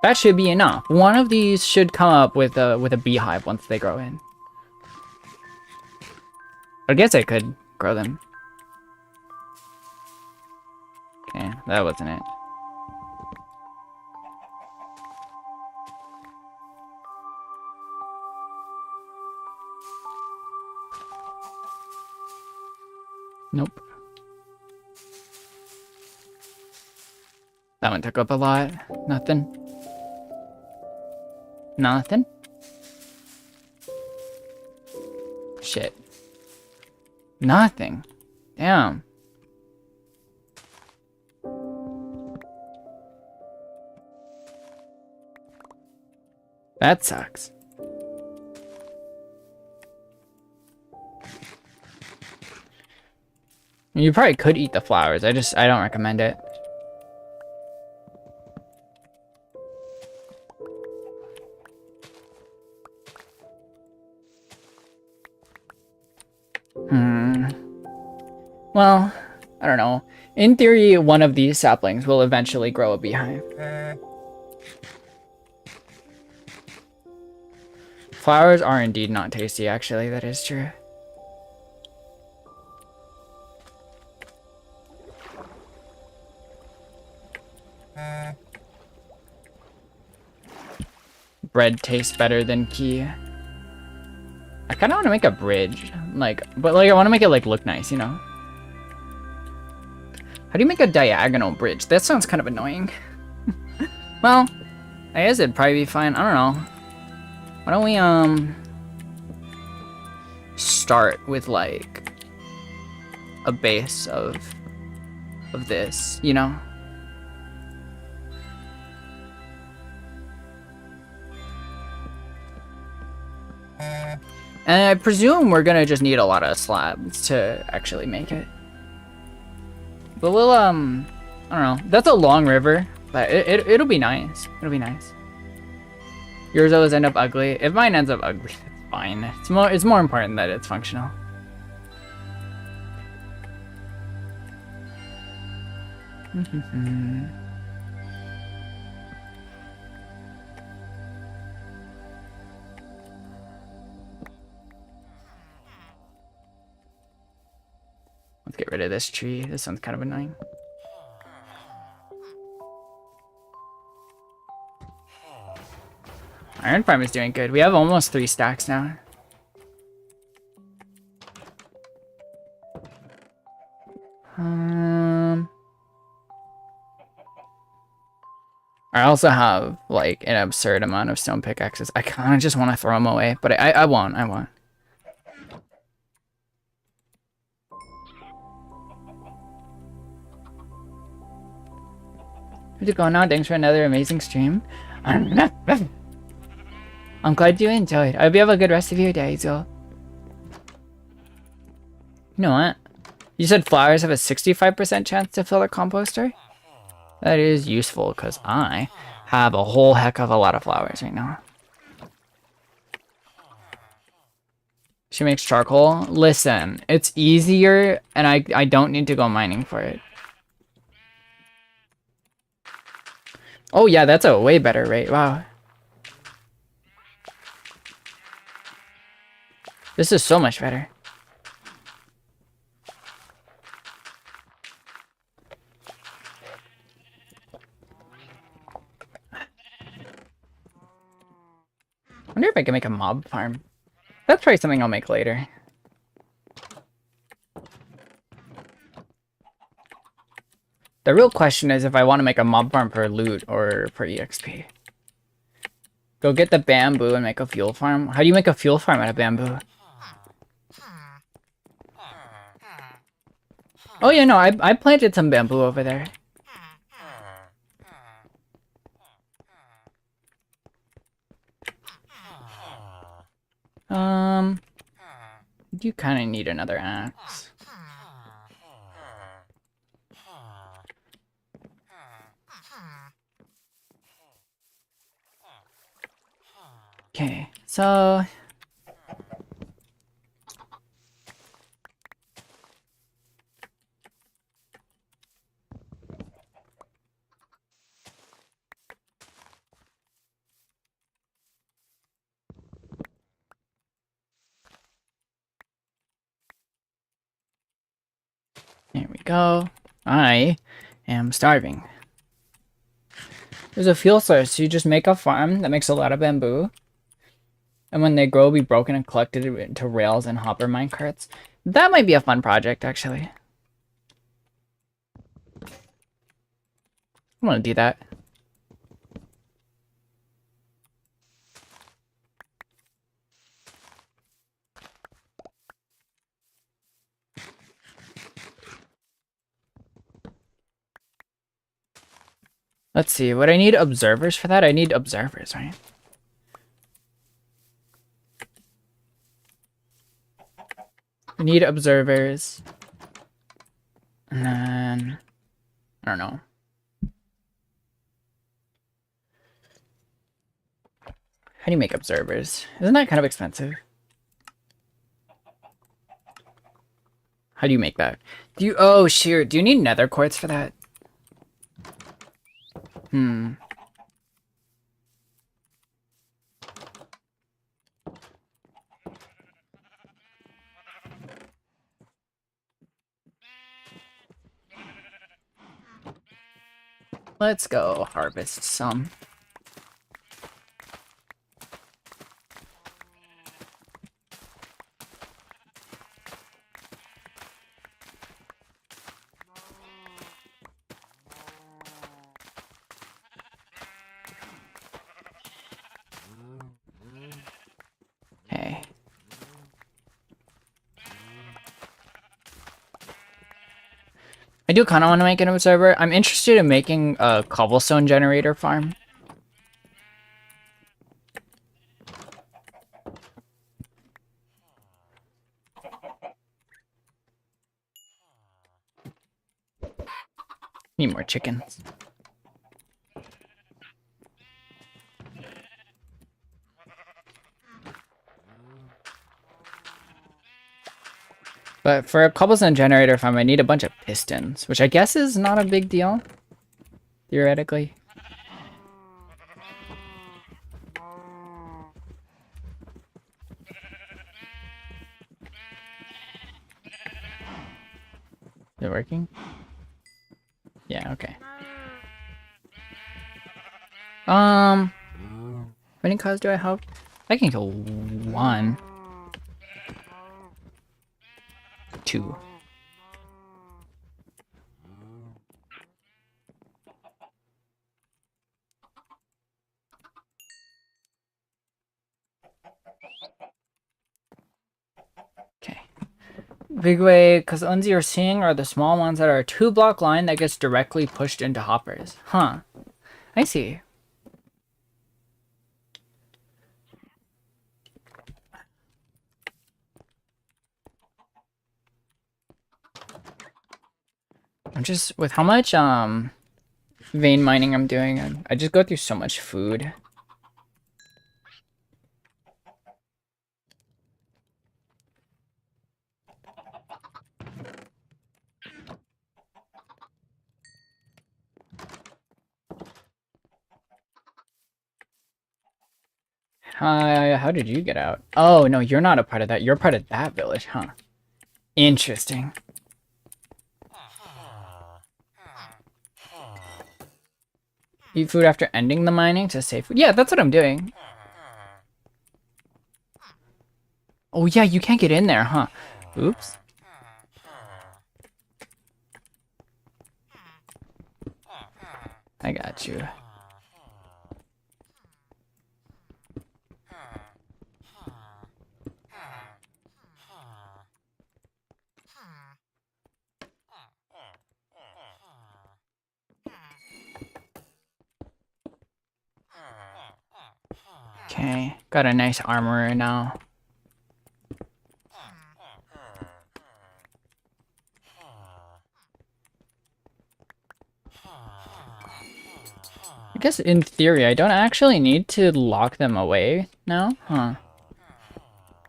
That should be enough. One of these should come up with a beehive once they grow in. I guess I could grow them. Okay, that wasn't it. Nope. That one took up a lot. Nothing. Nothing. Shit. Nothing. Damn. That sucks. You probably could eat the flowers. I don't recommend it. Well, I don't know. In theory, one of these saplings will eventually grow a beehive. Flowers are indeed not tasty, actually. That is true. Bread tastes better than key. I kind of want to make a bridge, but I want to make it look nice, you know? How do you make a diagonal bridge? That sounds kind of annoying. Well, I guess it'd probably be fine. I don't know. Why don't we start with a base of this, you know? And I presume we're gonna just need a lot of slabs to actually make it. But we'll, I don't know. That's a long river, but it'll be nice. It'll be nice. Yours always end up ugly. If mine ends up ugly, it's fine. It's more important that it's functional. Let's get rid of this tree. This one's kind of annoying. Iron farm is doing good. We have almost 3 stacks now. I also have an absurd amount of stone pickaxes. I kind of just want to throw them away, but I won't. How's it going now? Thanks for another amazing stream. I'm glad you enjoyed. I hope you have a good rest of your day, so. You know what? You said flowers have a 65% chance to fill their composter? That is useful, because I have a whole heck of a lot of flowers right now. She makes charcoal? Listen, it's easier, and I don't need to go mining for it. Oh yeah, that's a way better rate. Wow. This is so much better. I wonder if I can make a mob farm. That's probably something I'll make later. The real question is if I want to make a mob farm for loot or for EXP. Go get the bamboo and make a fuel farm. How do you make a fuel farm out of bamboo? Oh yeah, no, I planted some bamboo over there. You kind of need another axe. Okay, so Here we go. I am starving. There's a fuel source. So you just make a farm that makes a lot of bamboo. And when they grow, be broken and collected into rails and hopper minecarts. That might be a fun project, actually. I want to do that. Let's see. Would I need observers for that? I need observers, right? I need observers. And then... I don't know. How do you make observers? Isn't that kind of expensive? How do you make that? Do you... Oh, sheer. Do you need nether quartz for that? Let's go harvest some. Okay. I do kind of want to make an observer. I'm interested in making a cobblestone generator farm. Need more chickens. But for a cobblestone generator farm, I need a bunch of pistons, which I guess is not a big deal, theoretically. Is it working? Yeah, okay. How many cows do I have? I can kill one. Two. Okay. Big way, because the ones you're seeing are the small ones that are a 2-block line that gets directly pushed into hoppers. Huh. I see. I'm just, with how much vein mining I'm doing, I just go through so much food. How did you get out? Oh, no, you're not a part of that. You're part of that village, huh? Interesting. Eat food after ending the mining to save food. Yeah, that's what I'm doing. Oh, yeah, you can't get in there, huh? Oops. I got you. Okay, got a nice armorer now. I guess in theory, I don't actually need to lock them away now, huh?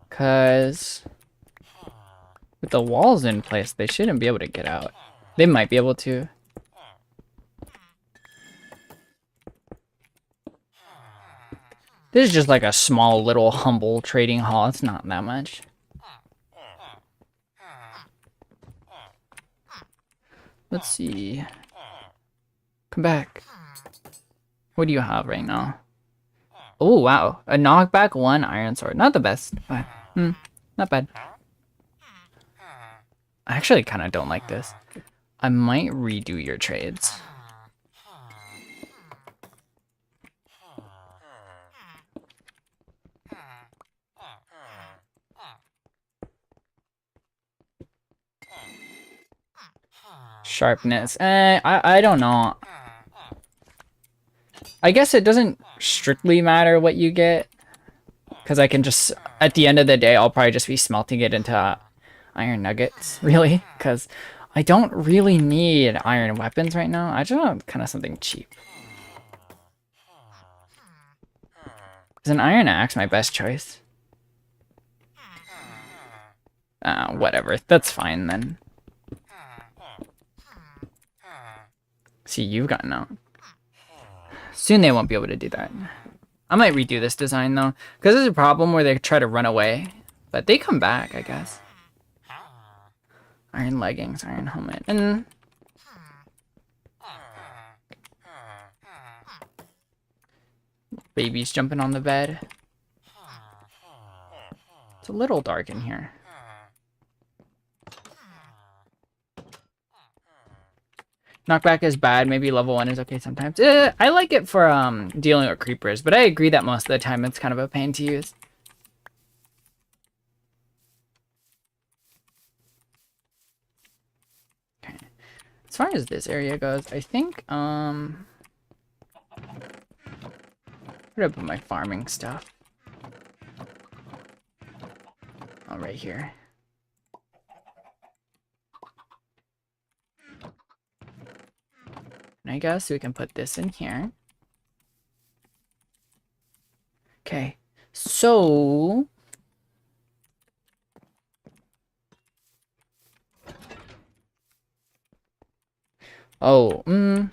Because with the walls in place, they shouldn't be able to get out. They might be able to. This is just like a small little humble trading hall. It's not that much. Let's see. Come back. What do you have right now? Oh, wow. A knockback 1 iron sword. Not the best, but not bad. I actually kind of don't like this. I might redo your trades. Sharpness. I don't know. I guess it doesn't strictly matter what you get. Because I can just, at the end of the day, I'll probably just be smelting it into iron nuggets, really. Because I don't really need iron weapons right now. I just want kind of something cheap. Is an iron axe my best choice? Whatever. That's fine then. See, you've gotten out. Soon they won't be able to do that. I might redo this design though, because there's a problem where they try to run away, but they come back, I guess. Iron leggings, iron helmet, and babies jumping on the bed. It's a little dark in here. Knockback is bad. Maybe level 1 is okay sometimes. I like it for dealing with creepers, but I agree that most of the time it's kind of a pain to use. Okay. As far as this area goes, I think where did I put my farming stuff? Oh, right here. And I guess we can put this in here. Okay, so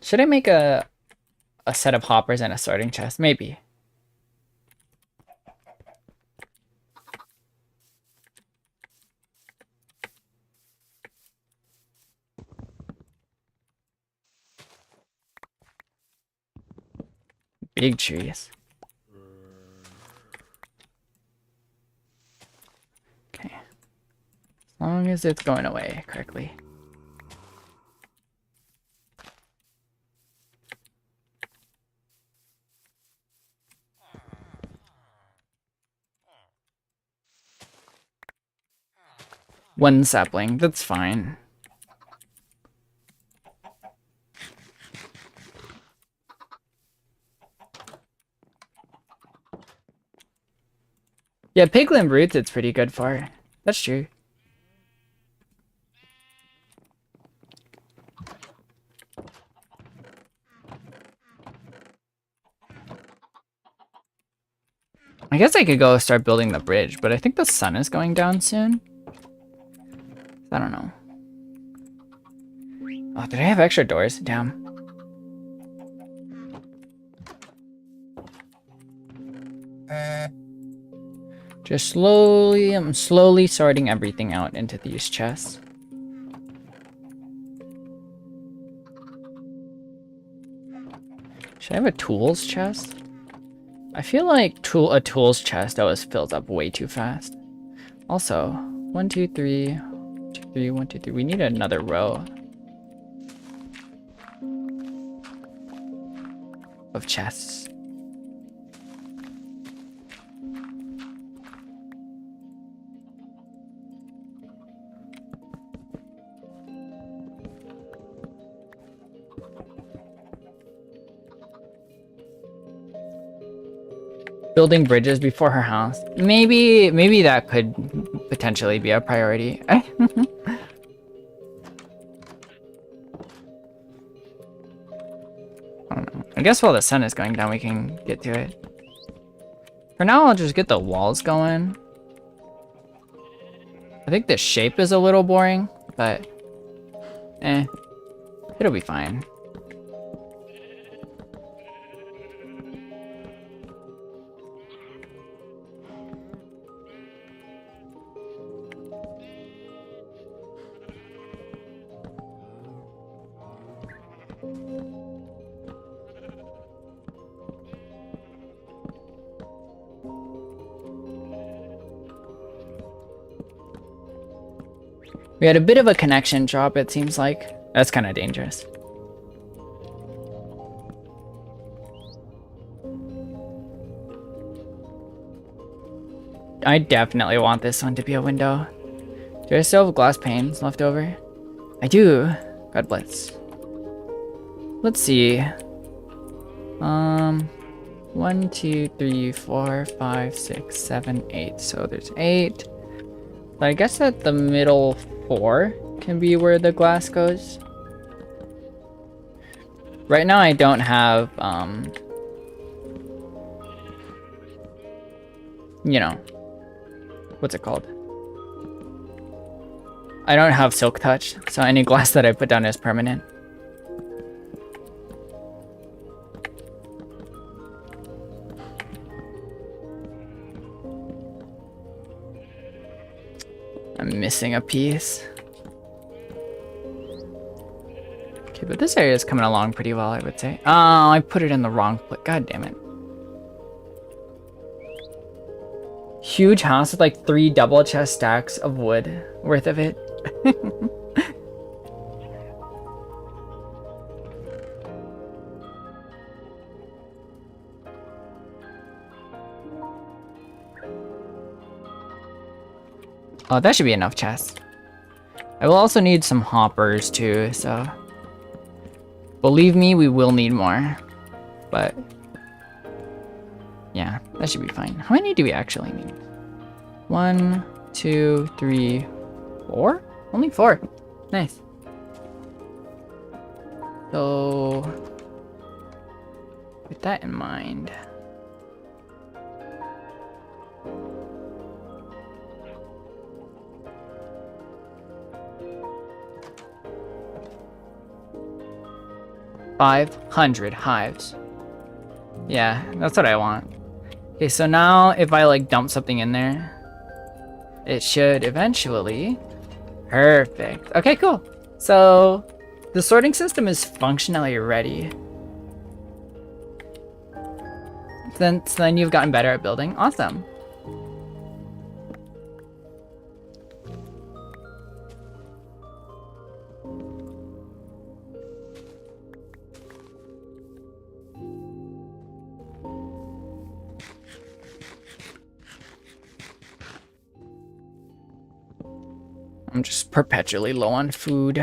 should I make a set of hoppers and a sorting chest? Maybe. Big trees. Okay. As long as it's going away correctly. One sapling, that's fine. Yeah, piglin roots it's pretty good for. That's true. I guess I could go start building the bridge, but I think the sun is going down soon. I don't know. Oh, did I have extra doors? Damn. Just slowly, I'm slowly sorting everything out into these chests. Should I have a tools chest? I feel like a tools chest always fills up way too fast. Also, 1, 2, 3, 1, 2, 3, 1, 2, 3. We need another row of chests. Building bridges before her house. Maybe that could potentially be a priority. I don't know. I guess while the sun is going down, we can get to it. For now, I'll just get the walls going. I think the shape is a little boring, but it'll be fine. We had a bit of a connection drop, it seems like. That's kind of dangerous. I definitely want this one to be a window. Do I still have glass panes left over? I do. God bless. Let's see. 1, 2, 3, 4, 5, 6, 7, 8. So there's 8. But I guess that the middle 4 can be where the glass goes. Right now I don't have, you know, what's it called? I don't have silk touch, so any glass that I put down is permanent. I'm missing a piece. Okay, but this area is coming along pretty well, I would say. Oh, I put it in the wrong place. God damn it. Huge house with like 3 double chest stacks of wood worth of it. Oh, that should be enough chests. I will also need some hoppers too, so... Believe me, we will need more. But... yeah, that should be fine. How many do we actually need? 1, 2, 3, 4? Only 4. Nice. So... with that in mind... $500 hives. Yeah, that's what I want. Okay, so now if I like dump something in there, it should eventually... Perfect. Okay, cool. So the sorting system is functionally ready. Then you've gotten better at building. Awesome. I'm just perpetually low on food.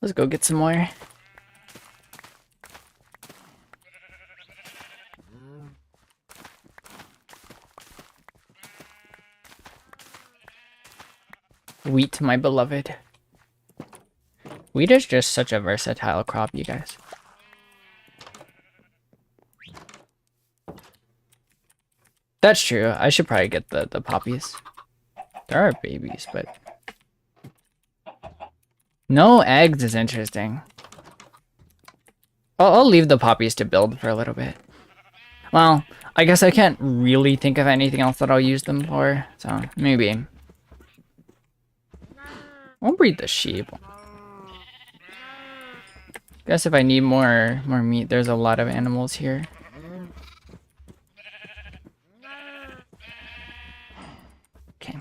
Let's go get some more. Wheat, my beloved. Wheat is just such a versatile crop, you guys. That's true. I should probably get the poppies. There are babies, but... no eggs is interesting. I'll leave the poppies to build for a little bit. Well, I guess I can't really think of anything else that I'll use them for, so maybe... I'll breed the sheep. Guess if I need more meat, there's a lot of animals here. Okay.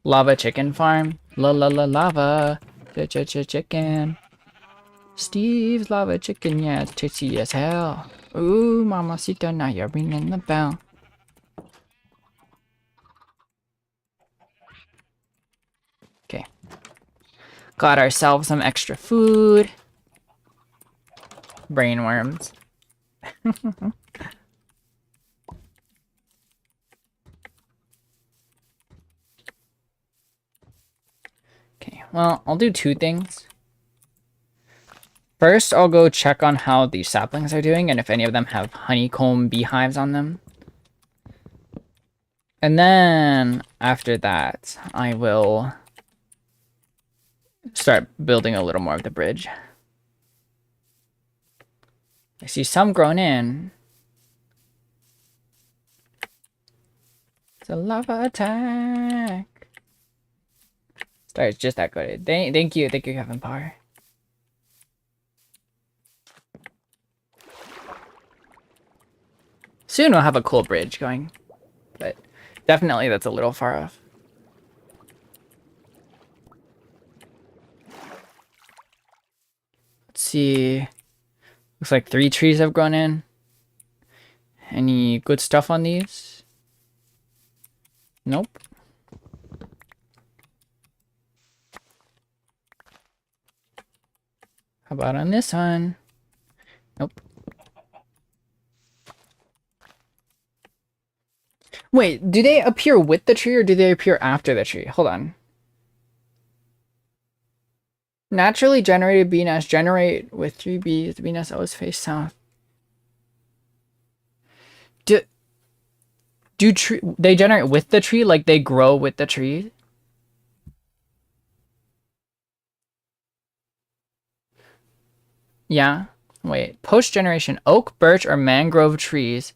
Lava chicken farm. Lava. Chicken. Steve's lava chicken, yeah, it's tasty as hell. Ooh, mamacita, now you're ringing the bell. Okay. Got ourselves some extra food. Brainworms. Okay, well, I'll do 2 things. First, I'll go check on how the saplings are doing and if any of them have honeycomb beehives on them. And then after that, I will start building a little more of the bridge. I see some grown in. It's a lava attack. Sorry, it's just that good. Thank you, Kevin Power. Soon we'll have a cool bridge going, but definitely that's a little far off. Let's see. Looks like 3 trees have grown in. Any good stuff on these? Nope. How about on this one? Nope. Wait, do they appear with the tree or do they appear after the tree? Hold on. Naturally generated bee nests generate with 3 bees. The bee nests always face south. Do they generate with the tree? Like they grow with the tree? Yeah. Wait. Post-generation oak, birch, or mangrove trees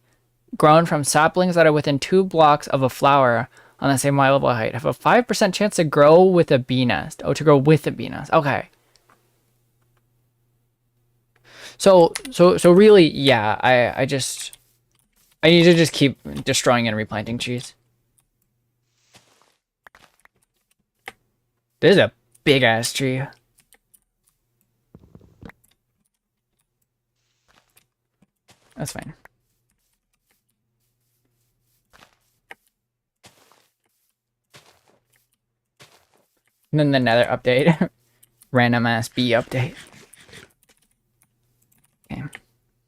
grown from saplings that are within 2 blocks of a flower on the same level height have a 5% chance to grow with a bee nest. Oh, to grow with a bee nest. Okay. So really, yeah, I need to just keep destroying and replanting trees. This is a big ass tree. That's fine. And then the nether update. Random ass bee update. Okay.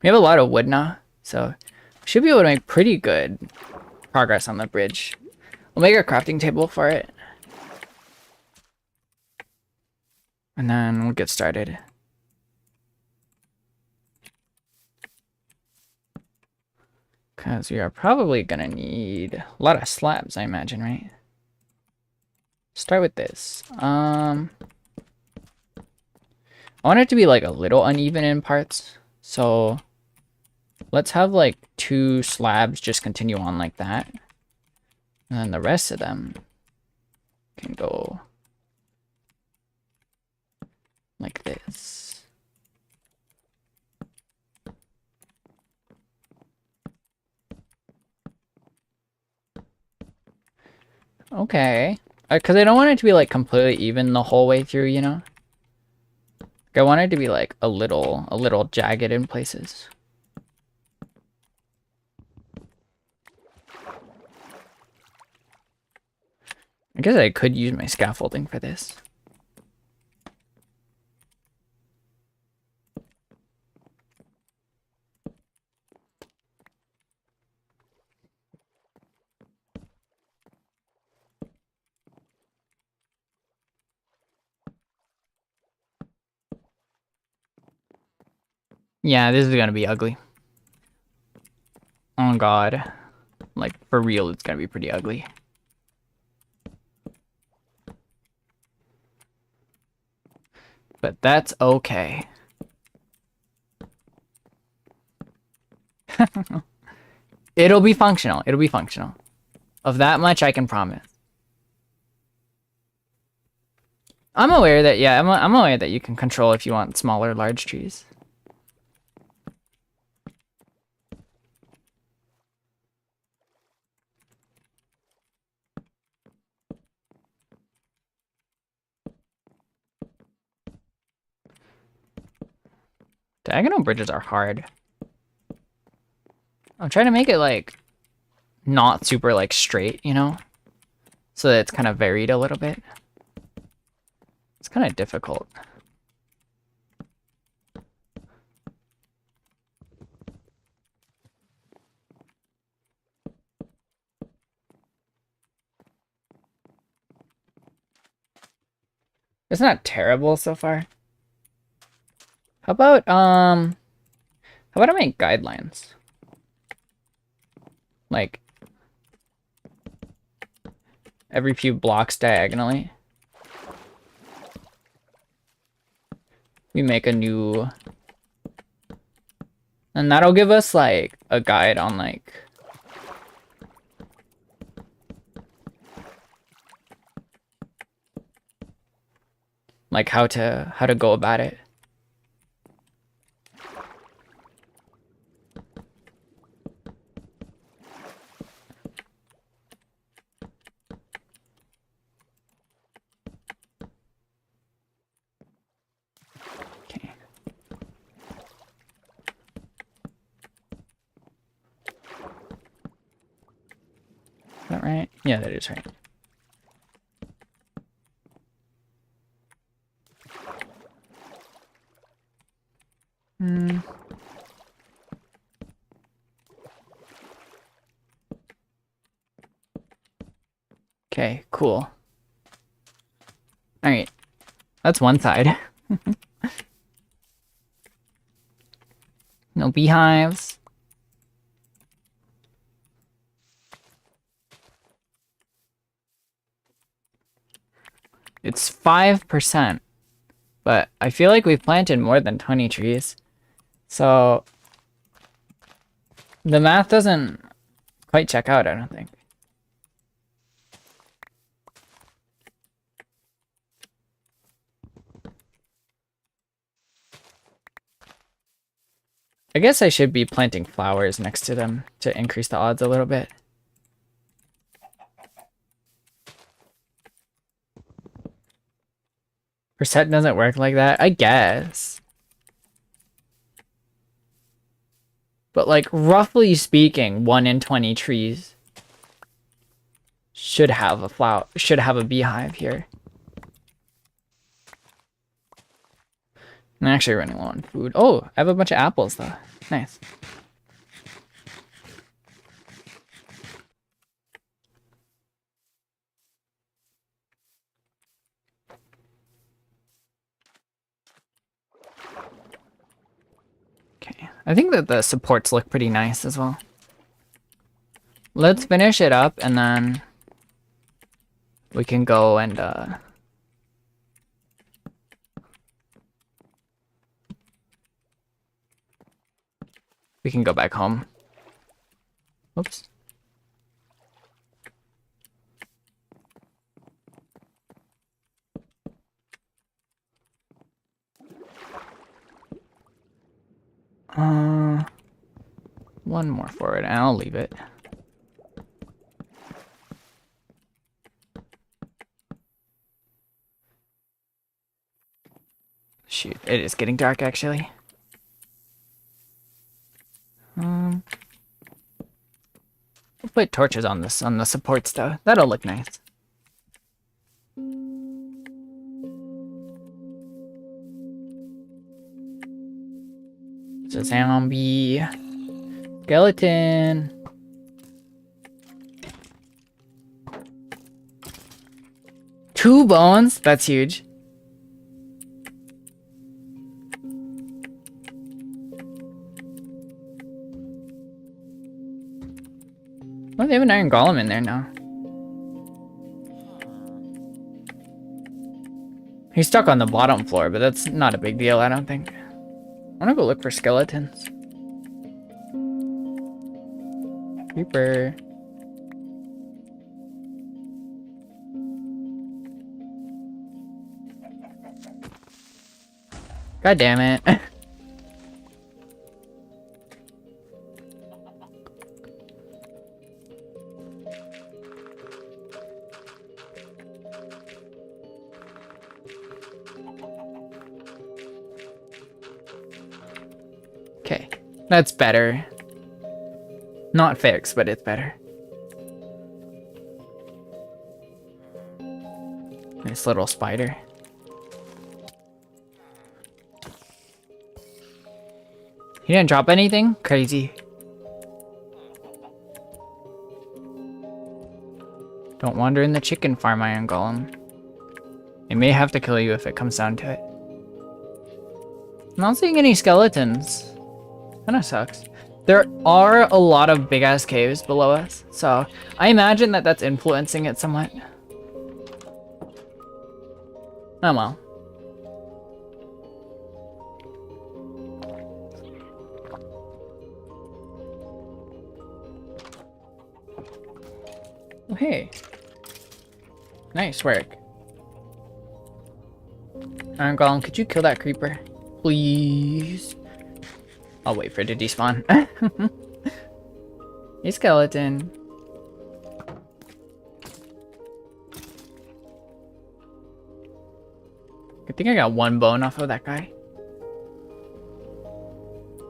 We have a lot of wood now, so we should be able to make pretty good progress on the bridge. We'll make a crafting table for it. And then we'll get started. Because we are probably gonna need a lot of slabs, I imagine, right? Start with this. I want it to be like a little uneven in parts. So let's have like 2 slabs just continue on like that. And then the rest of them can go like this. Okay. Because I don't want it to be like completely even the whole way through, you know? I want it to be like a little jagged in places. I guess I could use my scaffolding for this. Yeah, this is gonna be ugly. Oh god. Like, for real, it's gonna be pretty ugly. But that's okay. It'll be functional. It'll be functional. Of that much, I can promise. I'm aware that, yeah, I'm aware that you can control if you want smaller, large trees. Diagonal bridges are hard. I'm trying to make it, like, not super, like, straight, you know? So that it's kind of varied a little bit. It's kind of difficult. It's not terrible so far. How about I make guidelines? Like, every few blocks diagonally. We make a new... And that'll give us, like, a guide on, like... Like, how to go about it. Okay. Is that right? Yeah, that is right. Okay, cool. Alright. That's one side. No beehives. It's 5%. But I feel like we've planted more than 20 trees. So the math doesn't quite check out, I don't think. I guess I should be planting flowers next to them to increase the odds a little bit. Percent doesn't work like that, I guess. But like, roughly speaking, 1 in 20 trees should have a flower, should have a beehive here. I'm actually running low on food. Oh, I have a bunch of apples though. Nice. Okay, I think that the supports look pretty nice as well. Let's finish it up and then we can go and we can go back home. Oops. One more forward and I'll leave it. Shoot, it is getting dark actually. We'll put torches on this, on the supports though. That'll look nice. It's a zombie. Skeleton. Two bones? That's huge. Oh, they have an iron golem in there now. He's stuck on the bottom floor, but that's not a big deal, I don't think. I'm gonna go look for skeletons. Creeper. God damn it. Okay, that's better. Not fixed, but it's better. This little spider. He didn't drop anything? Crazy. Don't wander in the chicken farm, iron golem. It may have to kill you if it comes down to it. I'm not seeing any skeletons. Kinda sucks. There are a lot of big-ass caves below us, so I imagine that that's influencing it somewhat. Oh well. Oh, hey. Nice work. Iron Golem, could you kill that creeper? Please. I'll wait for it to despawn. Hey, skeleton. I think I got one bone off of that guy.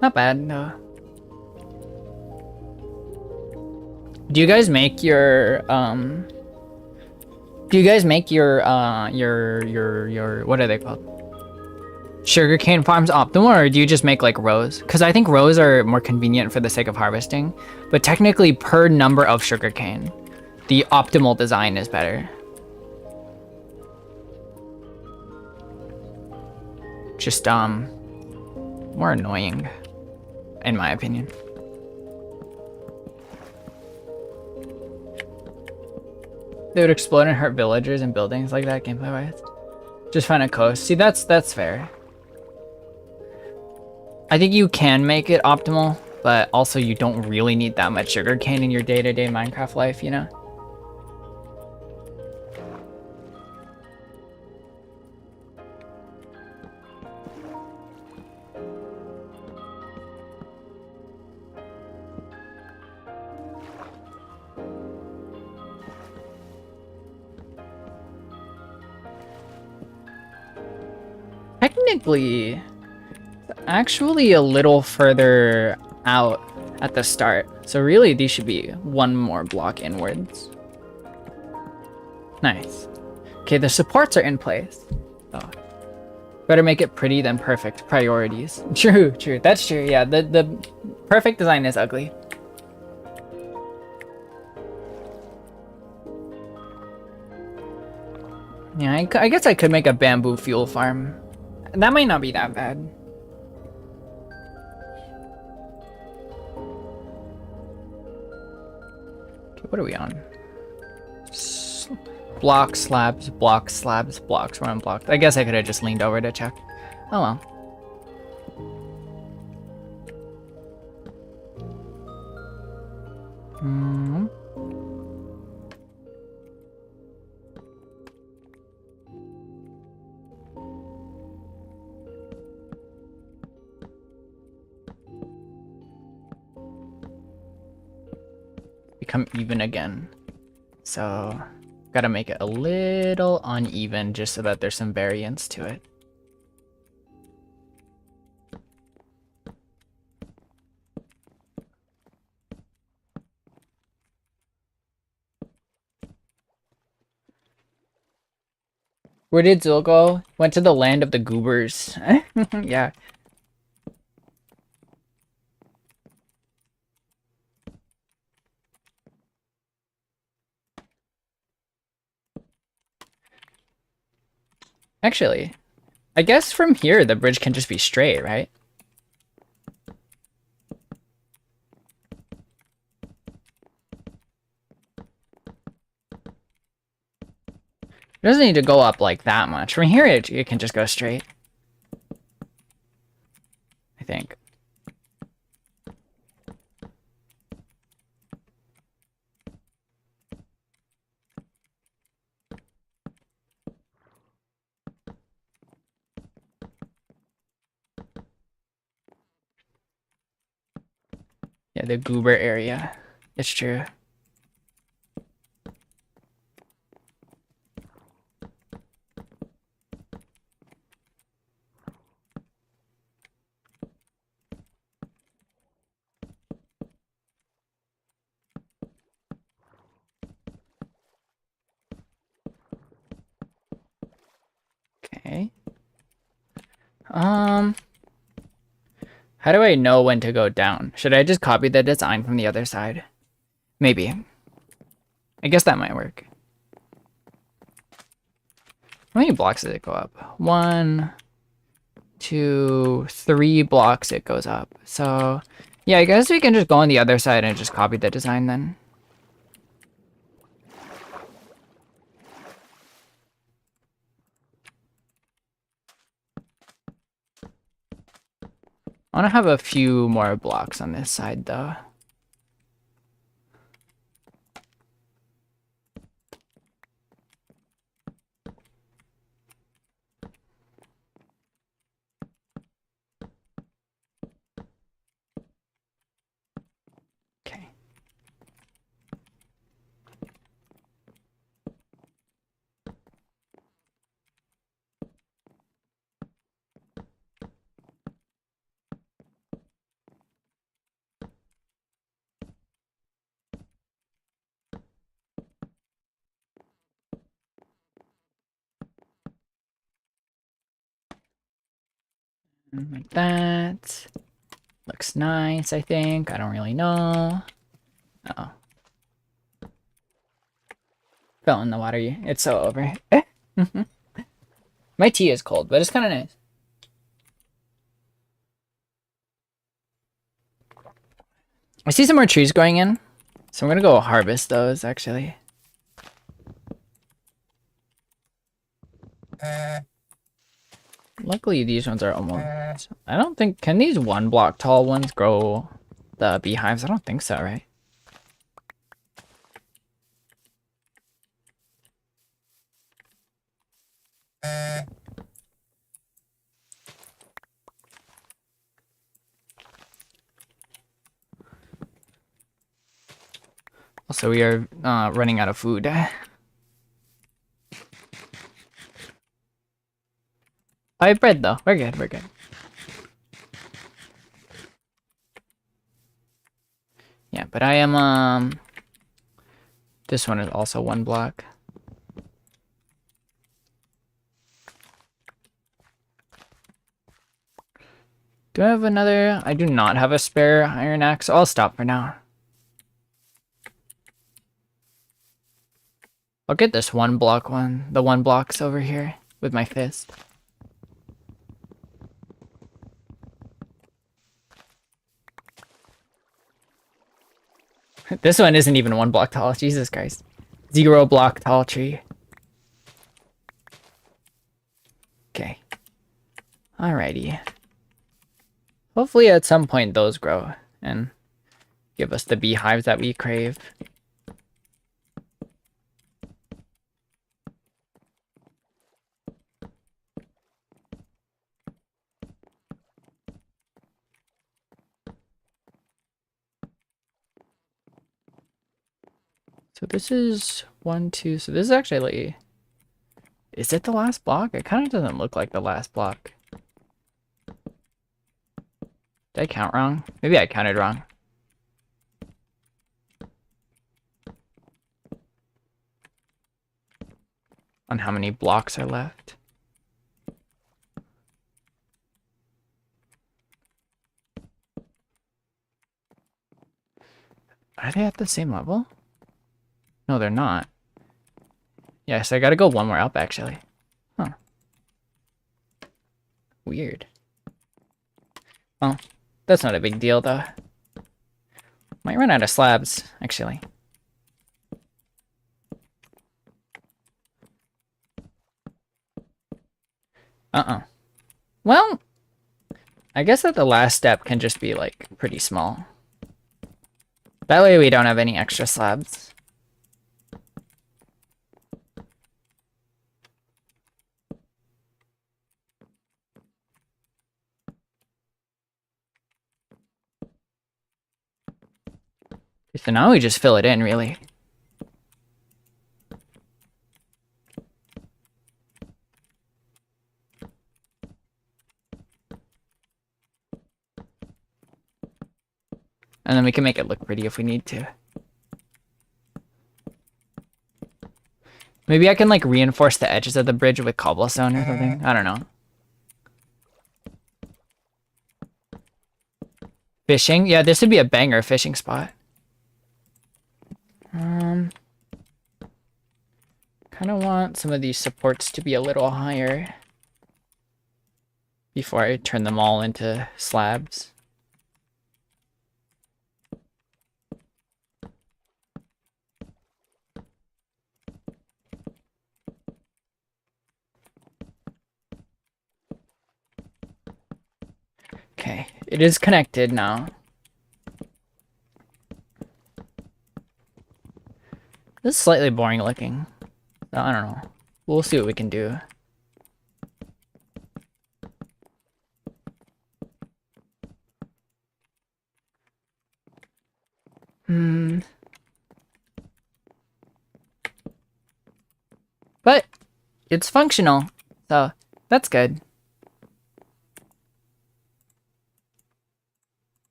Not bad, no. Do you guys make your what are they called? Sugarcane farms optimal, or do you just make like rows? Because I think rows are more convenient for the sake of harvesting, but technically per number of sugarcane, the optimal design is better. Just more annoying, in my opinion. They would explode and hurt villagers and buildings like that gameplay wise. Just find a coast. See, that's fair. I think you can make it optimal, but also you don't really need that much sugarcane in your day-to-day Minecraft life, you know? Technically, actually a little further out at the start. So really these should be one more block inwards. Nice. Okay, the supports are in place. Oh. Better make it pretty than perfect. Priorities. True, true. That's true. Yeah, the perfect design is ugly. Yeah, I guess I could make a bamboo fuel farm. That might not be that bad. Okay, what are we on? Block, slabs, blocks, slabs, blocks. We're on blocks. I guess I could have just leaned over to check. Oh well. Become even again. So gotta make it a little uneven just so that there's some variance to it. Where did Zul go? Went to the land of the goobers. Yeah. Actually, I guess from here the bridge can just be straight, right? It doesn't need to go up like that much. From here it can just go straight. I think. Yeah, the goober area. It's true. Okay. How do I know when to go down? Should I just copy the design from the other side? Maybe. I guess that might work. How many blocks does it go up? 1, 2, 3 blocks it goes up. So, yeah, I guess we can just go on the other side and just copy the design then. I want to have a few more blocks on this side, though. Okay. Like that. Looks nice, I think. I don't really know. Uh-oh. Fell in the water. It's so over. My tea is cold, but it's kind of nice. I see some more trees going in, so I'm gonna go harvest those, actually. Luckily, these ones are almost... I don't think... Can these 1 block tall ones grow the beehives? I don't think so, right? Also, we are running out of food. I have bread, though. We're good, we're good. Yeah, but I am, this one is also 1 block. Do I have another? I do not have a spare iron axe. I'll stop for now. I'll get this 1 block one. The 1 blocks over here with my fist. This one isn't even 1 block tall. Jesus Christ. 0 block tall tree. Okay. Alrighty. Hopefully at some point those grow and give us the beehives that we crave. So this is 1, 2. So this is actually... Is it the last block? It kind of doesn't look like the last block. Did I count wrong? Maybe I counted wrong. On how many blocks are left. Are they at the same level? No, they're not. Yes, I gotta go 1 more up, actually. Huh. Weird. Well, that's not a big deal, though. Might run out of slabs, actually. Well, I guess that the last step can just be, like, pretty small. That way we don't have any extra slabs. So now we just fill it in, really. And then we can make it look pretty if we need to. Maybe I can, like, reinforce the edges of the bridge with cobblestone or something. I don't know. Fishing? Yeah, this would be a banger fishing spot. Kind of want some of these supports to be a little higher before I turn them all into slabs. Okay, It is connected now. This is slightly boring looking. So I don't know. We'll see what we can do. But it's functional, so that's good.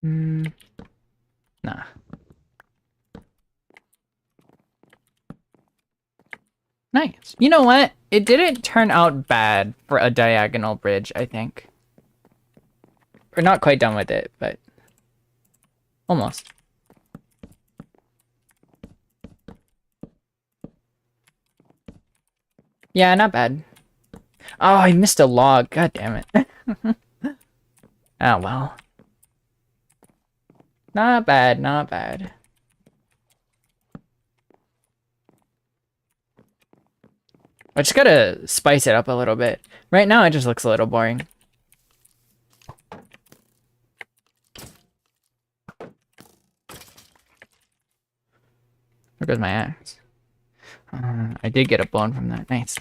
Nah. Nice. You know what? It didn't turn out bad for a diagonal bridge, I think. We're not quite done with it, but almost. Yeah, not bad. Oh, I missed a log. God damn it. Oh, well. Not bad, not bad. I just gotta spice it up a little bit. Right now, it just looks a little boring. Where goes my axe? I did get a bone from that. Nice.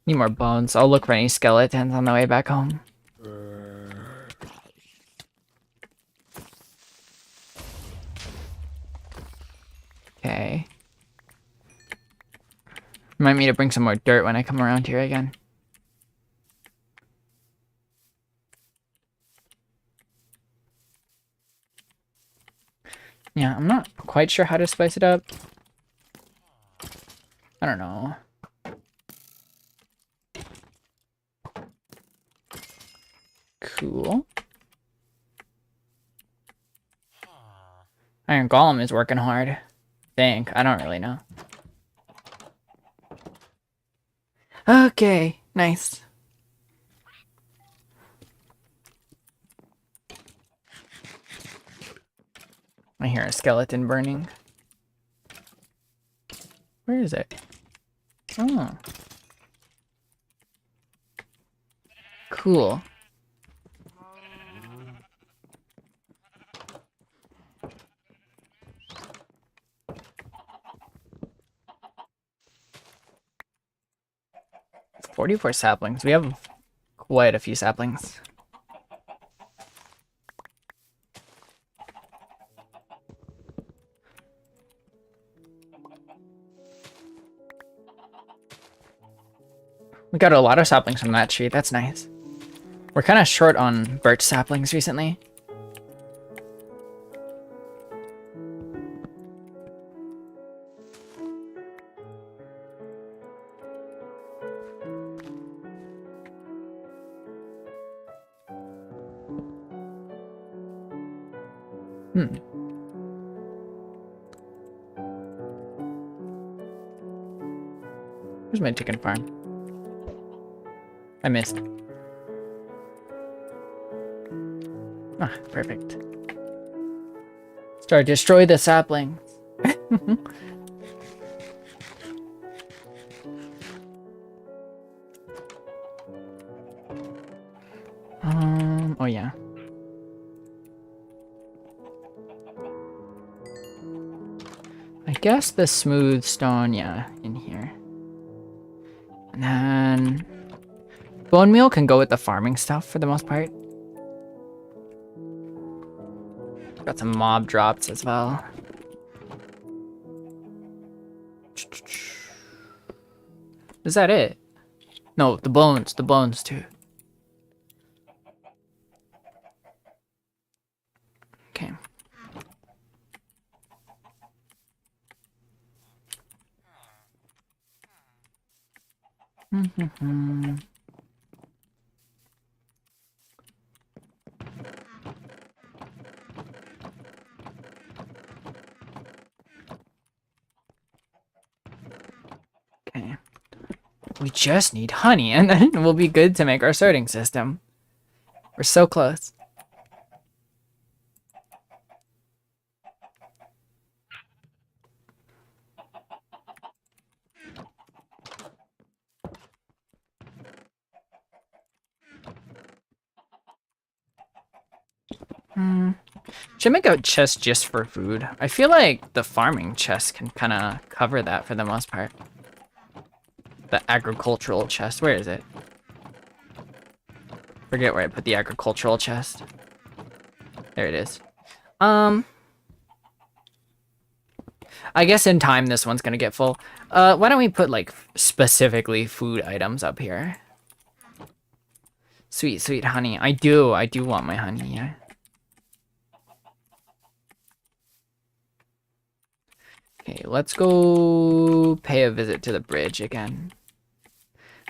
Need more bones. I'll look for any skeletons on the way back home. Okay. Remind me to bring some more dirt when I come around here again. Yeah, I'm not quite sure how to spice it up. I don't know. Cool. Iron Golem is working hard. I think. I don't really know. Okay, nice. I hear a skeleton burning. Where is it? Oh. Cool. It's 44 saplings. We have quite a few saplings. We got a lot of saplings from that tree. That's nice. We're kind of short on birch saplings recently. Where's my chicken farm? I missed. Ah, perfect. Start destroy the saplings. Oh yeah. I guess the smooth stone, yeah, in here. And then bone meal can go with the farming stuff for the most part. Got some mob drops as well. Is that it? No, the bones too. Okay. We just need honey, and then we'll be good to make our sorting system. We're so close. Should make a chest just for food. I feel like the farming chest can kind of cover that for the most part. The agricultural chest. Where is it? Forget where I put the agricultural chest. There it is. I guess in time this one's gonna get full. Why don't we put like specifically food items up here? Sweet, sweet honey. I do want my honey, yeah. Okay, let's go pay a visit to the bridge again.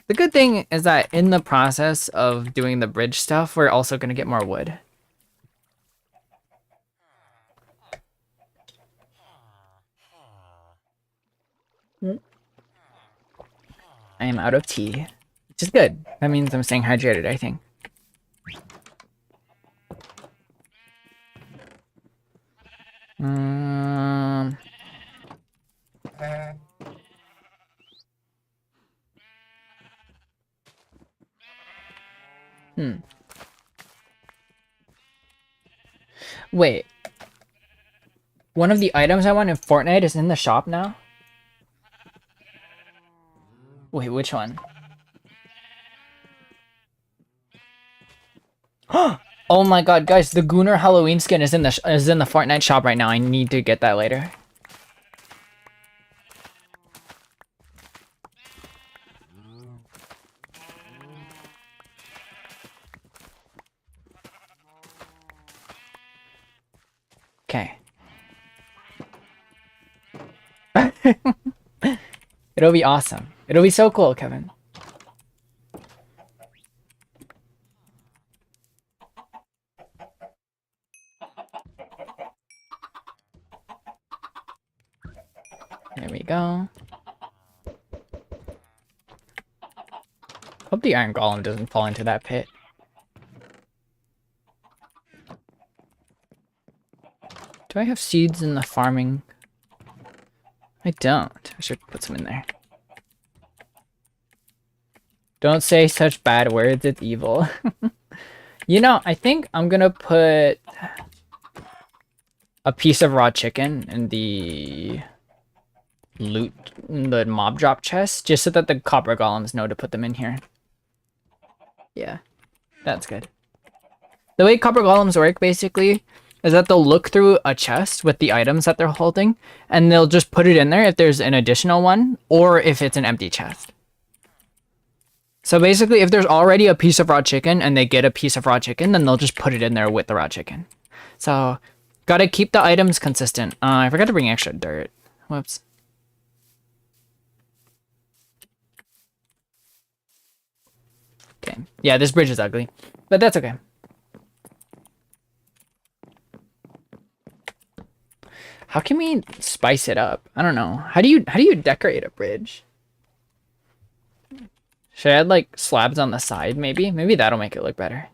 The good thing is that in the process of doing the bridge stuff, we're also gonna get more wood. I am out of tea, which is good. That means I'm staying hydrated, I think. Wait. One of the items I want in Fortnite is in the shop now? Wait, which one? Oh my god, guys, the Gooner Halloween skin is in the Fortnite shop right now. I need to get that later. Okay. It'll be awesome. It'll be so cool, Kevin. There we go. Hope the iron golem doesn't fall into that pit. Do I have seeds in the farming? I don't. I should put some in there. Don't say such bad words, it's evil. You know, I think I'm gonna put a piece of raw chicken in the the mob drop chest, just so that the copper golems know to put them in here. Yeah, that's good. The way copper golems work, basically, is that they'll look through a chest with the items that they're holding, and they'll just put it in there if there's an additional one, or if it's an empty chest. So basically, if there's already a piece of raw chicken, and they get a piece of raw chicken, then they'll just put it in there with the raw chicken. So, gotta keep the items consistent. I forgot to bring extra dirt. Whoops. Okay. Yeah, this bridge is ugly, but that's okay. How can we spice it up? I don't know. How do you decorate a bridge? Should I add like slabs on the side maybe? Maybe that'll make it look better.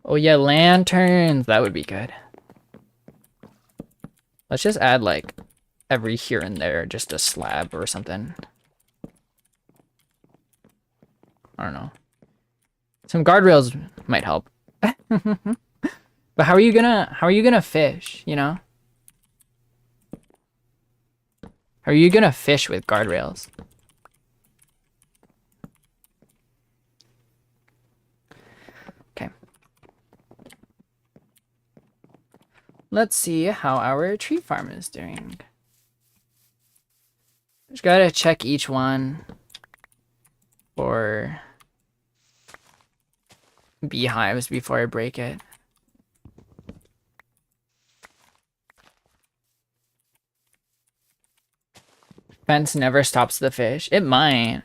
Oh yeah, lanterns. That would be good. Let's just add like every here and there, just a slab or something. I don't know. Some guardrails might help. But how are you gonna fish, you know? How are you gonna fish with guardrails? Okay. Let's see how our tree farm is doing. Just gotta check each one for beehives before I break it. Fence never stops the fish. It might.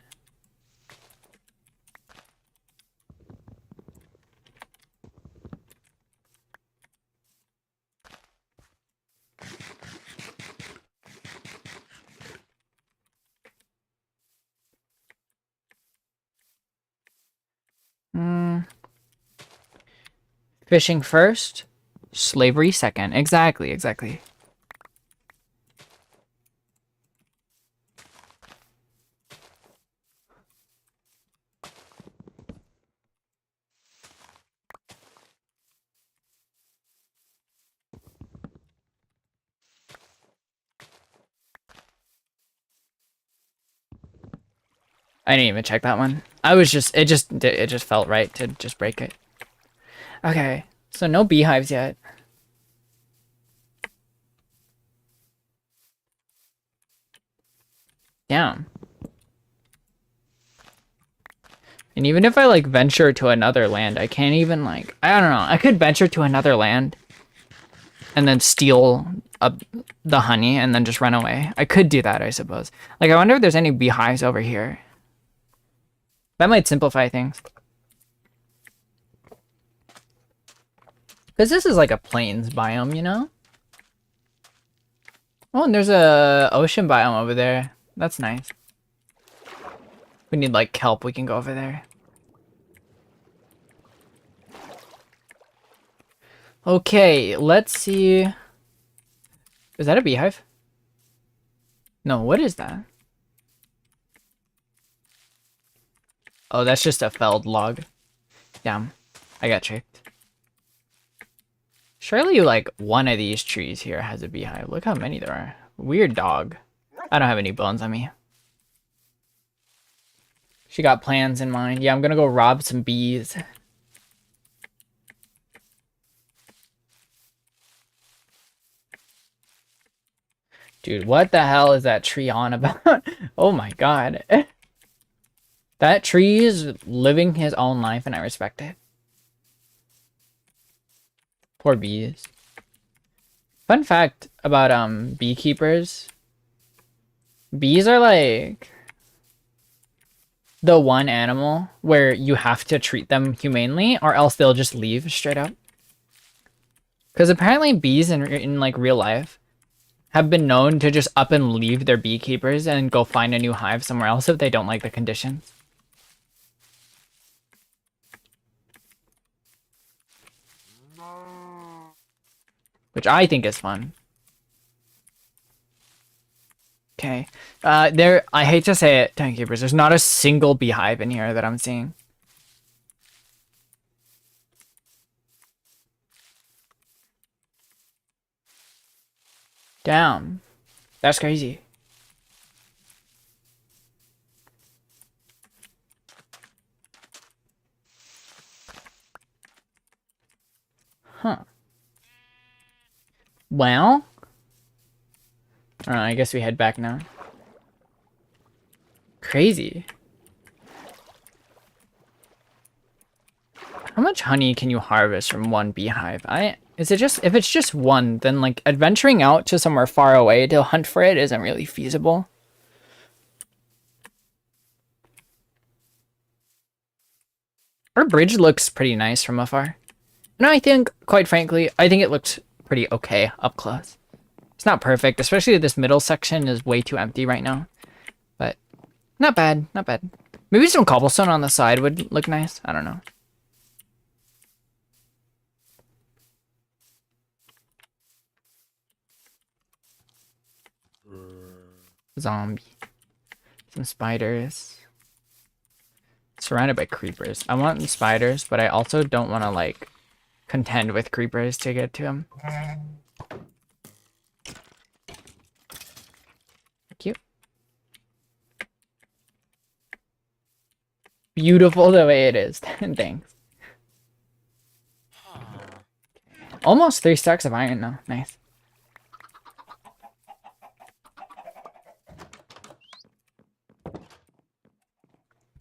Fishing first, slavery second. Exactly, exactly. I didn't even check that one. I was just, it just felt right to just break it. Okay, so no beehives yet. Damn. And even if I like venture to another land, I can't even like, I don't know. I could venture to another land and then steal the honey and then just run away. I could do that, I suppose. Like, I wonder if there's any beehives over here. That might simplify things. Because this is like a plains biome, you know? Oh, and there's a ocean biome over there. That's nice. We need like kelp, we can go over there. Okay, let's see. Is that a beehive? No, what is that? Oh, that's just a felled log. Damn, I got tricked. Surely like one of these trees here has a beehive. Look how many there are. Weird dog. I don't have any bones on me. She got plans in mind. Yeah, I'm gonna go rob some bees. Dude, what the hell is that tree on about? Oh my god. That tree is living his own life and I respect it. Poor bees. Fun fact about beekeepers. Bees are like the one animal where you have to treat them humanely or else they'll just leave straight up. Because apparently bees in like real life have been known to just up and leave their beekeepers and go find a new hive somewhere else if they don't like the conditions. Which I think is fun. Okay. I hate to say it, timekeepers, there's not a single beehive in here that I'm seeing. Damn. That's crazy. Huh. Well, I guess we head back now. Crazy. How much honey can you harvest from one beehive? If it's just one, then like adventuring out to somewhere far away to hunt for it isn't really feasible. Our bridge looks pretty nice from afar. And I think, quite frankly, I think it looks pretty okay up close. It's not perfect, especially this middle section is way too empty right now. But not bad, not bad. Maybe some cobblestone on the side would look nice. I don't know. Zombie. Some spiders. Surrounded by creepers. I want spiders, but I also don't want to like contend with creepers to get to them. Cute. Beautiful the way it is. Thanks. Almost 3 stacks of iron now. Nice.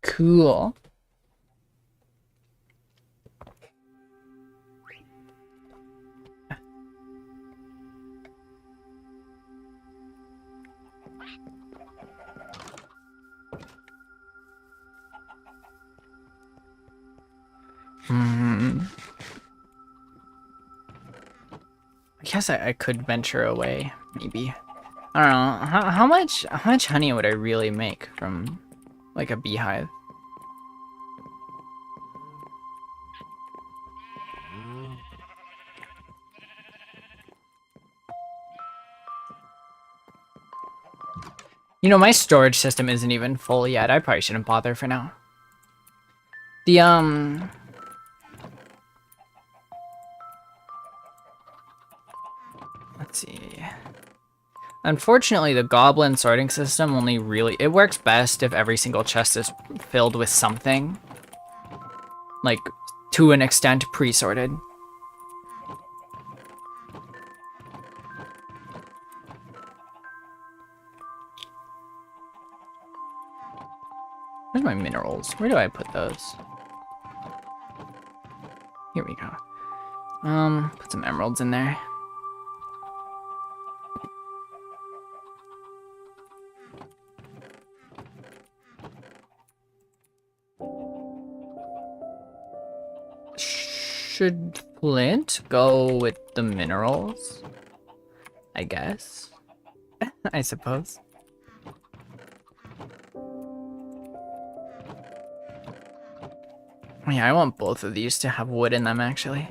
Cool. I guess I could venture away, maybe. I don't know. How much honey would I really make from like a beehive? You know, my storage system isn't even full yet. I probably shouldn't bother for now. The, let's see. Unfortunately, the goblin sorting system only really... It works best if every single chest is filled with something. Like, to an extent, pre-sorted. Where's my minerals? Where do I put those? Here we go. Put some emeralds in there. Should flint go with the minerals? I guess. I suppose. Yeah, I want both of these to have wood in them, actually.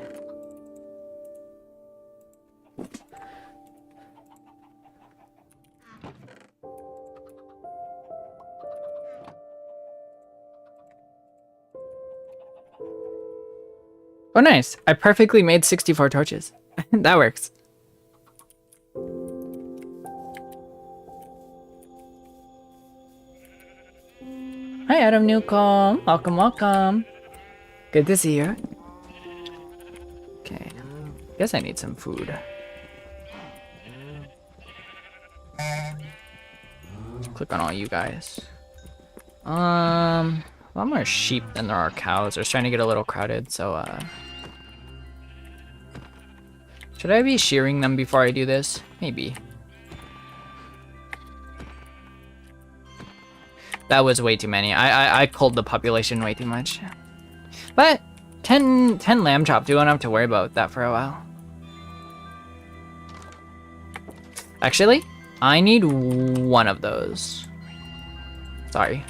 Oh, nice. I perfectly made 64 torches. That works. Hi, Adam Newcomb. Welcome, welcome. Good to see you. Okay. Guess I need some food. Click on all you guys. A lot more sheep than there are cows. I was trying to get a little crowded, so, should I be shearing them before I do this? Maybe. That was way too many. I culled the population way too much. But 10 lamb chops, we won't have to worry about that for a while. Actually, I need one of those. Sorry.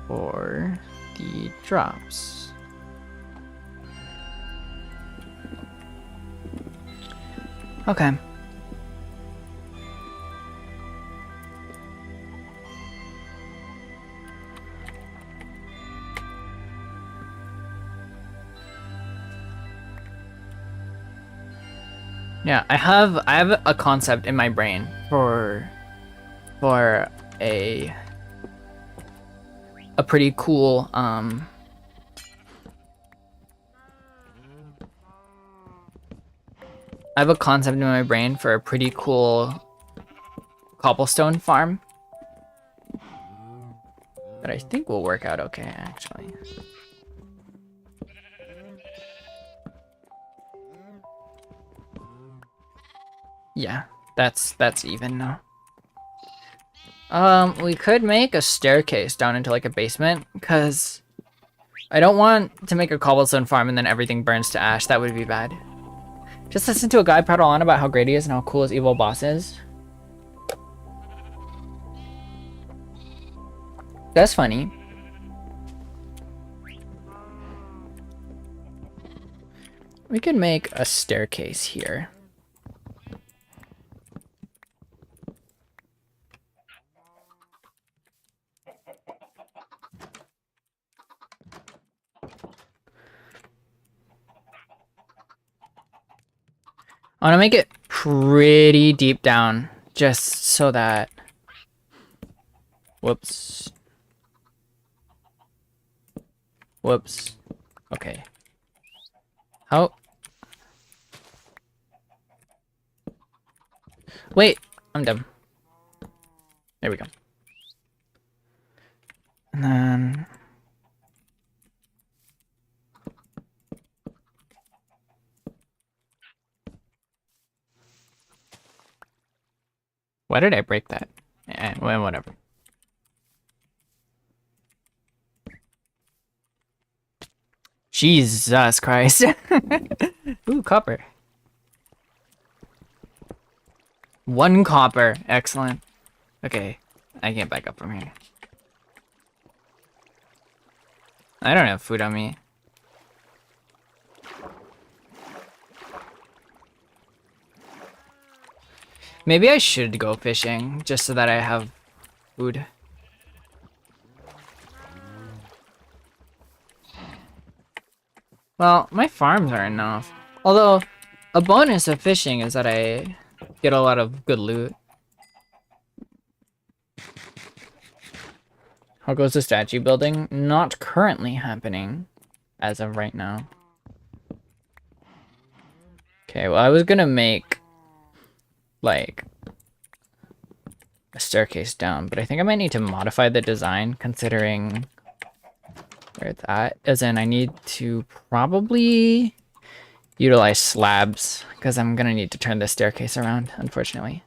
For the drops. Okay. Yeah, I have a concept in my brain for a pretty cool I have a concept in my brain for a pretty cool cobblestone farm that I think will work out okay, actually. Yeah, that's even now. We could make a staircase down into like a basement, because I don't want to make a cobblestone farm and then everything burns to ash. That would be bad. Just listen to a guy prattle on about how great he is and how cool his evil boss is. That's funny. We could make a staircase here. I want to make it pretty deep down, just so that... Whoops. Whoops. Okay. How? Wait, I'm dumb. There we go. And then... Why did I break that? Well, whatever. Jesus Christ. Ooh, copper. 1 copper. Excellent. Okay, I can't back up from here. I don't have food on me. Maybe I should go fishing just so that I have food. Well, my farms are enough. Although, a bonus of fishing is that I get a lot of good loot. How goes the statue building? Not currently happening as of right now. Okay, well, I was gonna make like a staircase down, but I think I might need to modify the design considering where it's at. As in, I need to probably utilize slabs because I'm gonna need to turn the staircase around, unfortunately.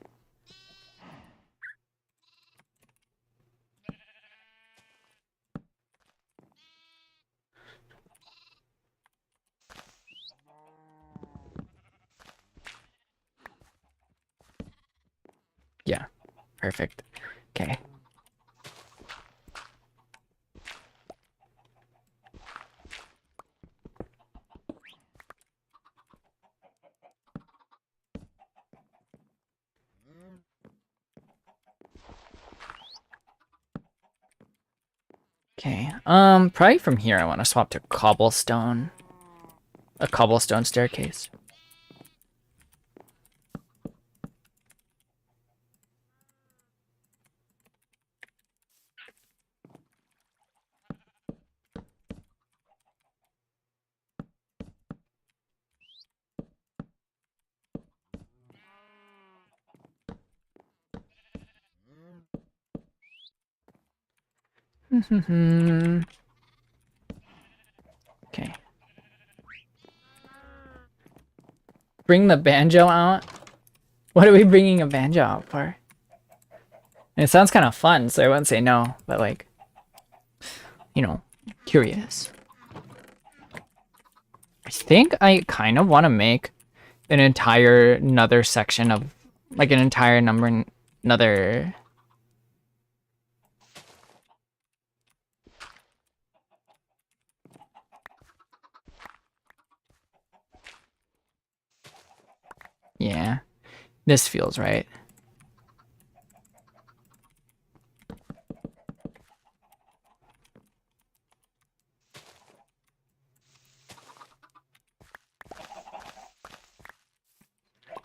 Yeah, perfect. Okay. Okay, probably from here I want to swap to cobblestone. A cobblestone staircase. Okay. Bring the banjo out? What are we bringing a banjo out for? And it sounds kind of fun, so I wouldn't say no, but like, you know, curious. I think I kind of want to make an entire another section of, like an entire another. Yeah, this feels right.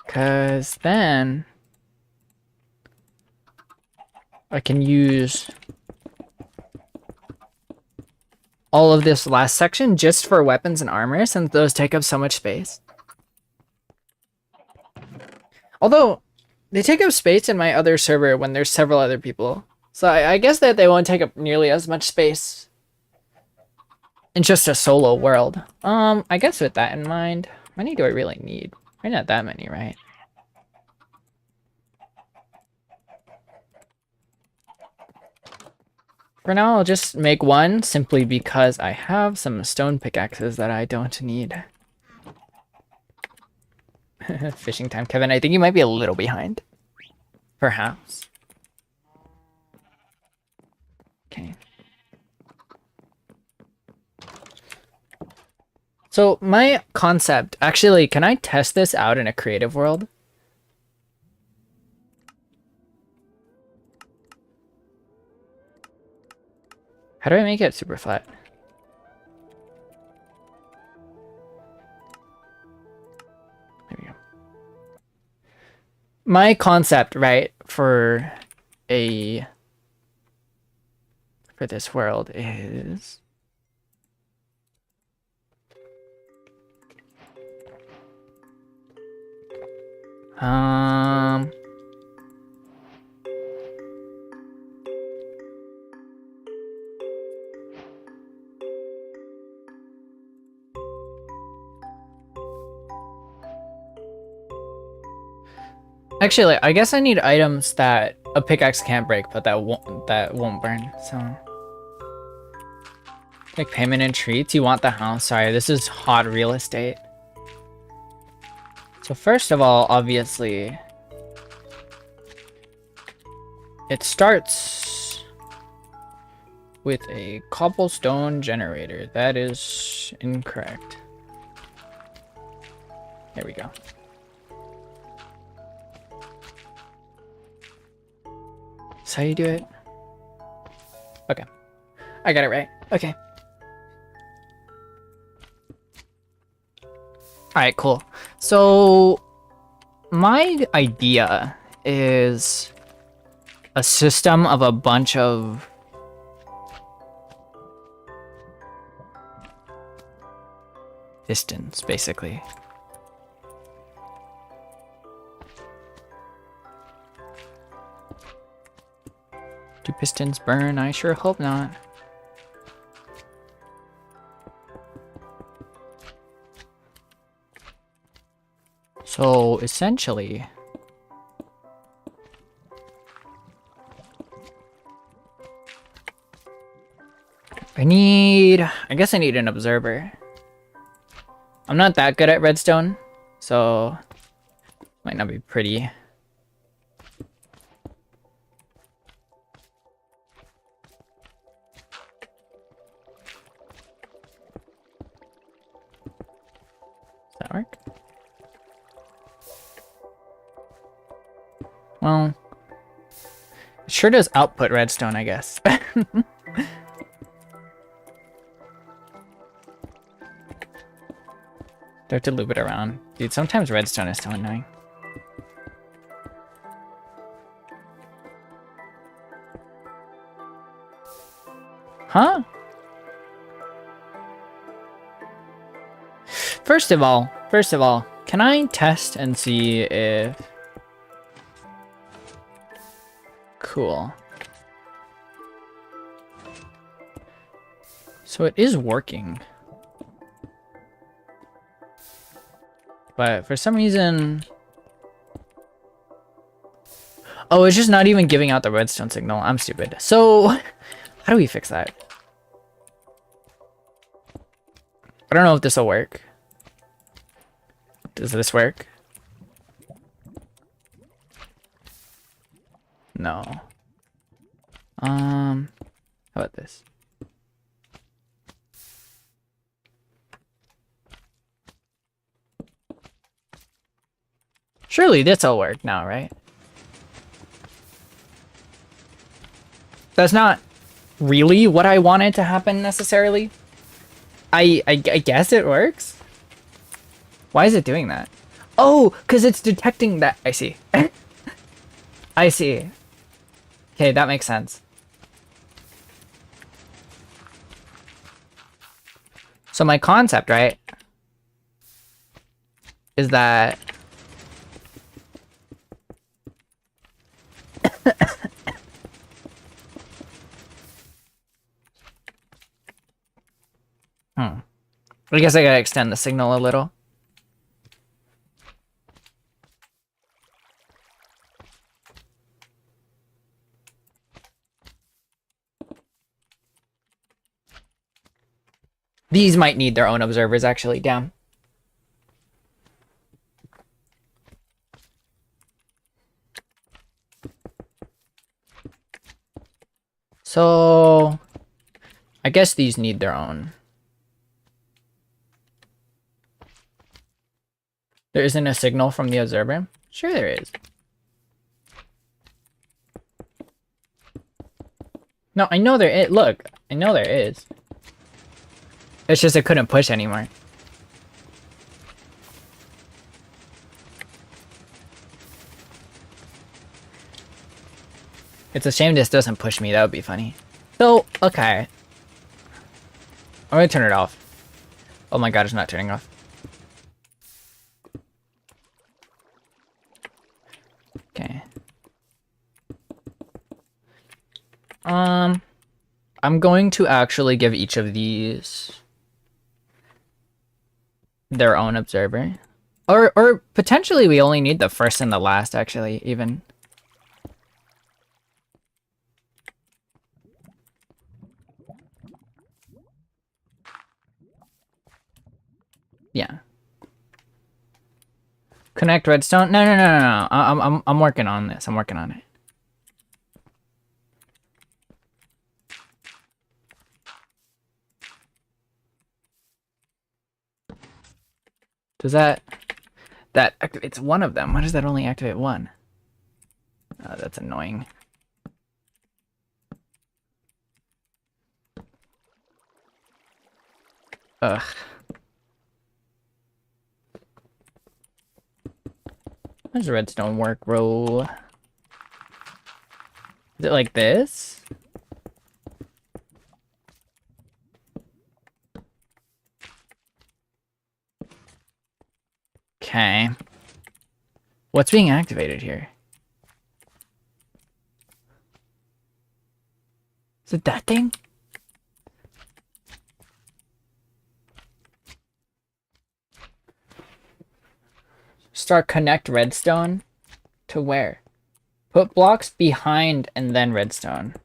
Cause then I can use all of this last section just for weapons and armor since those take up so much space. Although, they take up space in my other server when there's several other people. So I guess that they won't take up nearly as much space in just a solo world. I guess with that in mind, how many do I really need? Probably not that many, right? For now, I'll just make one simply because I have some stone pickaxes that I don't need. Fishing time, Kevin. I think you might be a little behind. Perhaps. Okay. So my concept, actually, can I test this out in a creative world? How do I make it super flat? There we go. My concept, right, for this world is actually, I guess I need items that a pickaxe can't break, but that won't burn. So, like payment and treats. You want the house? Sorry, this is hot real estate. So first of all, obviously, it starts with a cobblestone generator. That is incorrect. There we go. That's how you do it. Okay. I got it right. Okay. Alright, cool. So, my idea is a system of a bunch of pistons, basically. Do pistons burn? I sure hope not. So, essentially, I guess I need an observer. I'm not that good at redstone, so might not be pretty. Does that work? Well, it sure does output redstone, I guess. Do I have to loop it around? Dude, sometimes redstone is so annoying. Huh? First of all, can I test and see if... Cool. So it is working. But for some reason... Oh, it's just not even giving out the redstone signal. I'm stupid. So, how do we fix that? I don't know if this will work. Does this work? No. How about this? Surely this'll work now, right? That's not really what I wanted to happen necessarily. I guess it works. Why is it doing that? Oh, because it's detecting that. I see. I see. Okay, that makes sense. So my concept, right, is that I guess I gotta extend the signal a little. These might need their own observers, actually. Damn. So, I guess these need their own. There isn't a signal from the observer? Sure there is. No, I know there is. Look, I know there is. It's just I couldn't push anymore. It's a shame this doesn't push me. That would be funny. So, okay. I'm gonna turn it off. Oh my god, it's not turning off. Okay. I'm going to actually give each of these their own observer. Or potentially we only need the first and the last, actually, even. Yeah. Connect redstone? No. I'm working on this. I'm working on it. Does that activates one of them? Why does that only activate one? Oh, that's annoying. Ugh. How does redstone work, bro? Is it like this? Okay. What's being activated here? Is it that thing? Start connect redstone to where? Put blocks behind and then redstone.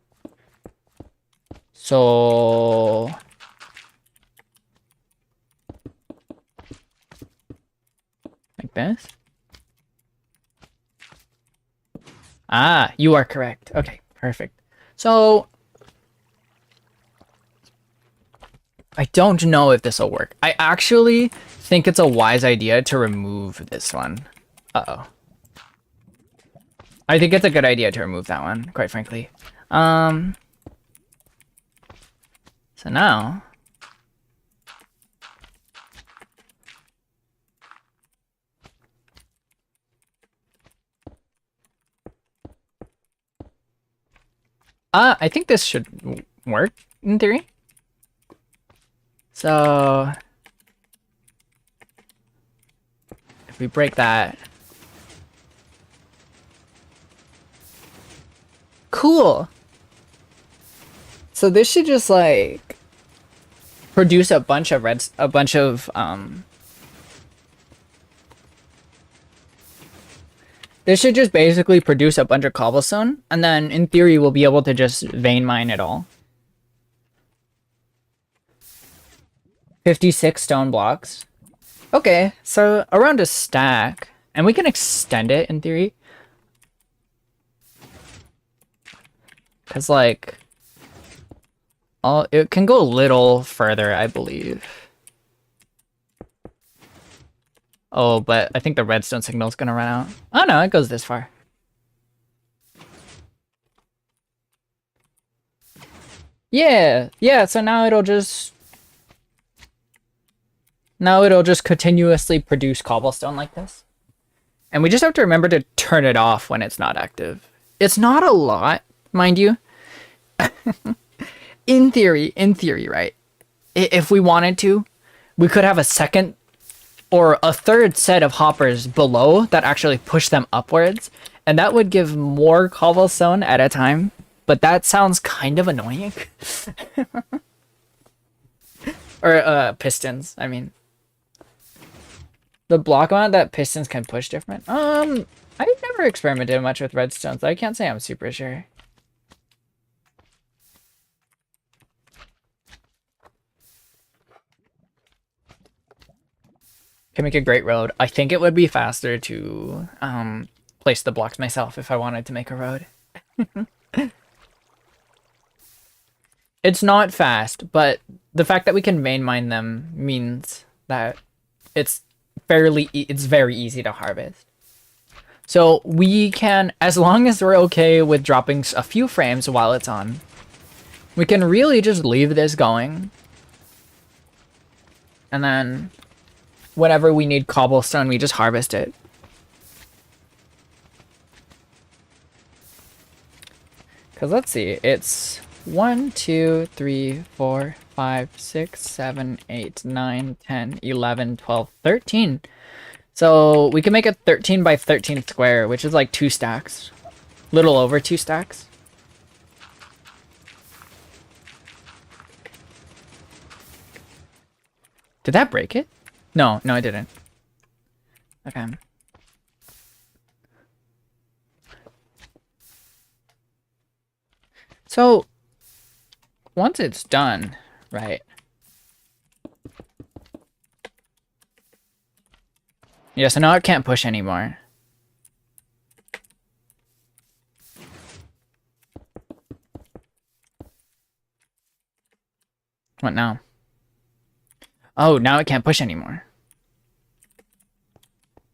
So like this? Ah, you are correct. Okay, perfect. So I don't know if this will work. I actually think it's a wise idea to remove this one. Uh-oh. I think it's a good idea to remove that one, quite frankly. So now I think this should work in theory. So if we break that. Cool. So this should just like produce a bunch of this should just basically produce a bunch of cobblestone, and then in theory we'll be able to just vein mine it all. 56 stone blocks. Okay, so around a stack. And we can extend it in theory. Because like it can go a little further, I believe. Oh, but I think the redstone signal is gonna run out. Oh no, it goes this far. Yeah, so now it'll just continuously produce cobblestone like this. And we just have to remember to turn it off when it's not active. It's not a lot, mind you. In theory, right? If we wanted to, we could have a second or a third set of hoppers below that actually push them upwards, and that would give more cobblestone at a time, but that sounds kind of annoying. Or pistons, I mean. The block amount that pistons can push different? I've never experimented much with redstone, so I can't say I'm super sure. Can make a great road. I think it would be faster to place the blocks myself if I wanted to make a road. It's not fast, but the fact that we can vein mine them means that it's very easy to harvest. So we can, as long as we're okay with dropping a few frames while it's on, we can really just leave this going. And then whenever we need cobblestone, we just harvest it. Because let's see, it's 1, 2, 3, 4, 5, 6, 7, 8, 9, 10, 11, 12, 13. So we can make a 13 by 13 square, which is like 2 stacks. Little over 2 stacks. Did that break it? No, it didn't. Okay. So once it's done, right? Yeah, so now it can't push anymore. What now? Oh, now it can't push anymore.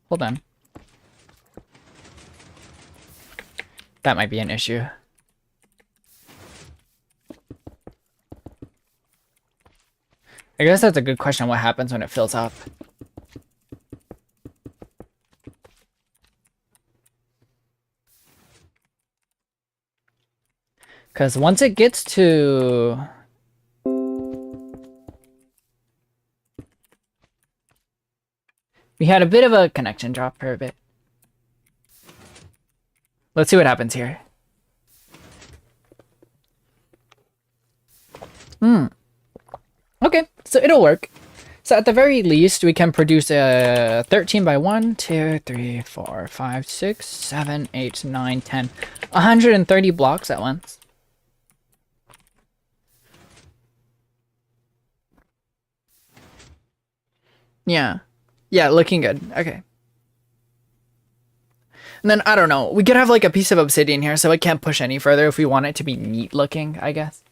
Hold on. That might be an issue. I guess that's a good question. What happens when it fills up? Because once it gets to... We had a bit of a connection drop for a bit. Let's see what happens here. Okay, so it'll work. So at the very least, we can produce a 13 by 1, 2, 3, 4, 5, 6, 7, 8, 9, 10. 130 blocks at once. Yeah. Yeah, looking good. Okay. And then, I don't know. We could have like a piece of obsidian here, so it can't push any further if we want it to be neat looking, I guess.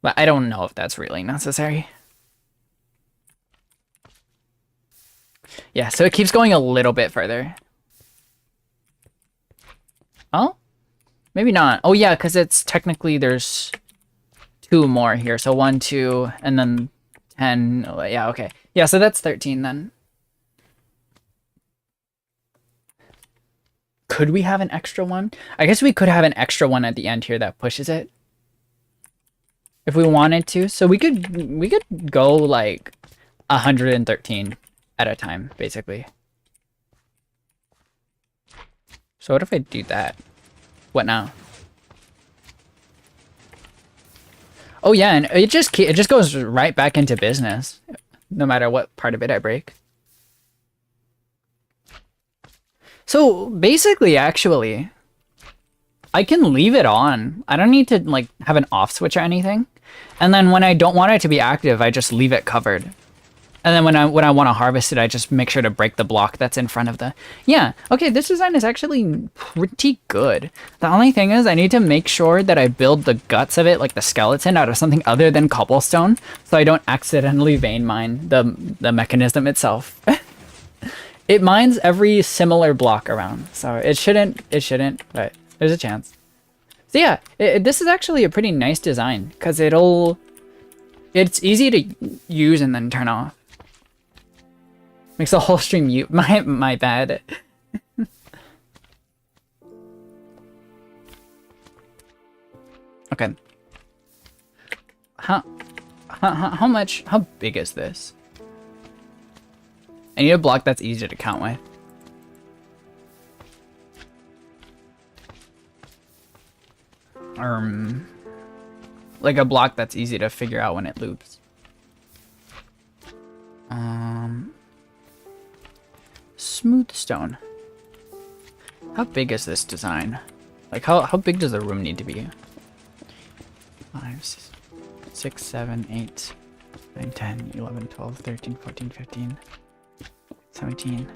But I don't know if that's really necessary. Yeah, so it keeps going a little bit further. Oh? Maybe not. Oh yeah, because it's technically there's 2 more here. So 1, 2, and then 10. Oh, yeah, okay. Yeah, so that's 13 then. Could we have an extra one? I guess we could have an extra one at the end here that pushes it. If we wanted to. So we could go like 113 at a time, basically. So what if I do that? What now? Oh yeah, and it just goes right back into business, no matter what part of it I break. So basically, actually, I can leave it on. I don't need to like have an off switch or anything. And then when I don't want it to be active, I just leave it covered. And then when I want to harvest it, I just make sure to break the block that's in front of the... Yeah, okay, this design is actually pretty good. The only thing is I need to make sure that I build the guts of it, like the skeleton, out of something other than cobblestone, so I don't accidentally vein mine the mechanism itself. It mines every similar block around, so it shouldn't, but there's a chance. So yeah, this is actually a pretty nice design, because it's easy to use and then turn off. Makes the whole stream mute. My bad. Okay. How big is this? I need a block that's easy to count with. Like a block that's easy to figure out when it loops. Smooth stone. How big is this design? Like how big does the room need to be? 5, 6, 7, 8, 9, 10, 11, 12, 13, 14, 15, 17.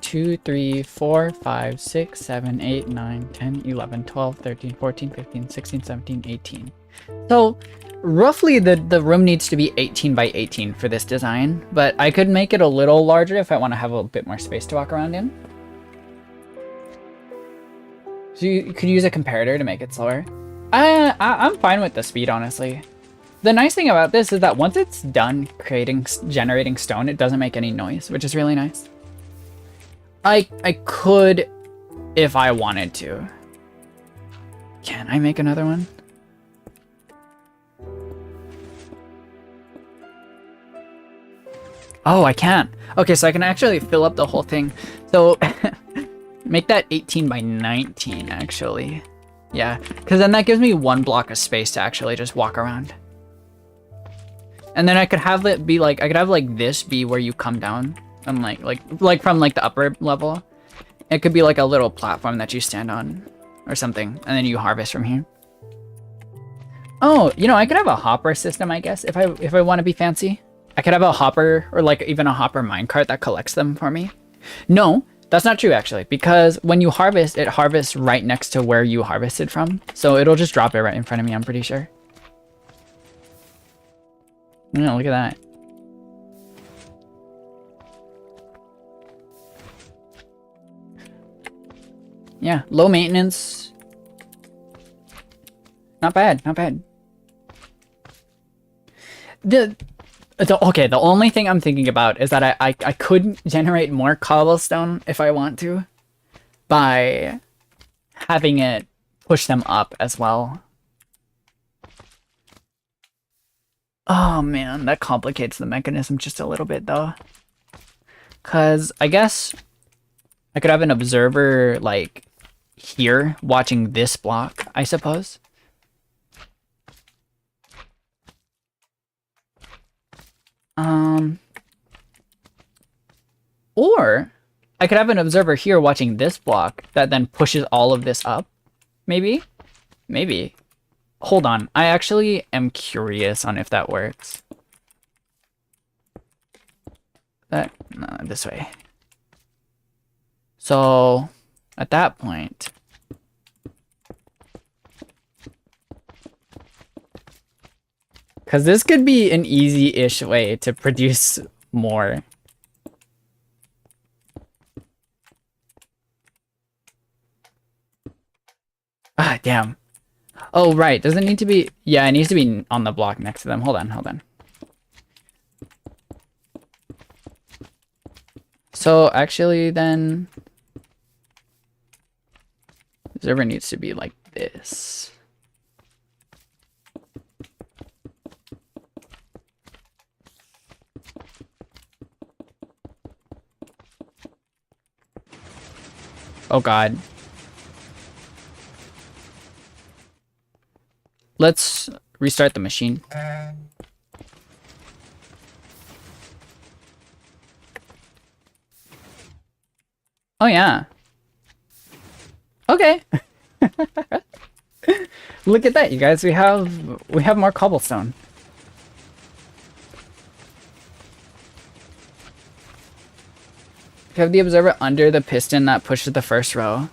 2, 3, 4, 5, 6, 7, 8, 9, 10, 11, 12, 13, 14, 15, 16, 17, 18. So roughly the room needs to be 18 by 18 for this design, but I could make it a little larger if I want to have a bit more space to walk around in. So you could use a comparator to make it slower. I'm fine with the speed, honestly. The nice thing about this is that once it's done generating stone, it doesn't make any noise, which is really nice. I could if I wanted to. Can I make another one? Oh, I can. Okay, so I can actually fill up the whole thing. So make that 18 by 19, actually. Yeah, because then that gives me 1 block of space to actually just walk around. And then I could have it be like, I could have like this be where you come down and like from like the upper level. It could be like a little platform that you stand on or something, and then you harvest from here. Oh, you know, I could have a hopper system, I guess, if I want to be fancy. I could have a hopper or like even a hopper minecart that collects them for me. No, that's not true actually, because when you harvest, it harvests right next to where you harvested from. So it'll just drop it right in front of me, I'm pretty sure. Yeah, look at that. Yeah, low maintenance. Not bad, not bad. Okay, the only thing I'm thinking about is that I could generate more cobblestone if I want to by having it push them up as well. Oh man, that complicates the mechanism just a little bit though. Cause I guess I could have an observer like here watching this block, I suppose. Or I could have an observer here watching this block that then pushes all of this up. Maybe? Maybe. Hold on. I actually am curious on if that works. No, this way. So, at that point... Because this could be an easy-ish way to produce more. Ah, damn. Oh, right. Does it need to be... Yeah, it needs to be on the block next to them. Hold on, hold on. So, actually, then... Observer needs to be like this. Oh, God. Let's restart the machine. Oh, yeah. Okay. Look at that, you guys. We have more cobblestone. You have the observer under the piston that pushes the first row.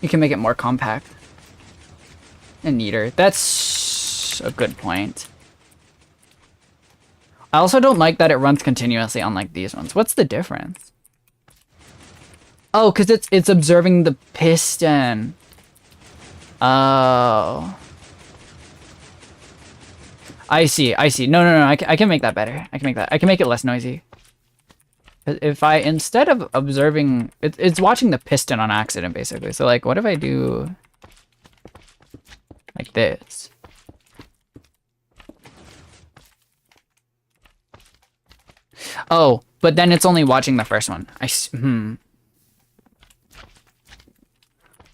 You can make it more compact and neater. That's a good point. I also don't like that it runs continuously unlike these ones. What's the difference? Oh, because it's observing the piston. Oh. I see, I see. No, I can make that better. I can make it less noisy. If I, instead of observing, it's watching the piston on accident, basically. So, like, what if I do like this? Oh, but then it's only watching the first one.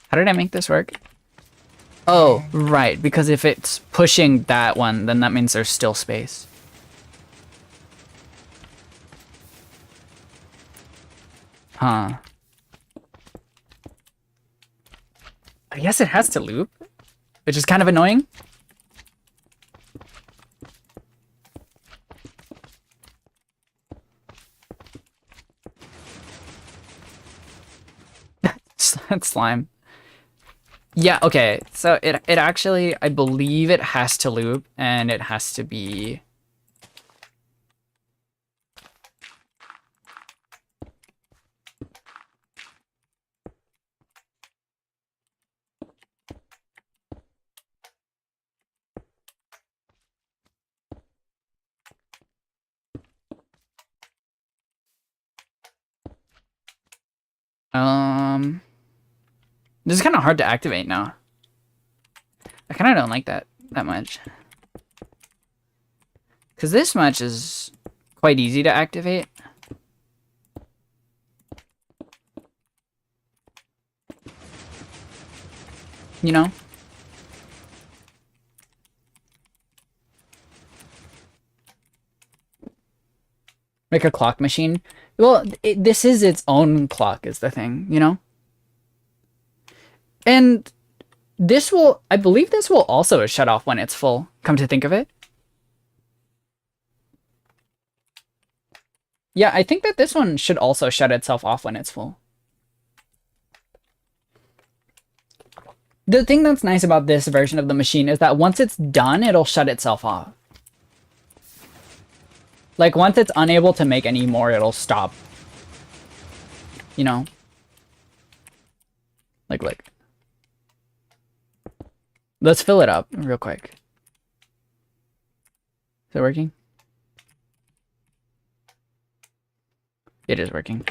How did I make this work? Oh, right, because if it's pushing that one, then that means there's still space. Huh. I guess it has to loop, which is kind of annoying. That's slime. Yeah, okay. So it actually, I believe it has to loop, and it has to be... This is kind of hard to activate now. I kind of don't like that much. Because this much is quite easy to activate. You know? Like a clock machine. Well, this is its own clock is the thing, you know? And this will, I believe this will also shut off when it's full, come to think of it. Yeah, I think that this one should also shut itself off when it's full. The thing that's nice about this version of the machine is that once it's done, it'll shut itself off. Like, once it's unable to make any more, it'll stop. You know? Like. Let's fill it up real quick. Is it working? It is working.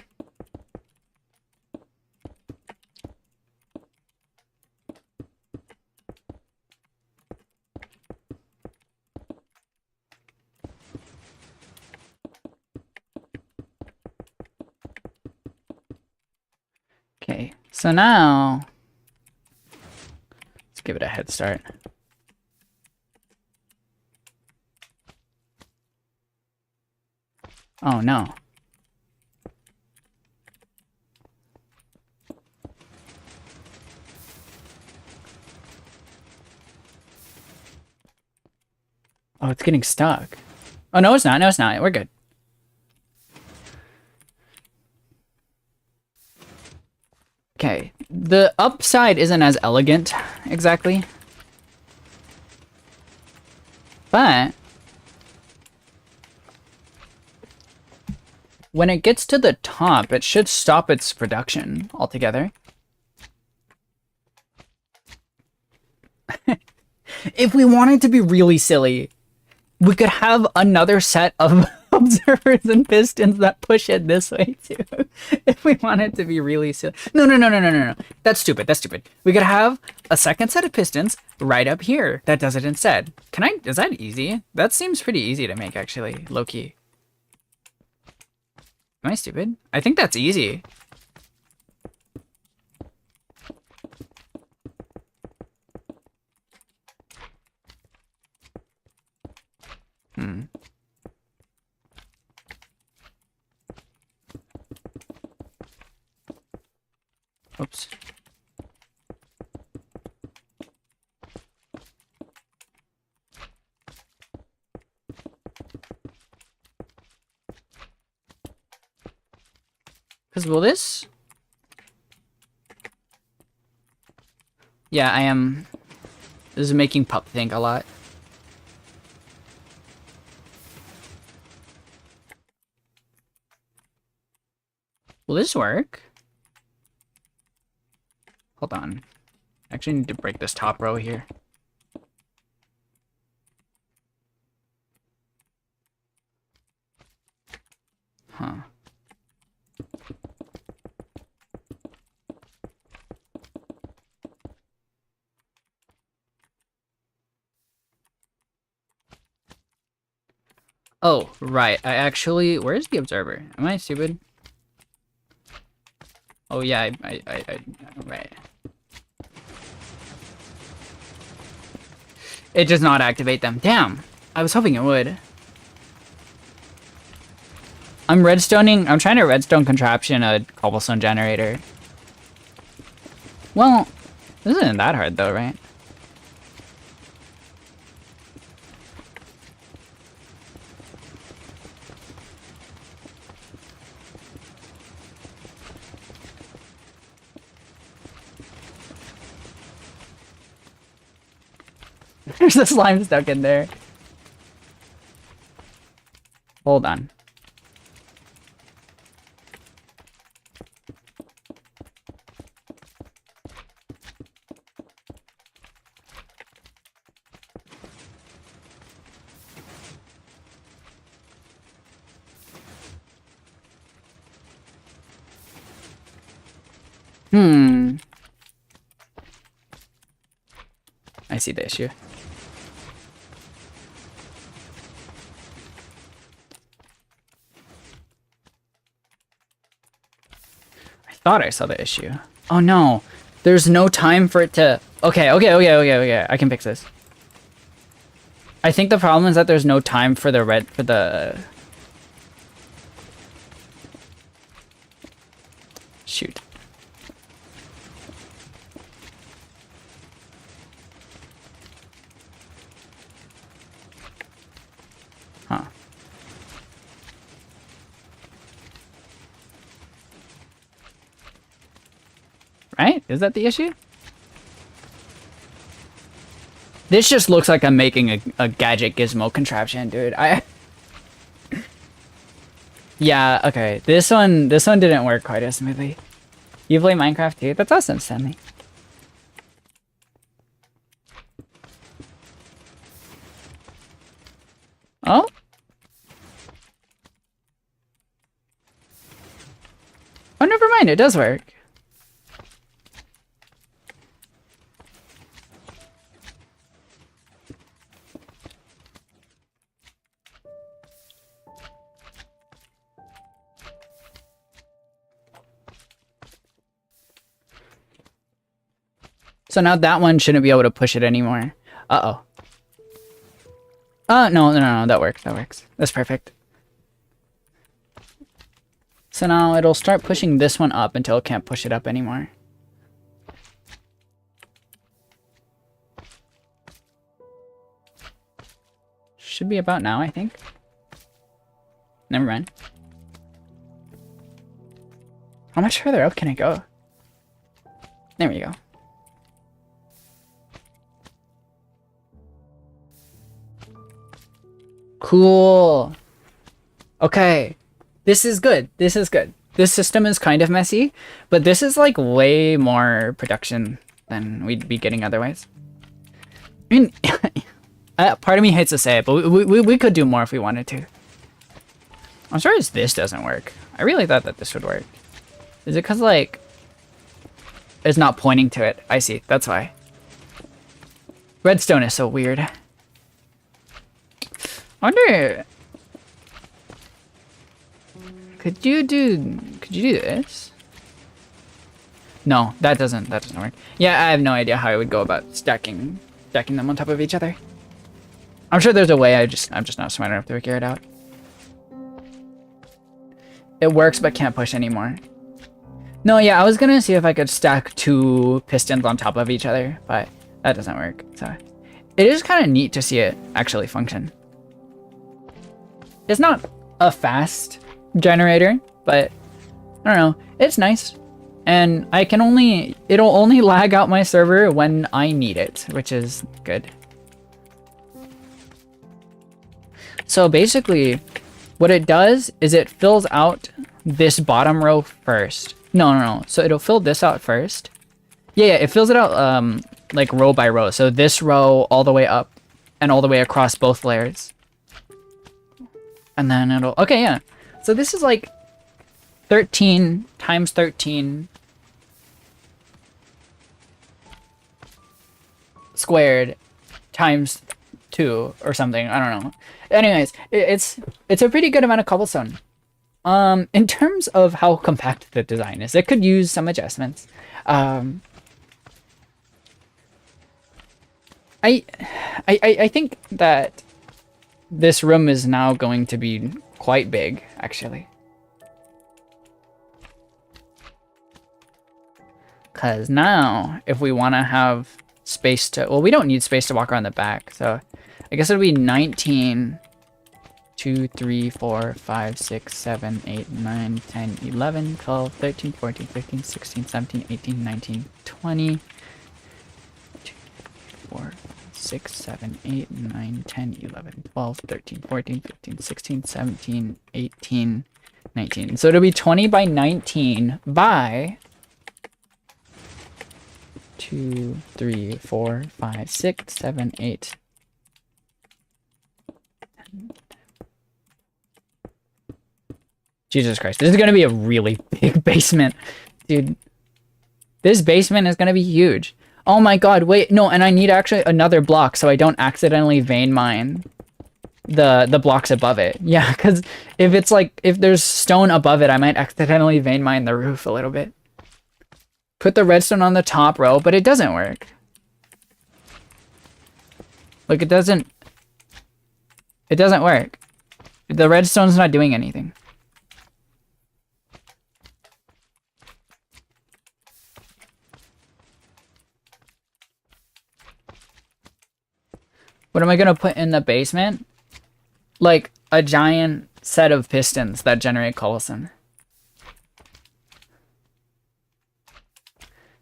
Okay, so now let's give it a head start. Oh no. Oh, it's getting stuck. Oh, no, it's not. No, it's not. We're good. Okay. The upside isn't as elegant, exactly. But when it gets to the top, it should stop its production altogether. If we wanted to be really silly, we could have another set of observers and pistons that push it this way too. If we wanted to be really silly. No. That's stupid. That's stupid. We could have a second set of pistons right up here that does it instead. Is that easy? That seems pretty easy to make, actually. Low key. Am I stupid? I think that's easy. Oops. Because will this? Yeah, I am. This is making Pup think a lot. Will this work? Hold on. I actually need to break this top row here. Huh. Oh, right. I actually... Where's the observer? Am I stupid? Oh, yeah, right. It does not activate them. Damn. I was hoping it would. I'm trying to redstone contraption a cobblestone generator. Well, this isn't that hard though, right? There's a slime stuck in there. Hold on. I see the issue. I thought I saw the issue. Oh no, there's no time for it to... Okay. I can fix this. I think the problem is that there's no time for the Shoot. Huh. Right? Is that the issue? This just looks like I'm making a gadget gizmo contraption, dude. Yeah, okay. This one didn't work quite as smoothly. You play Minecraft too? That's awesome, Stanley. Oh? Oh, never mind. It does work. So now that one shouldn't be able to push it anymore. Uh-oh. No, that works, That's perfect. So now it'll start pushing this one up until it can't push it up anymore. Should be about now, I think. Never mind. How much further up can it go? There we go. Cool. Okay. This is good. This is good. This system is kind of messy, but this is like way more production than we'd be getting otherwise. I mean, part of me hates to say it, but we could do more if we wanted to. I'm sorry this doesn't work. I really thought that this would work. Is it because, like, it's not pointing to it? I see. That's why. Redstone is so weird. I wonder... Could you do this? No, that doesn't work. Yeah, I have no idea how I would go about stacking them on top of each other. I'm sure there's a way, I'm just not smart enough to figure it out. It works but can't push anymore. No, yeah, I was gonna see if I could stack 2 pistons on top of each other, but that doesn't work. So it is kind of neat to see it actually function. It's not a fast generator, but I don't know, it's nice. And it'll only lag out my server when I need it, which is good. So basically, what it does is it fills out this bottom row first. No. So it'll fill this out first. Yeah, it fills it out like row by row. So this row all the way up and all the way across both layers. And then it'll... Okay, yeah. So this is like 13 times 13 squared times 2 or something. I don't know. Anyways, it's a pretty good amount of cobblestone. In terms of how compact the design is, it could use some adjustments. I think that this room is now going to be quite big, actually. Because now, if we want to have space to... Well, we don't need space to walk around the back, so... I guess it'll be 19, 2, 3, 4, 5, 6, 7, 8, 9, 10, 11, 12, 13, 14, 15, 16, 17, 18, 19, 20, 2, 4, 6, 7, 8, 9, 10, 11, 12, 13, 14, 15, 16, 17, 18, 19. So it'll be 20 by 19 by 2, 3, 4, 5, 6, 7, 8. Jesus Christ, this is going to be a really big basement. Dude, this basement is going to be huge. Oh my god, wait, no, and I need actually another block so I don't accidentally vein mine the blocks above it. Yeah, because if it's like, if there's stone above it, I might accidentally vein mine the roof a little bit. Put the redstone on the top row, but it doesn't work. Like, it doesn't work. The redstone's not doing anything. What am I gonna put in the basement? Like a giant set of pistons that generate cobblestone.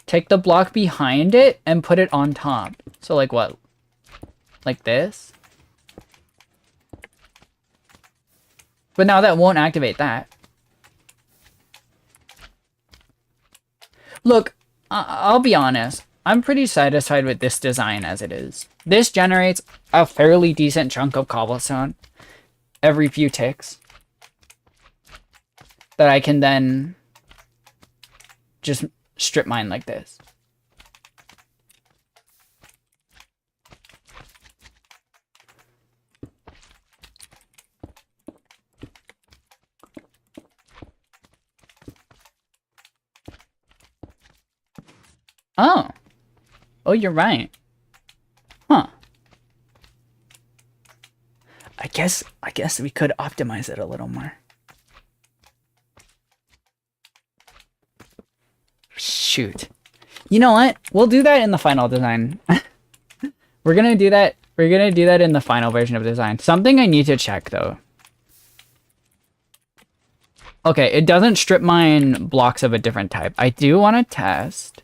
Take the block behind it and put it on top. So like what? Like this? But now that won't activate that. Look, I'll be honest. I'm pretty satisfied with this design as it is. This generates a fairly decent chunk of cobblestone. every few ticks that I can then just strip mine like this. Oh. Oh, you're right. Huh. I guess we could optimize it a little more. Shoot. You know what? We'll do that in the final design. We're gonna do that. We're gonna do that in the final version of design. Something I need to check though. Okay, it doesn't strip mine blocks of a different type. I do want to test.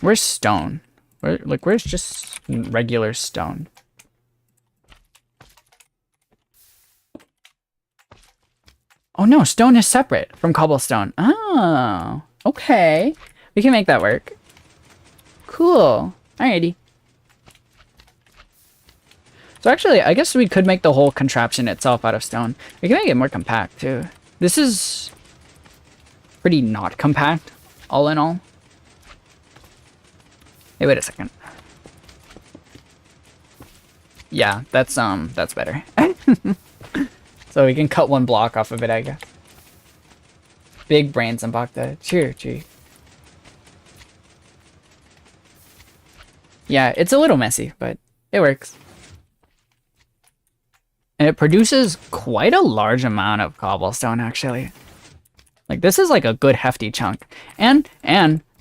Where's stone? Where's just regular stone? Oh no, stone is separate from cobblestone. Oh, okay. We can make that work. Cool. Alrighty. So actually, I guess we could make the whole contraption itself out of stone. We can make it more compact too. This is pretty not compact, all in all. Hey, wait a second. Yeah, that's better. So we can cut one block off of it, I guess. Big brains and Bakta. Cheer. Yeah, it's a little messy, but it works. And it produces quite a large amount of cobblestone, actually. Like, this is like a good hefty chunk. And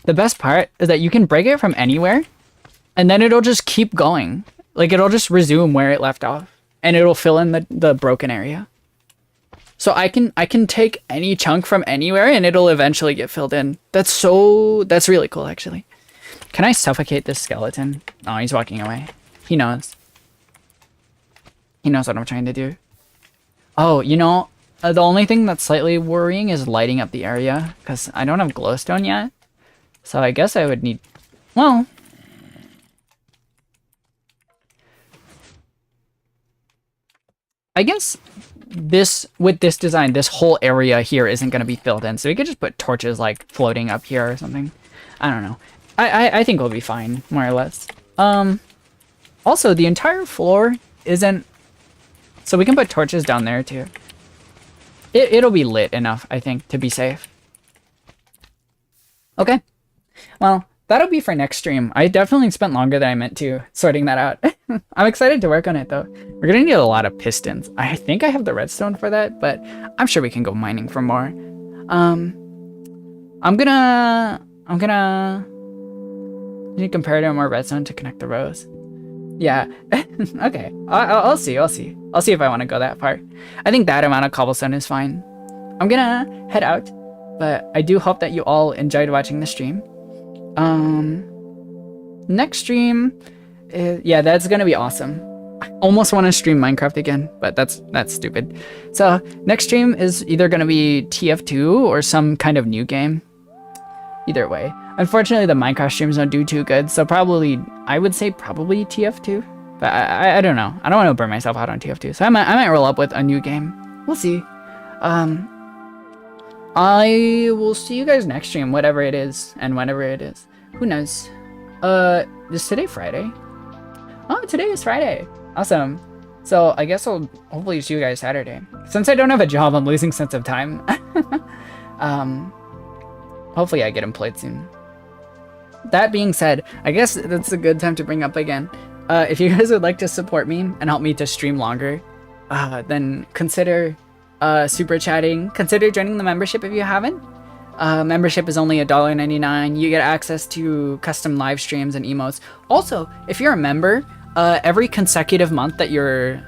the best part is that you can break it from anywhere, and then it'll just keep going. Like, it'll just resume where it left off, and it'll fill in the broken area. So I can take any chunk from anywhere, and it'll eventually get filled in. That's really cool, actually. Can I suffocate this skeleton? Oh, he's walking away. He knows. He knows what I'm trying to do. Oh, you know, the only thing that's slightly worrying is lighting up the area, because I don't have glowstone yet. So I guess I would need... Well... I guess with this design, this whole area here isn't going to be filled in. So we could just put torches, like, floating up here or something. I don't know. I think we'll be fine, more or less. Also, the entire floor isn't... So we can put torches down there, too. It'll be lit enough, I think, to be safe. Okay. Well, that'll be for next stream. I definitely spent longer than I meant to sorting that out. I'm excited to work on it, though. We're gonna need a lot of pistons. I think I have the redstone for that, but I'm sure we can go mining for more. I'm gonna need compare to more redstone to connect the rows. Yeah. Okay. I'll see. I'll see if I want to go that far. I think that amount of cobblestone is fine. I'm gonna head out, but I do hope that you all enjoyed watching the stream. Next stream, yeah, that's gonna be awesome. I almost want to stream Minecraft again, but that's stupid. So next stream is either gonna be TF2 or some kind of new game. Either way. Unfortunately, the Minecraft streams don't do too good, so I would say probably TF2. But I don't know. I don't want to burn myself out on TF2, so I might roll up with a new game. We'll see. I will see you guys next stream, whatever it is, and whenever it is. Who knows? Is today Friday? Oh, today is Friday. Awesome. So I guess I'll hopefully see you guys Saturday. Since I don't have a job, I'm losing sense of time. Hopefully I get employed soon. That being said, I guess that's a good time to bring up again. If you guys would like to support me and help me to stream longer, then consider super chatting. Consider joining the membership if you haven't. Membership is only $1.99. You get access to custom live streams and emotes. Also, if you're a member, every consecutive month that you're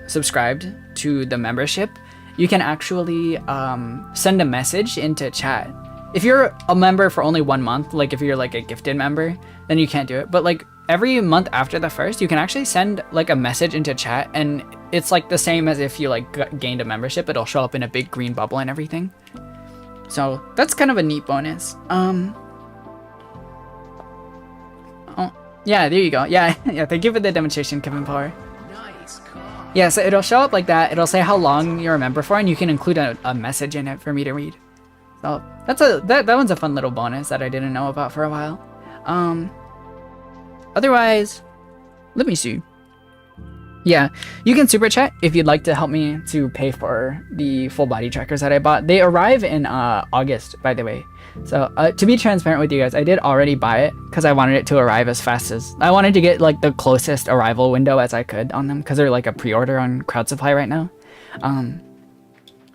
subscribed to the membership, you can actually send a message into chat. If you're a member for only 1 month, like if you're like a gifted member, then you can't do it. But like every month after the first, you can actually send like a message into chat, and it's like the same as if you like gained a membership. It'll show up in a big green bubble and everything. So that's kind of a neat bonus. Oh, yeah, there you go. Yeah, yeah. Thank you for the demonstration, Kevin Power. Nice car. Yeah, so it'll show up like that. It'll say how long you're a member for, and you can include a message in it for me to read. So that one's a fun little bonus that I didn't know about for a while. Otherwise, let me see. Yeah, you can super chat if you'd like to help me to pay for the full body trackers that I bought. They arrive in August, by the way. So to be transparent with you guys, I did already buy it because I wanted it to arrive as fast as I wanted to get like the closest arrival window as I could on them because they're like a pre-order on Crowd Supply right now.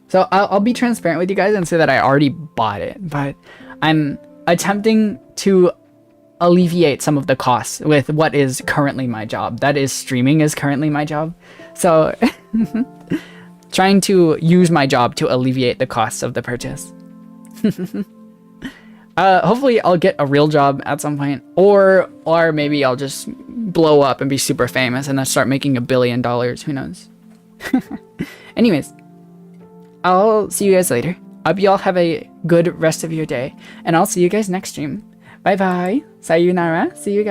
So I'll be transparent with you guys and say that I already bought it, but I'm attempting to alleviate some of the costs with what is currently my job. That is, streaming is currently my job. So trying to use my job to alleviate the costs of the purchase. Hopefully I'll get a real job at some point, or maybe I'll just blow up and be super famous and then start making $1 billion. Who knows? Anyways, I'll see you guys later. Hope you all have a good rest of your day, and I'll see you guys next stream. Bye bye. Sayonara. See you guys.